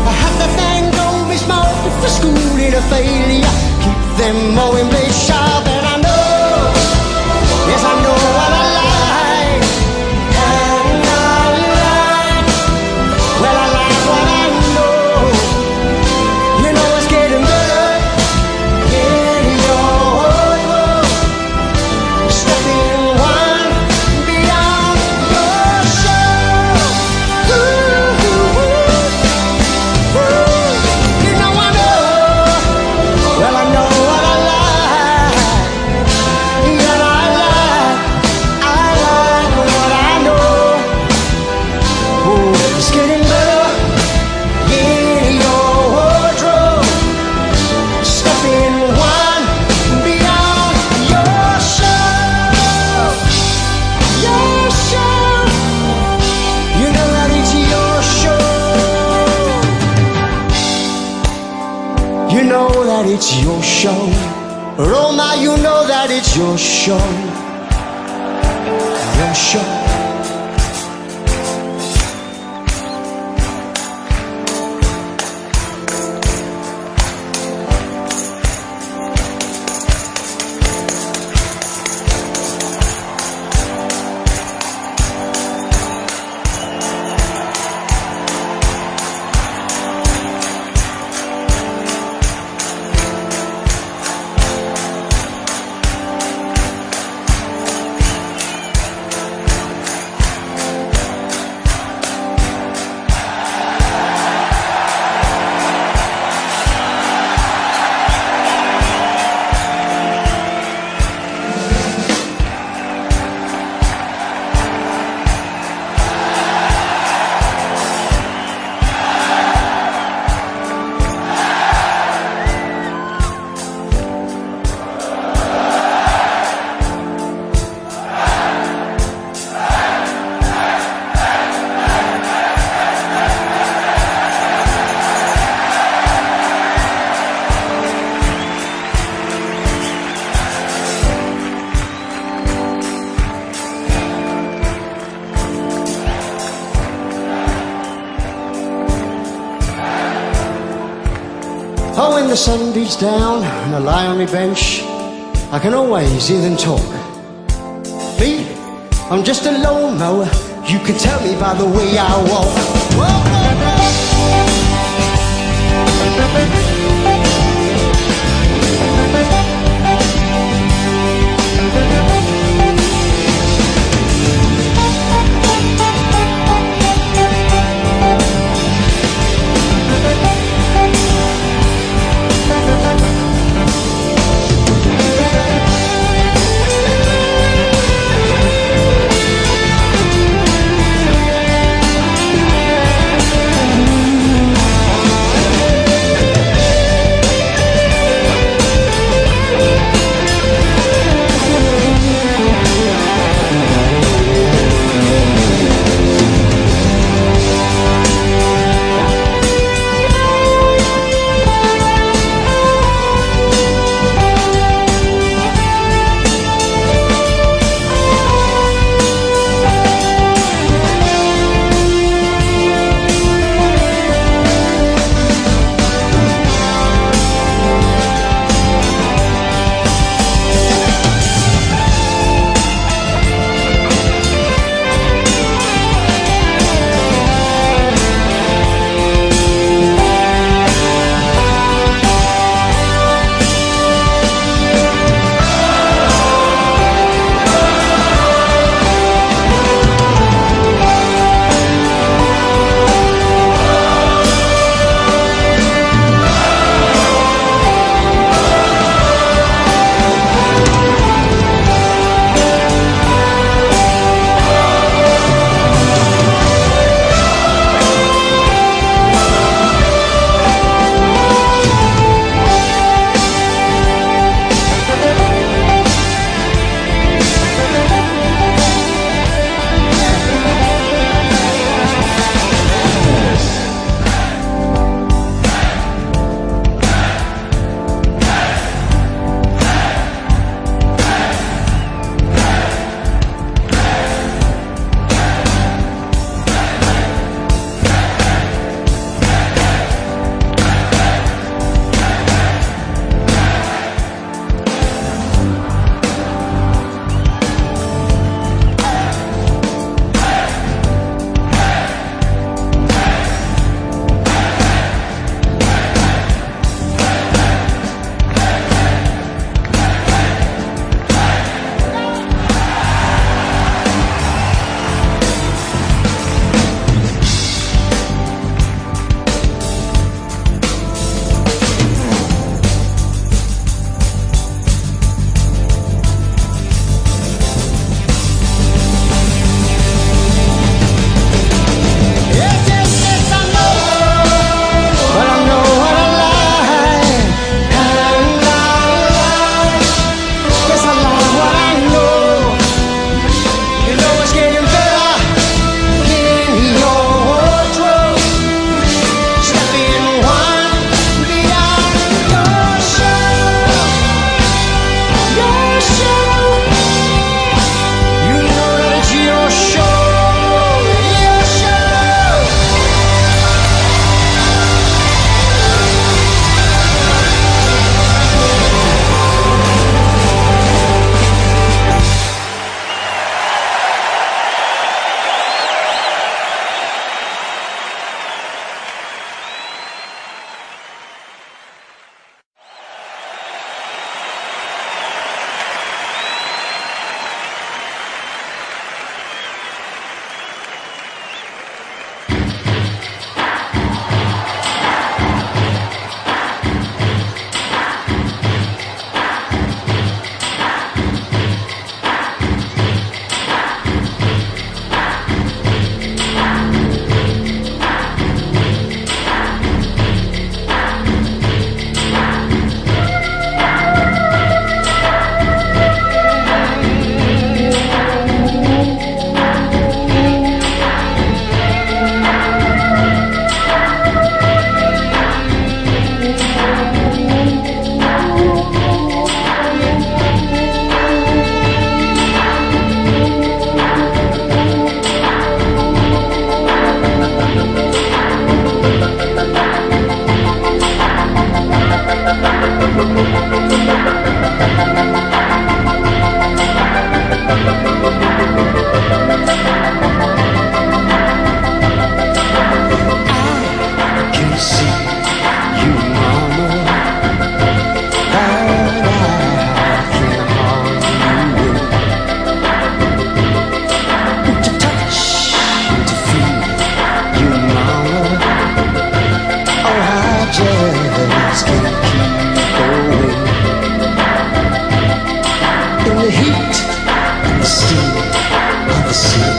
I have to thank old Miss Martin for schooling a failure. Keep them mowing blades sharp, and I know, yes I know what I like. And I like, well I like what I know. You know it's getting better. Get your wardrobe. Stepping one beyond your show. Ooh, ooh, ooh. You know I know. Well I know what I like. Yeah, I like what I know. Oh, it's getting better. Get your wardrobe. Stepping one beyond your show. Your show. You know that it's your show. You know that it's your show. Roma, you know that it's your show. Your show. Oh, when the sun beats down and I lie on my bench, I can always hear them talk. Me, I'm just a lone mower. You can tell me by the way I walk.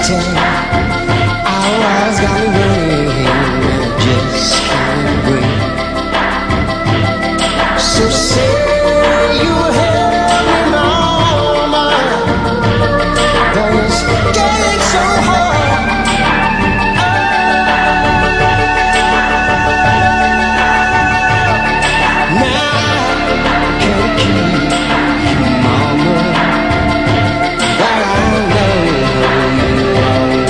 pretend. Our eyes got me running and I just can't breathe. So say you have me mama, though it's getting so hard. Now I can't keep you, mama, but I know you are.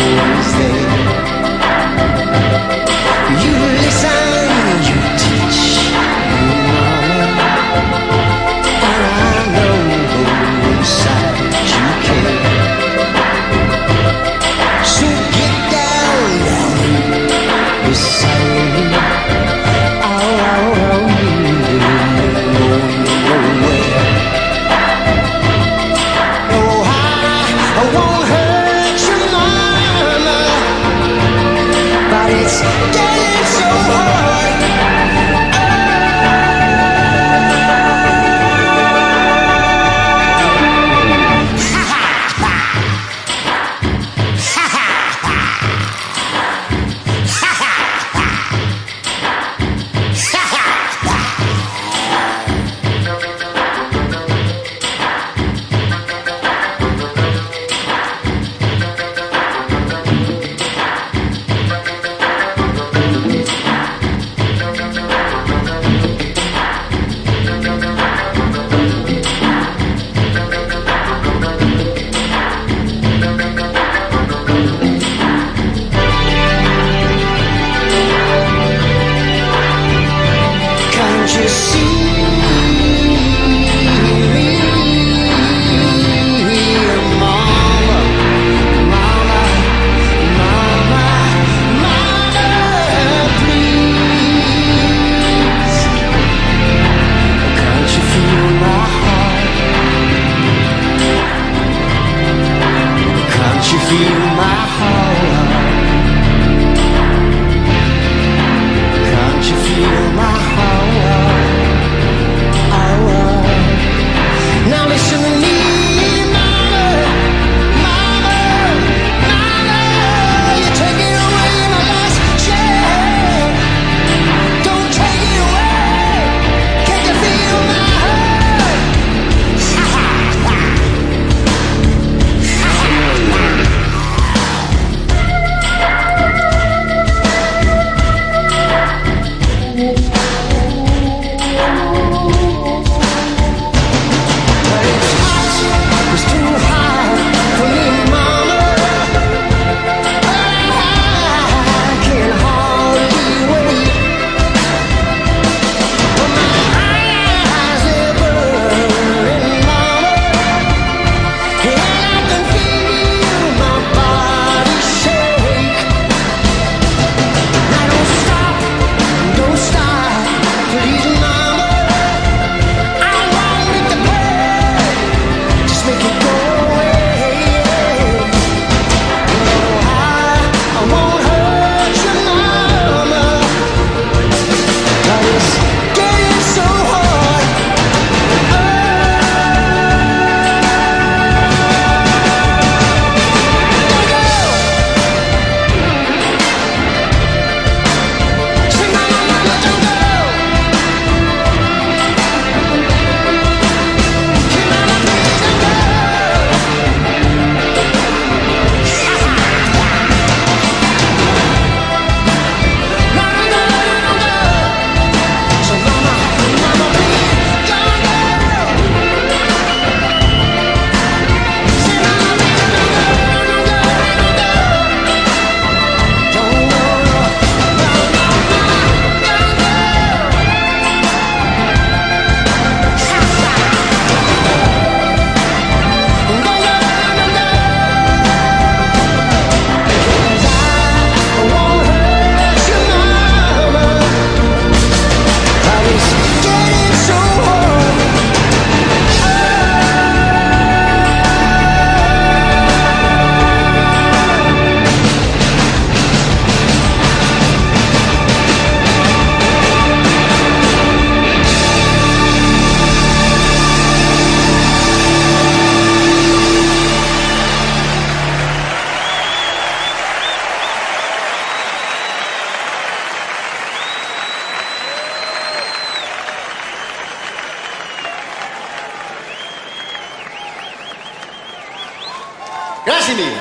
Grazie mille.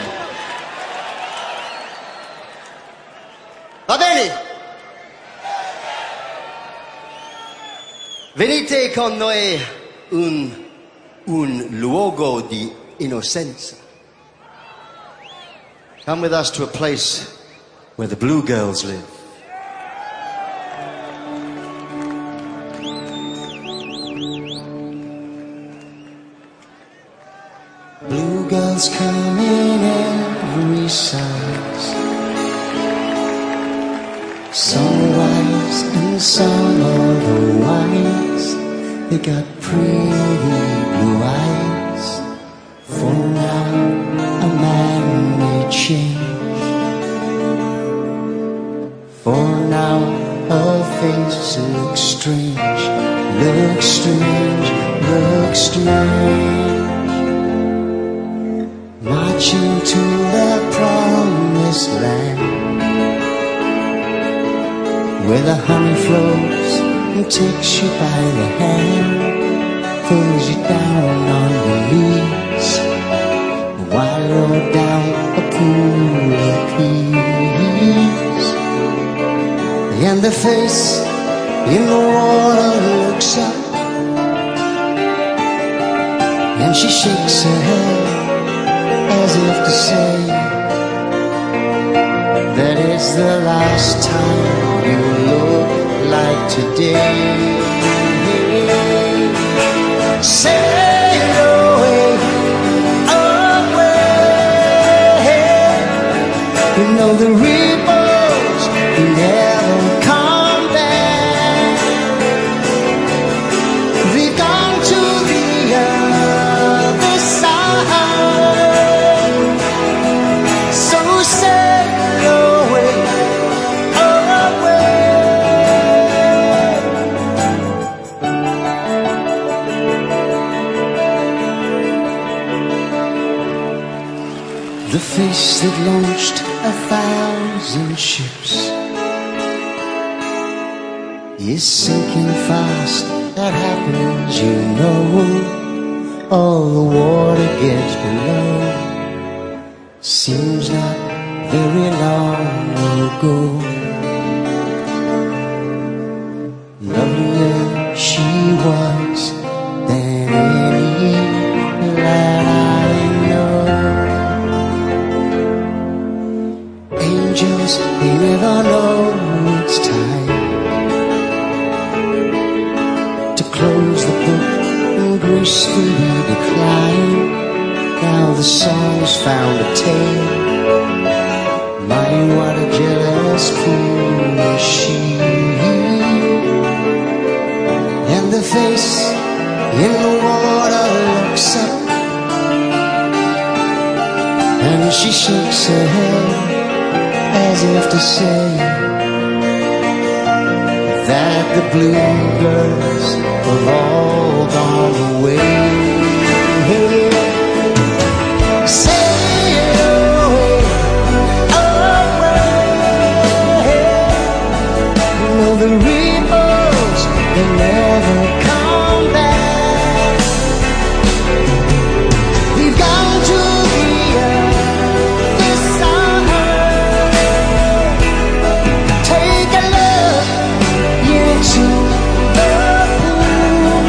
Va bene. Venite con noi un luogo di innocenza. Come with us to a place where the blue girls live. Blue girls come in every size, some wise and some otherwise. They got pretty blue eyes. For now, a man may change. For now, her face looks strange, looks strange, looks strange. Marching to their promised land, where the honey flows and takes you by the hand, pulls you down on your knees while you're down a pool of peace. And the face in the water looks up, and she shakes her head as if to say that it's the last time you look like today. Sail away, away. You know the ripples never come back. They've gone to the other side. So sail away, away. The face that launched 1,000 ships is sinking fast. That happens, you know. All the water gets below. Seems not very long ago. Lovelier she was than any that I know. Angels, they never know it's time to close the book and gracefully decline. Now the song's found a tale. My, what a jealous fool is she. And the face in the water looks up, and she shakes her head as if to say that the bluebirds have all gone away. Sail away, away. You know the ripples, they never come back. We've gone to the other side. Take a look into the pool.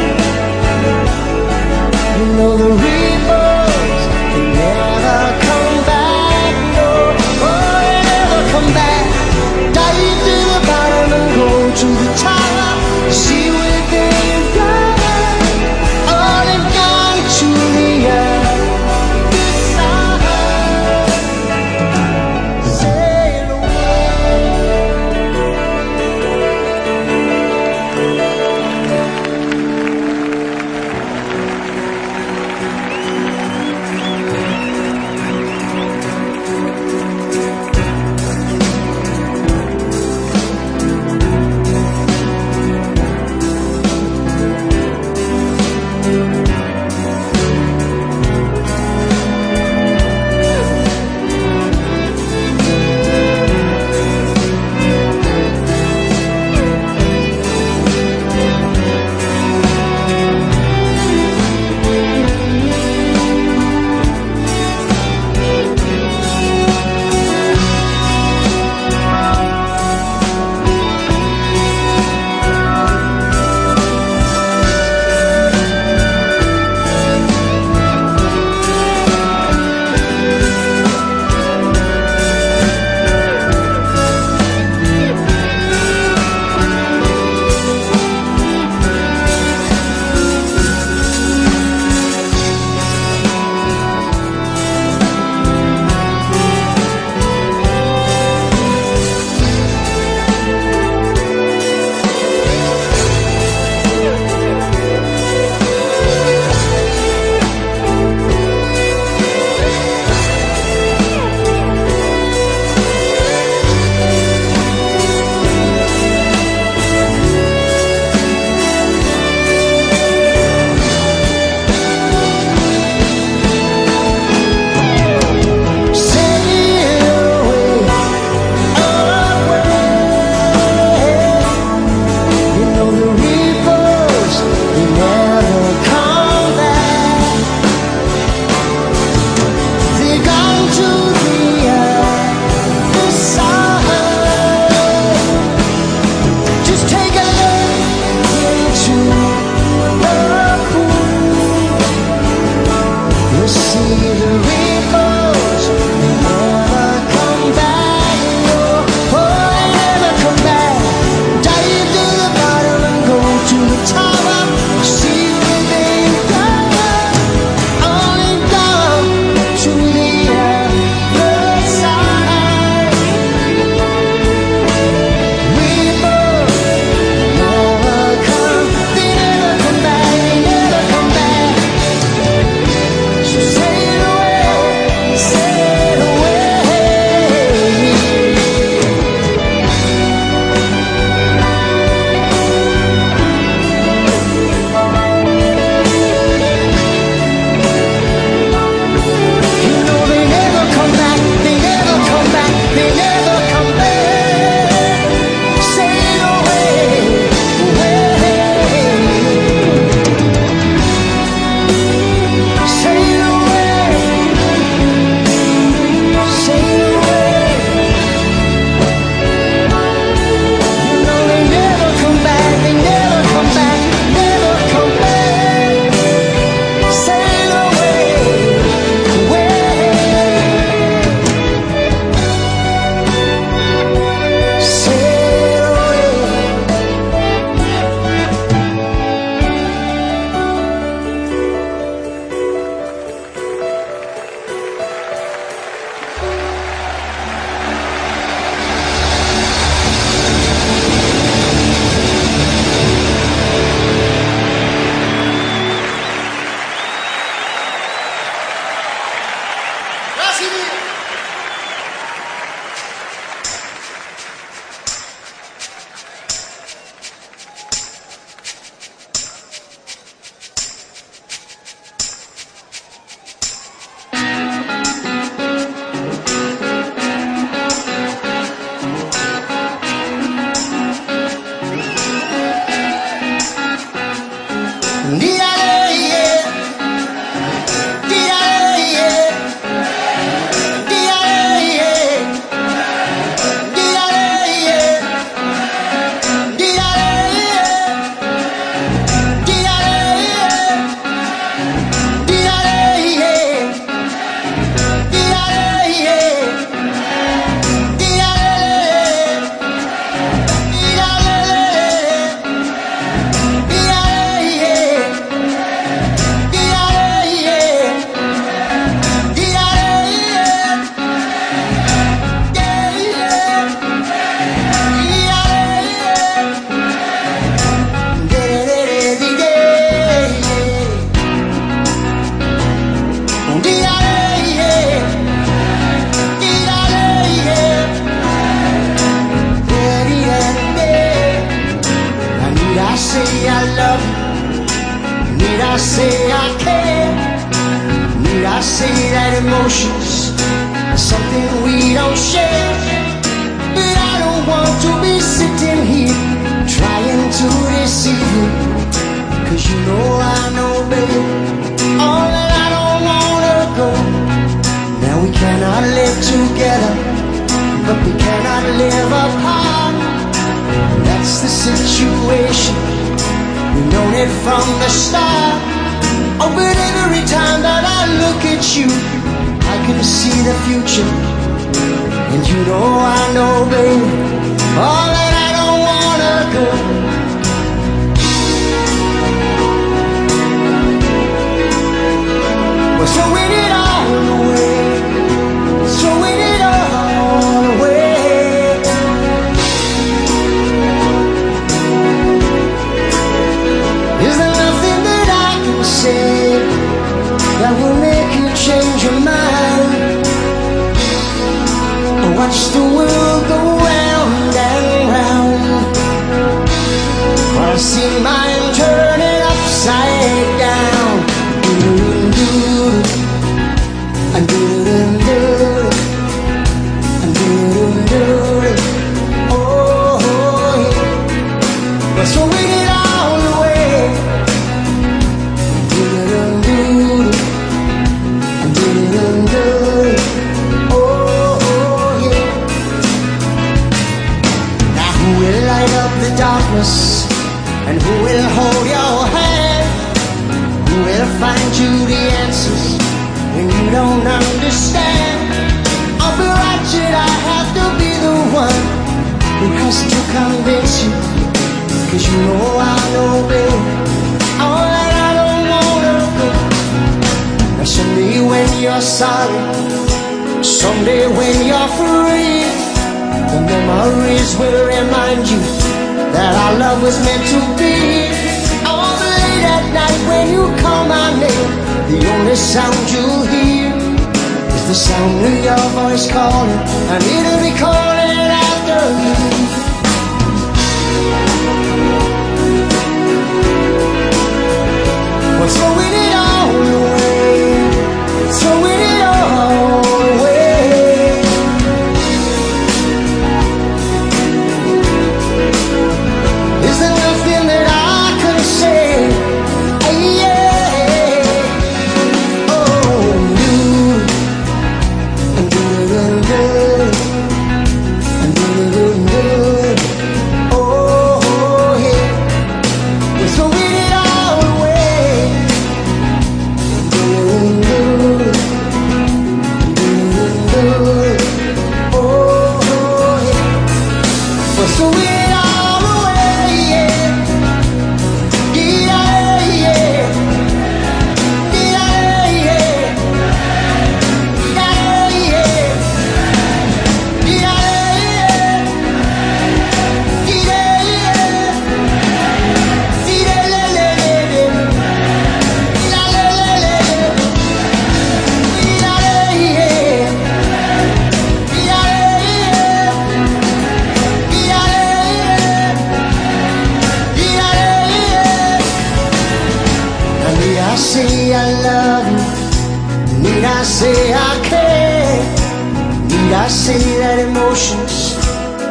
emotions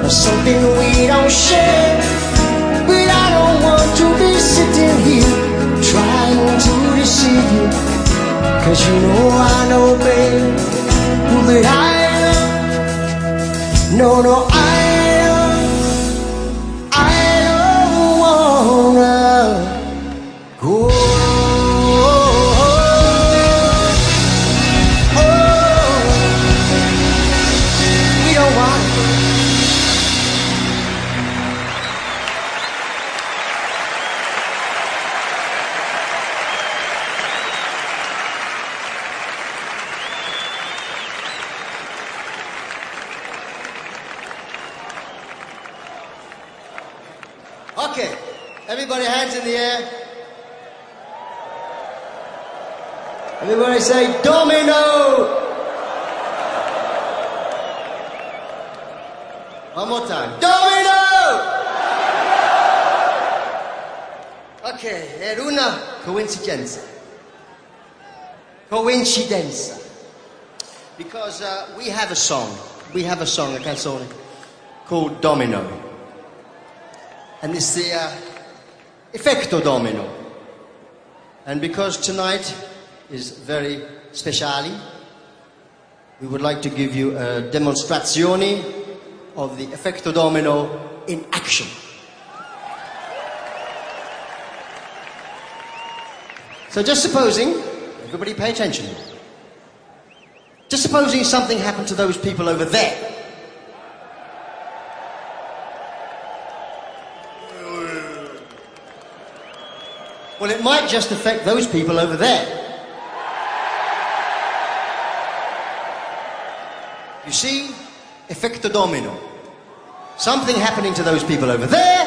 are something we don't share. But I don't want to be sitting here trying to deceive you, 'cause you know I know, babe, that I love. No, no, I don't wanna go. Okay, everybody hands in the air. Everybody say domino. One more time. Domino! Okay, era una coincidenza. Coincidenza. Because we have a song. We have a song, a canzone, called Domino. And it's the effetto domino. And because tonight is very speciale, we would like to give you a demonstrazione of the effetto domino in action. So just supposing, everybody pay attention, just supposing something happened to those people over there. Well, it might just affect those people over there. You see, effetto domino. Something happening to those people over there,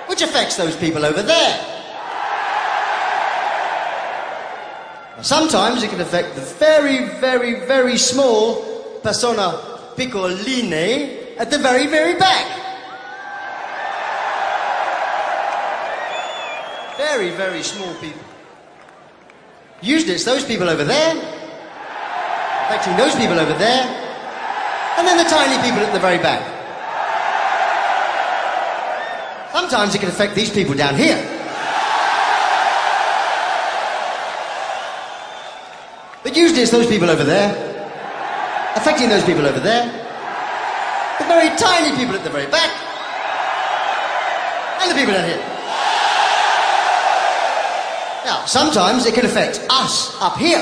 which affects those people over there. Now, sometimes it can affect the very, very, very small persona piccoline at the very, very back. Very, very small people. Usually it's those people over there, affecting those people over there, and then the tiny people at the very back. Sometimes it can affect these people down here. But usually it's those people over there, affecting those people over there, the very tiny people at the very back, and the people down here. Now, sometimes it can affect us up here.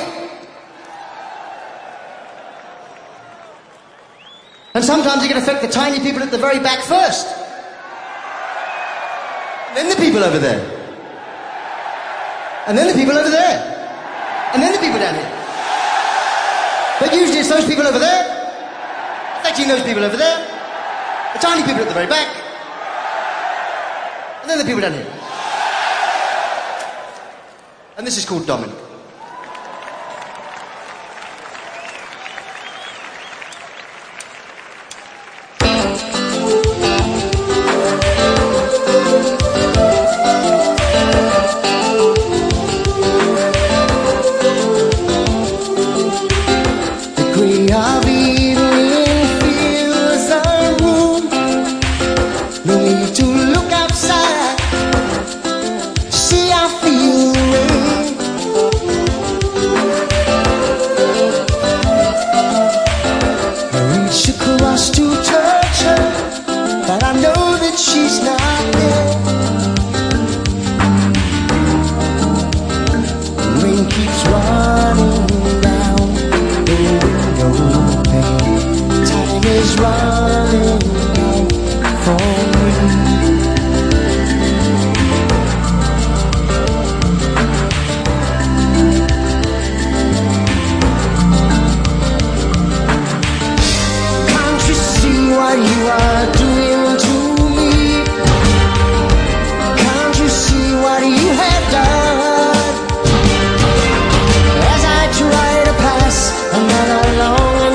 And sometimes it can affect the tiny people at the very back first. Then the people over there. And then the people over there. And then the people down here. But usually it's those people over there, affecting those people over there, the tiny people at the very back, and then the people down here. And this is called domino.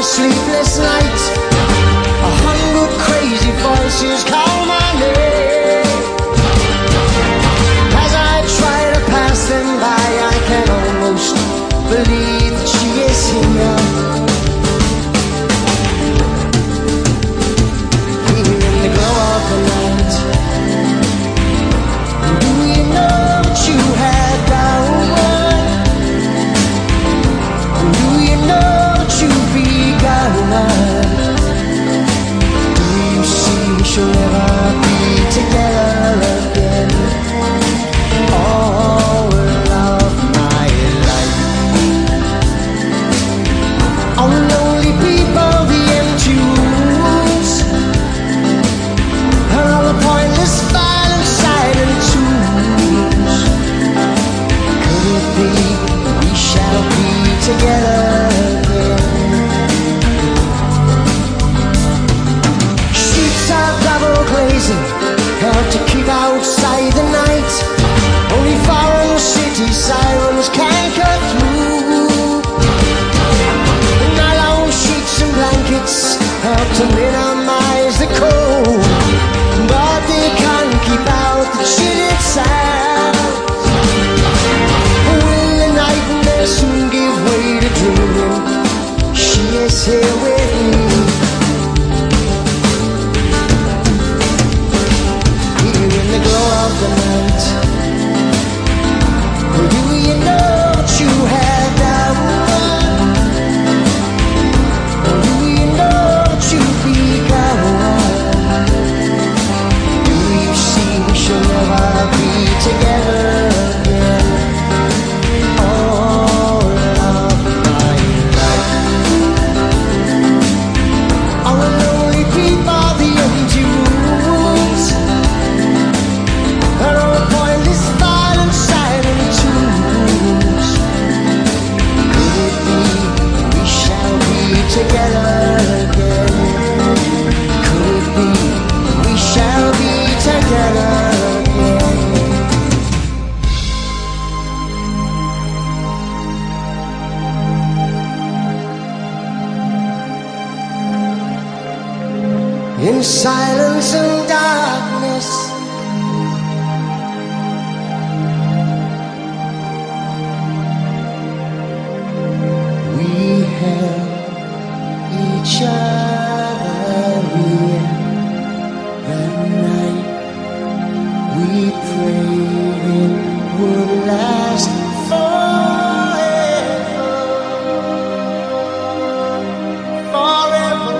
Sleepless night, a Do you know that you've begun? Do you see we shall never be together again? All of my life, all the lonely people, the empty rooms, and all the pointless violent silent tombs. Could it be we shall be together again? Streets are double glazing, held to keep outside the night. Only foreign city sirens can cut through. And nylon sheets and blankets help to minimize the cold, but they can't keep out the chilly sound. Will the nightmare soon give way to dreaming? She is here with me. Here in the glow of the night. Do you know what you have done? Do you know what you've begun? Do you see we shall never be together again? All of my life, all the lonely people, the empty rooms, and all the pointless violent silent tombs. Could it be we shall be together again? Could it be we shall be together again? In silence and darkness, we held each other near. That night we prayed it would last forever, forever.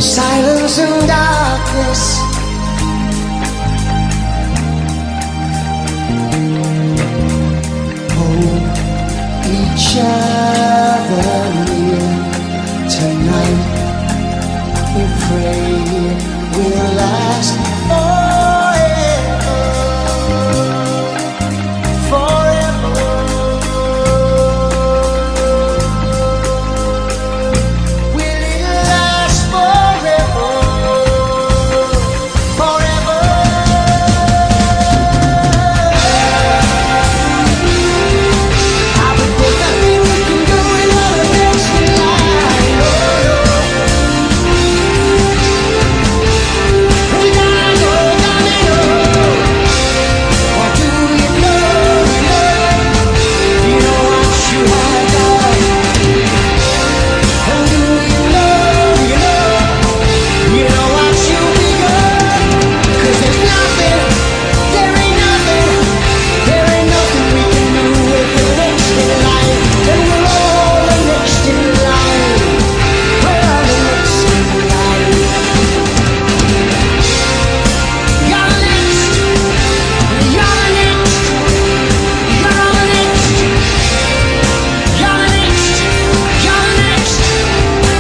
silence and darkness. Hold each other near tonight. We pray will last forever, forever. Will it last forever, forever? I would put nothing we can do in our next life. What do you know? You know what you have done. And do you know what you've begun. 'Cause there's nothing, there ain't nothing we can do with the next in line. And we're all the next in line. We're all the next in line. You're next. You're next. You're the next. You're next. You're next.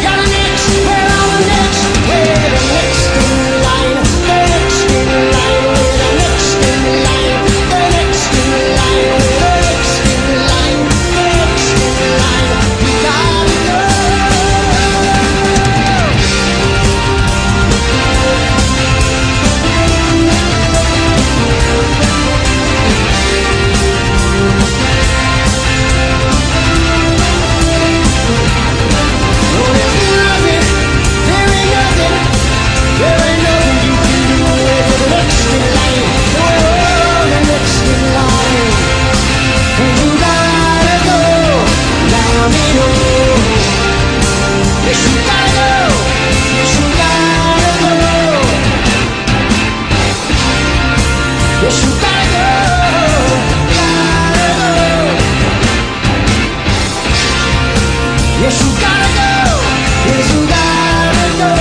You're next. We're all the next. We're the next in line. The next in line. We're the next in line. The next in line. The next in line. The next in line. We gotta go. There ain't nothing you can do with the next in line. We're all the next in line. And you gotta go. Now me know. Yes, you gotta go. Yes, you gotta go. Yes, you gotta go. Gotta go. Yes, you gotta go. Yes, you gotta go.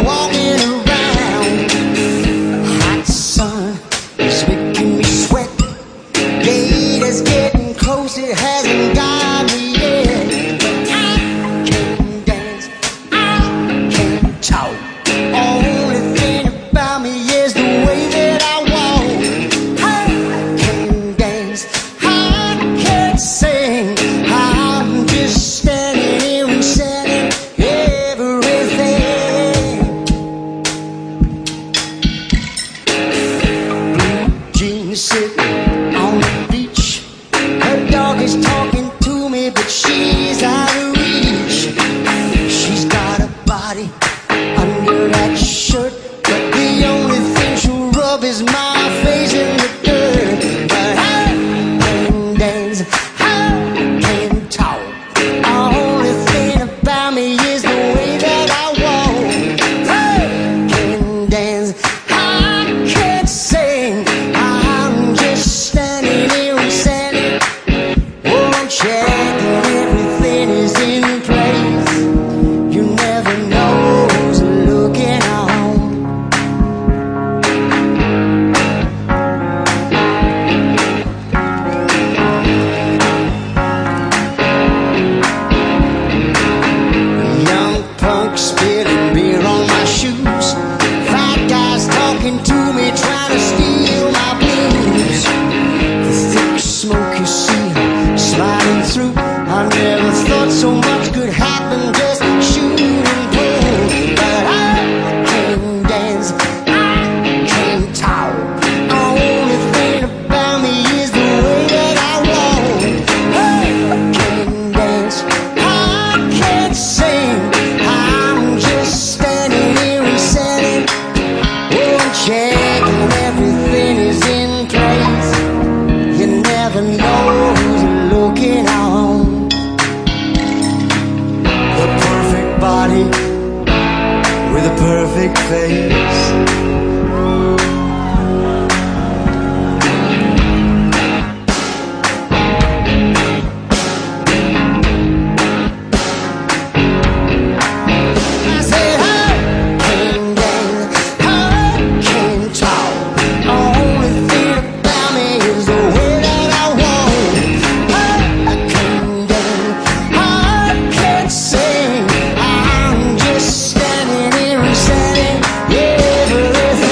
walking around. Hot sun is making me sweat. Gate is getting close, it hasn't got me yet. But I can dance, I can talk. Only thing about me is the way that I walk. I can dance, I can sing. I'm just standing here and saying everything. Blue jeans sitting on the beach. Her dog is talking to me, but she's out of reach. She's got a body under that shirt, but the only thing she'll rub is my face in the dirt. But I can dance, I can talk. Only thing about me is the way that I walk. I can dance, I can sing. I'm just standing here and saying, oh, I'm checking everything is in place. You never know who's looking on. Young punk spilling beer on my shoes. Fat guys talking to me, trying to steal my blues. The thick smoke you see sliding through. I never thought so much could happen, just shoot and pull. But I can dance, I can talk. Only thing about me is the way that I walk. I can dance, I can sing. I'm just standing here and saying, oh, I'm checking everything is in place. You never know who's looking on. The perfect body with a perfect face. I said I can dance, I can talk. Only thing about me is the way that I walk. I can dance, I can sing. I'm just standing here and saying everything.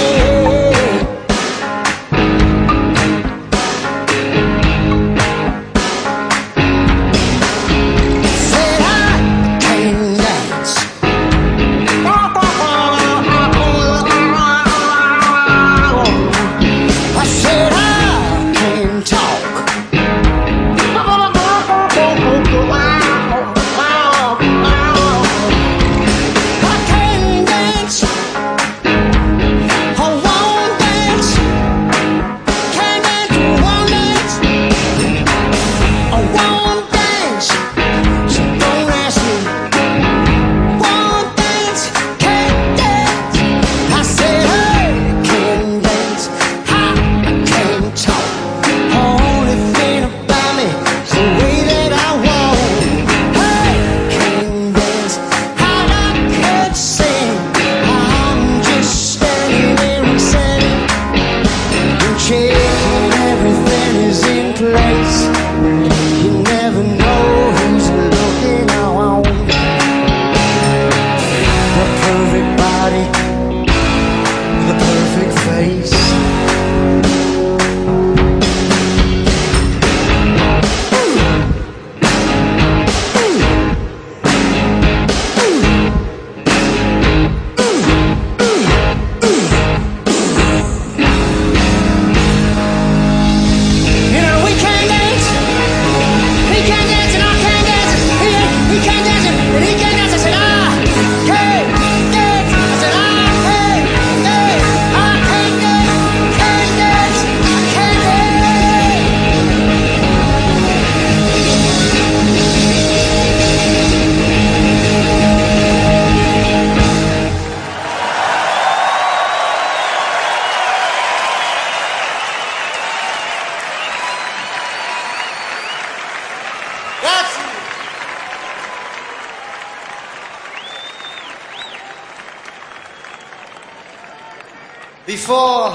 Before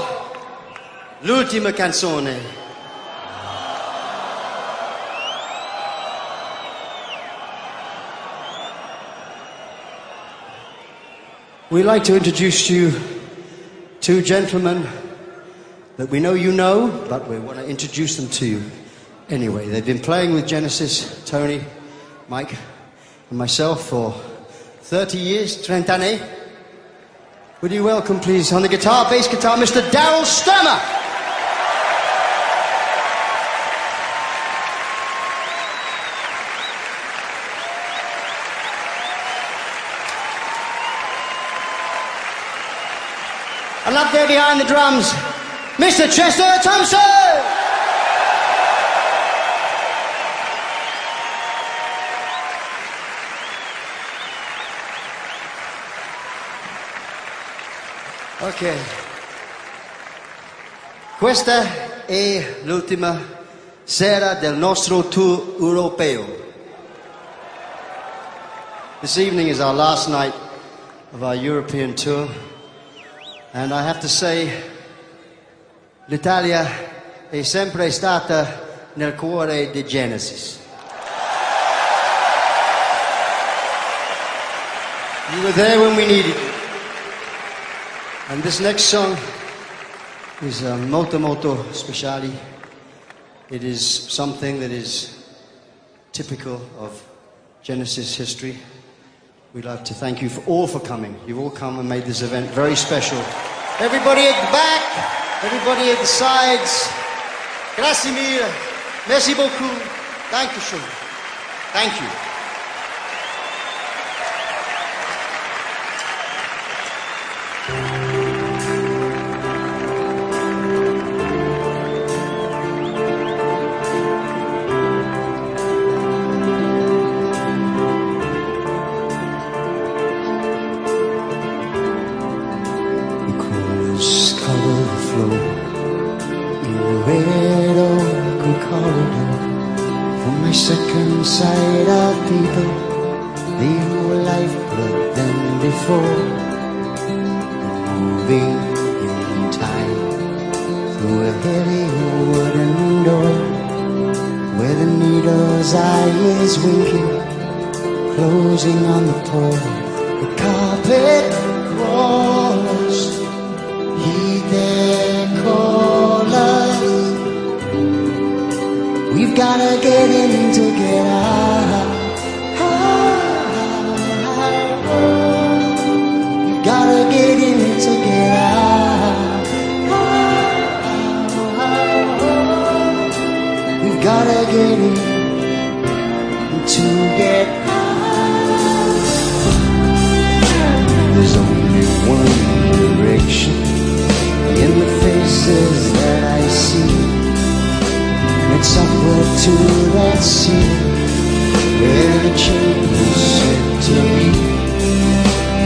l'ultima canzone, we'd like to introduce you two gentlemen that we know you know, but we want to introduce them to you anyway. They've been playing with Genesis, Tony, Mike, and myself for 30 years, 30 anni. Would you welcome, please, on the guitar, bass guitar, Mr. Daryl Stuermer. And up there behind the drums, Mr. Chester Thompson. Ok. Questa è l'ultima sera del nostro tour europeo. This evening is our last night of our European tour. And I have to say, l'Italia è sempre stata nel cuore di Genesis. You were there when we needed you. And this next song is molto molto speciale. It is something that is typical of Genesis history. We'd like to thank you all for coming. You've all come and made this event very special. Everybody at the back, everybody at the sides. Grazie mille. Merci beaucoup. Dankeschön. Thank you. Side of people, they more lifeblood than before. Moving in time through a heavy wooden door, where the needle's eye is winking, closing on the pole. The carpet crawlers heed their callers. We've gotta get in to get out. We've gotta get in to get out. We've gotta get in to get out. There's only one direction in the faces that I see. It's upward to that sea where the change is set to be.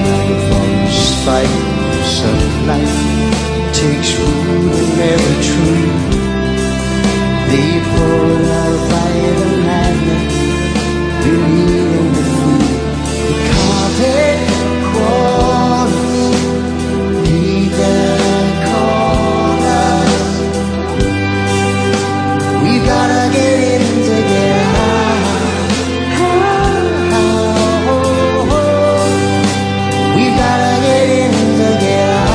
Now the forest fights of life takes root in every tree. They pull out by the magnet, believing the free. The carpet crawlers need their callers. We gotta get in to get out. We gotta get in to get out.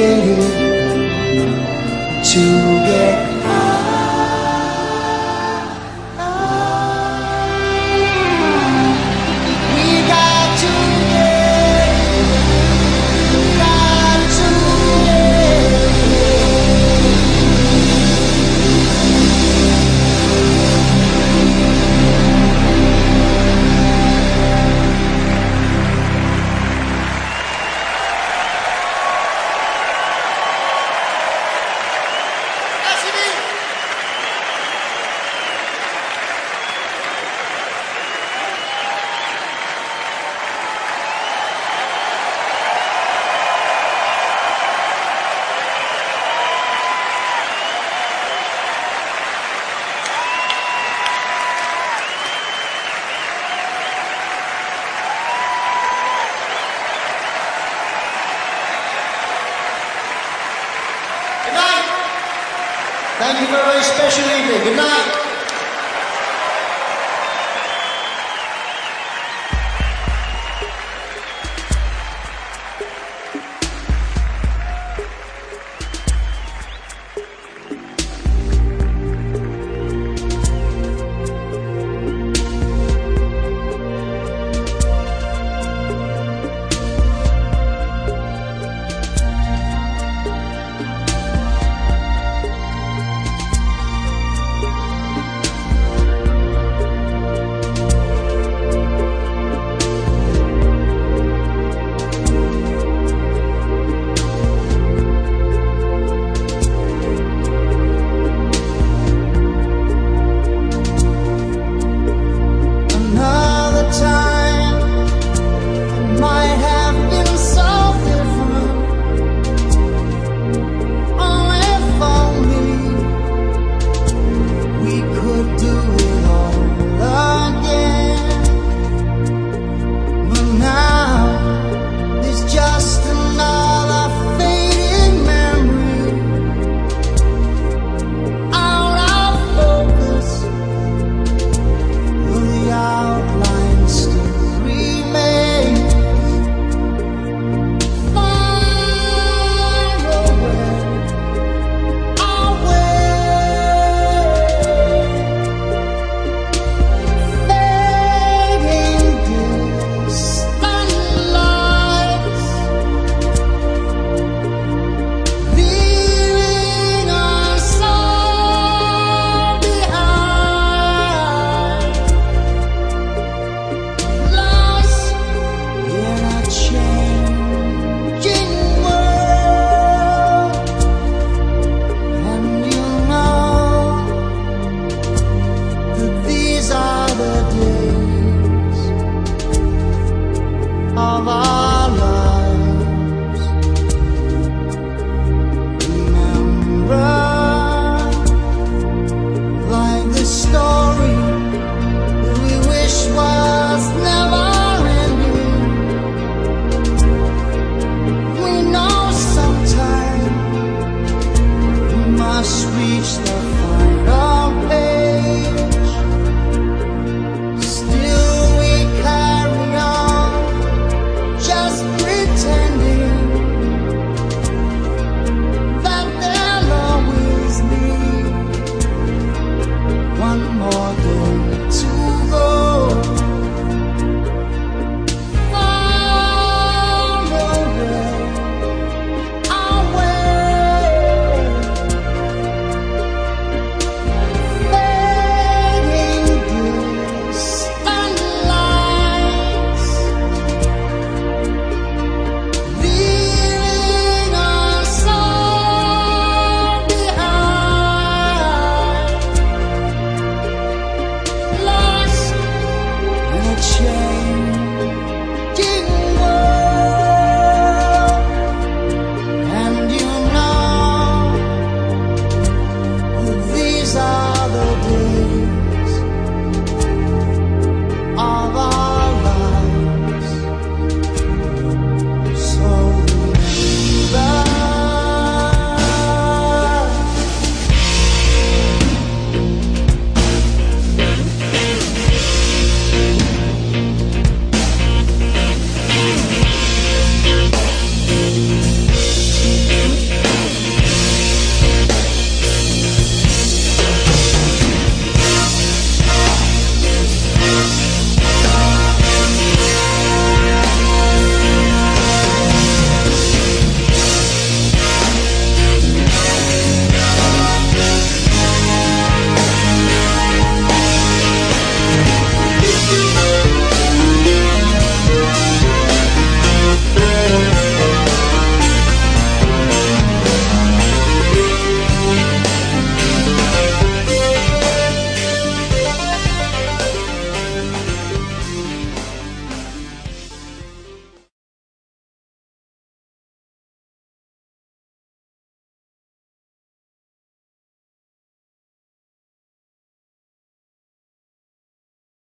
complicated to get Thank you for a very special evening. Good night. change.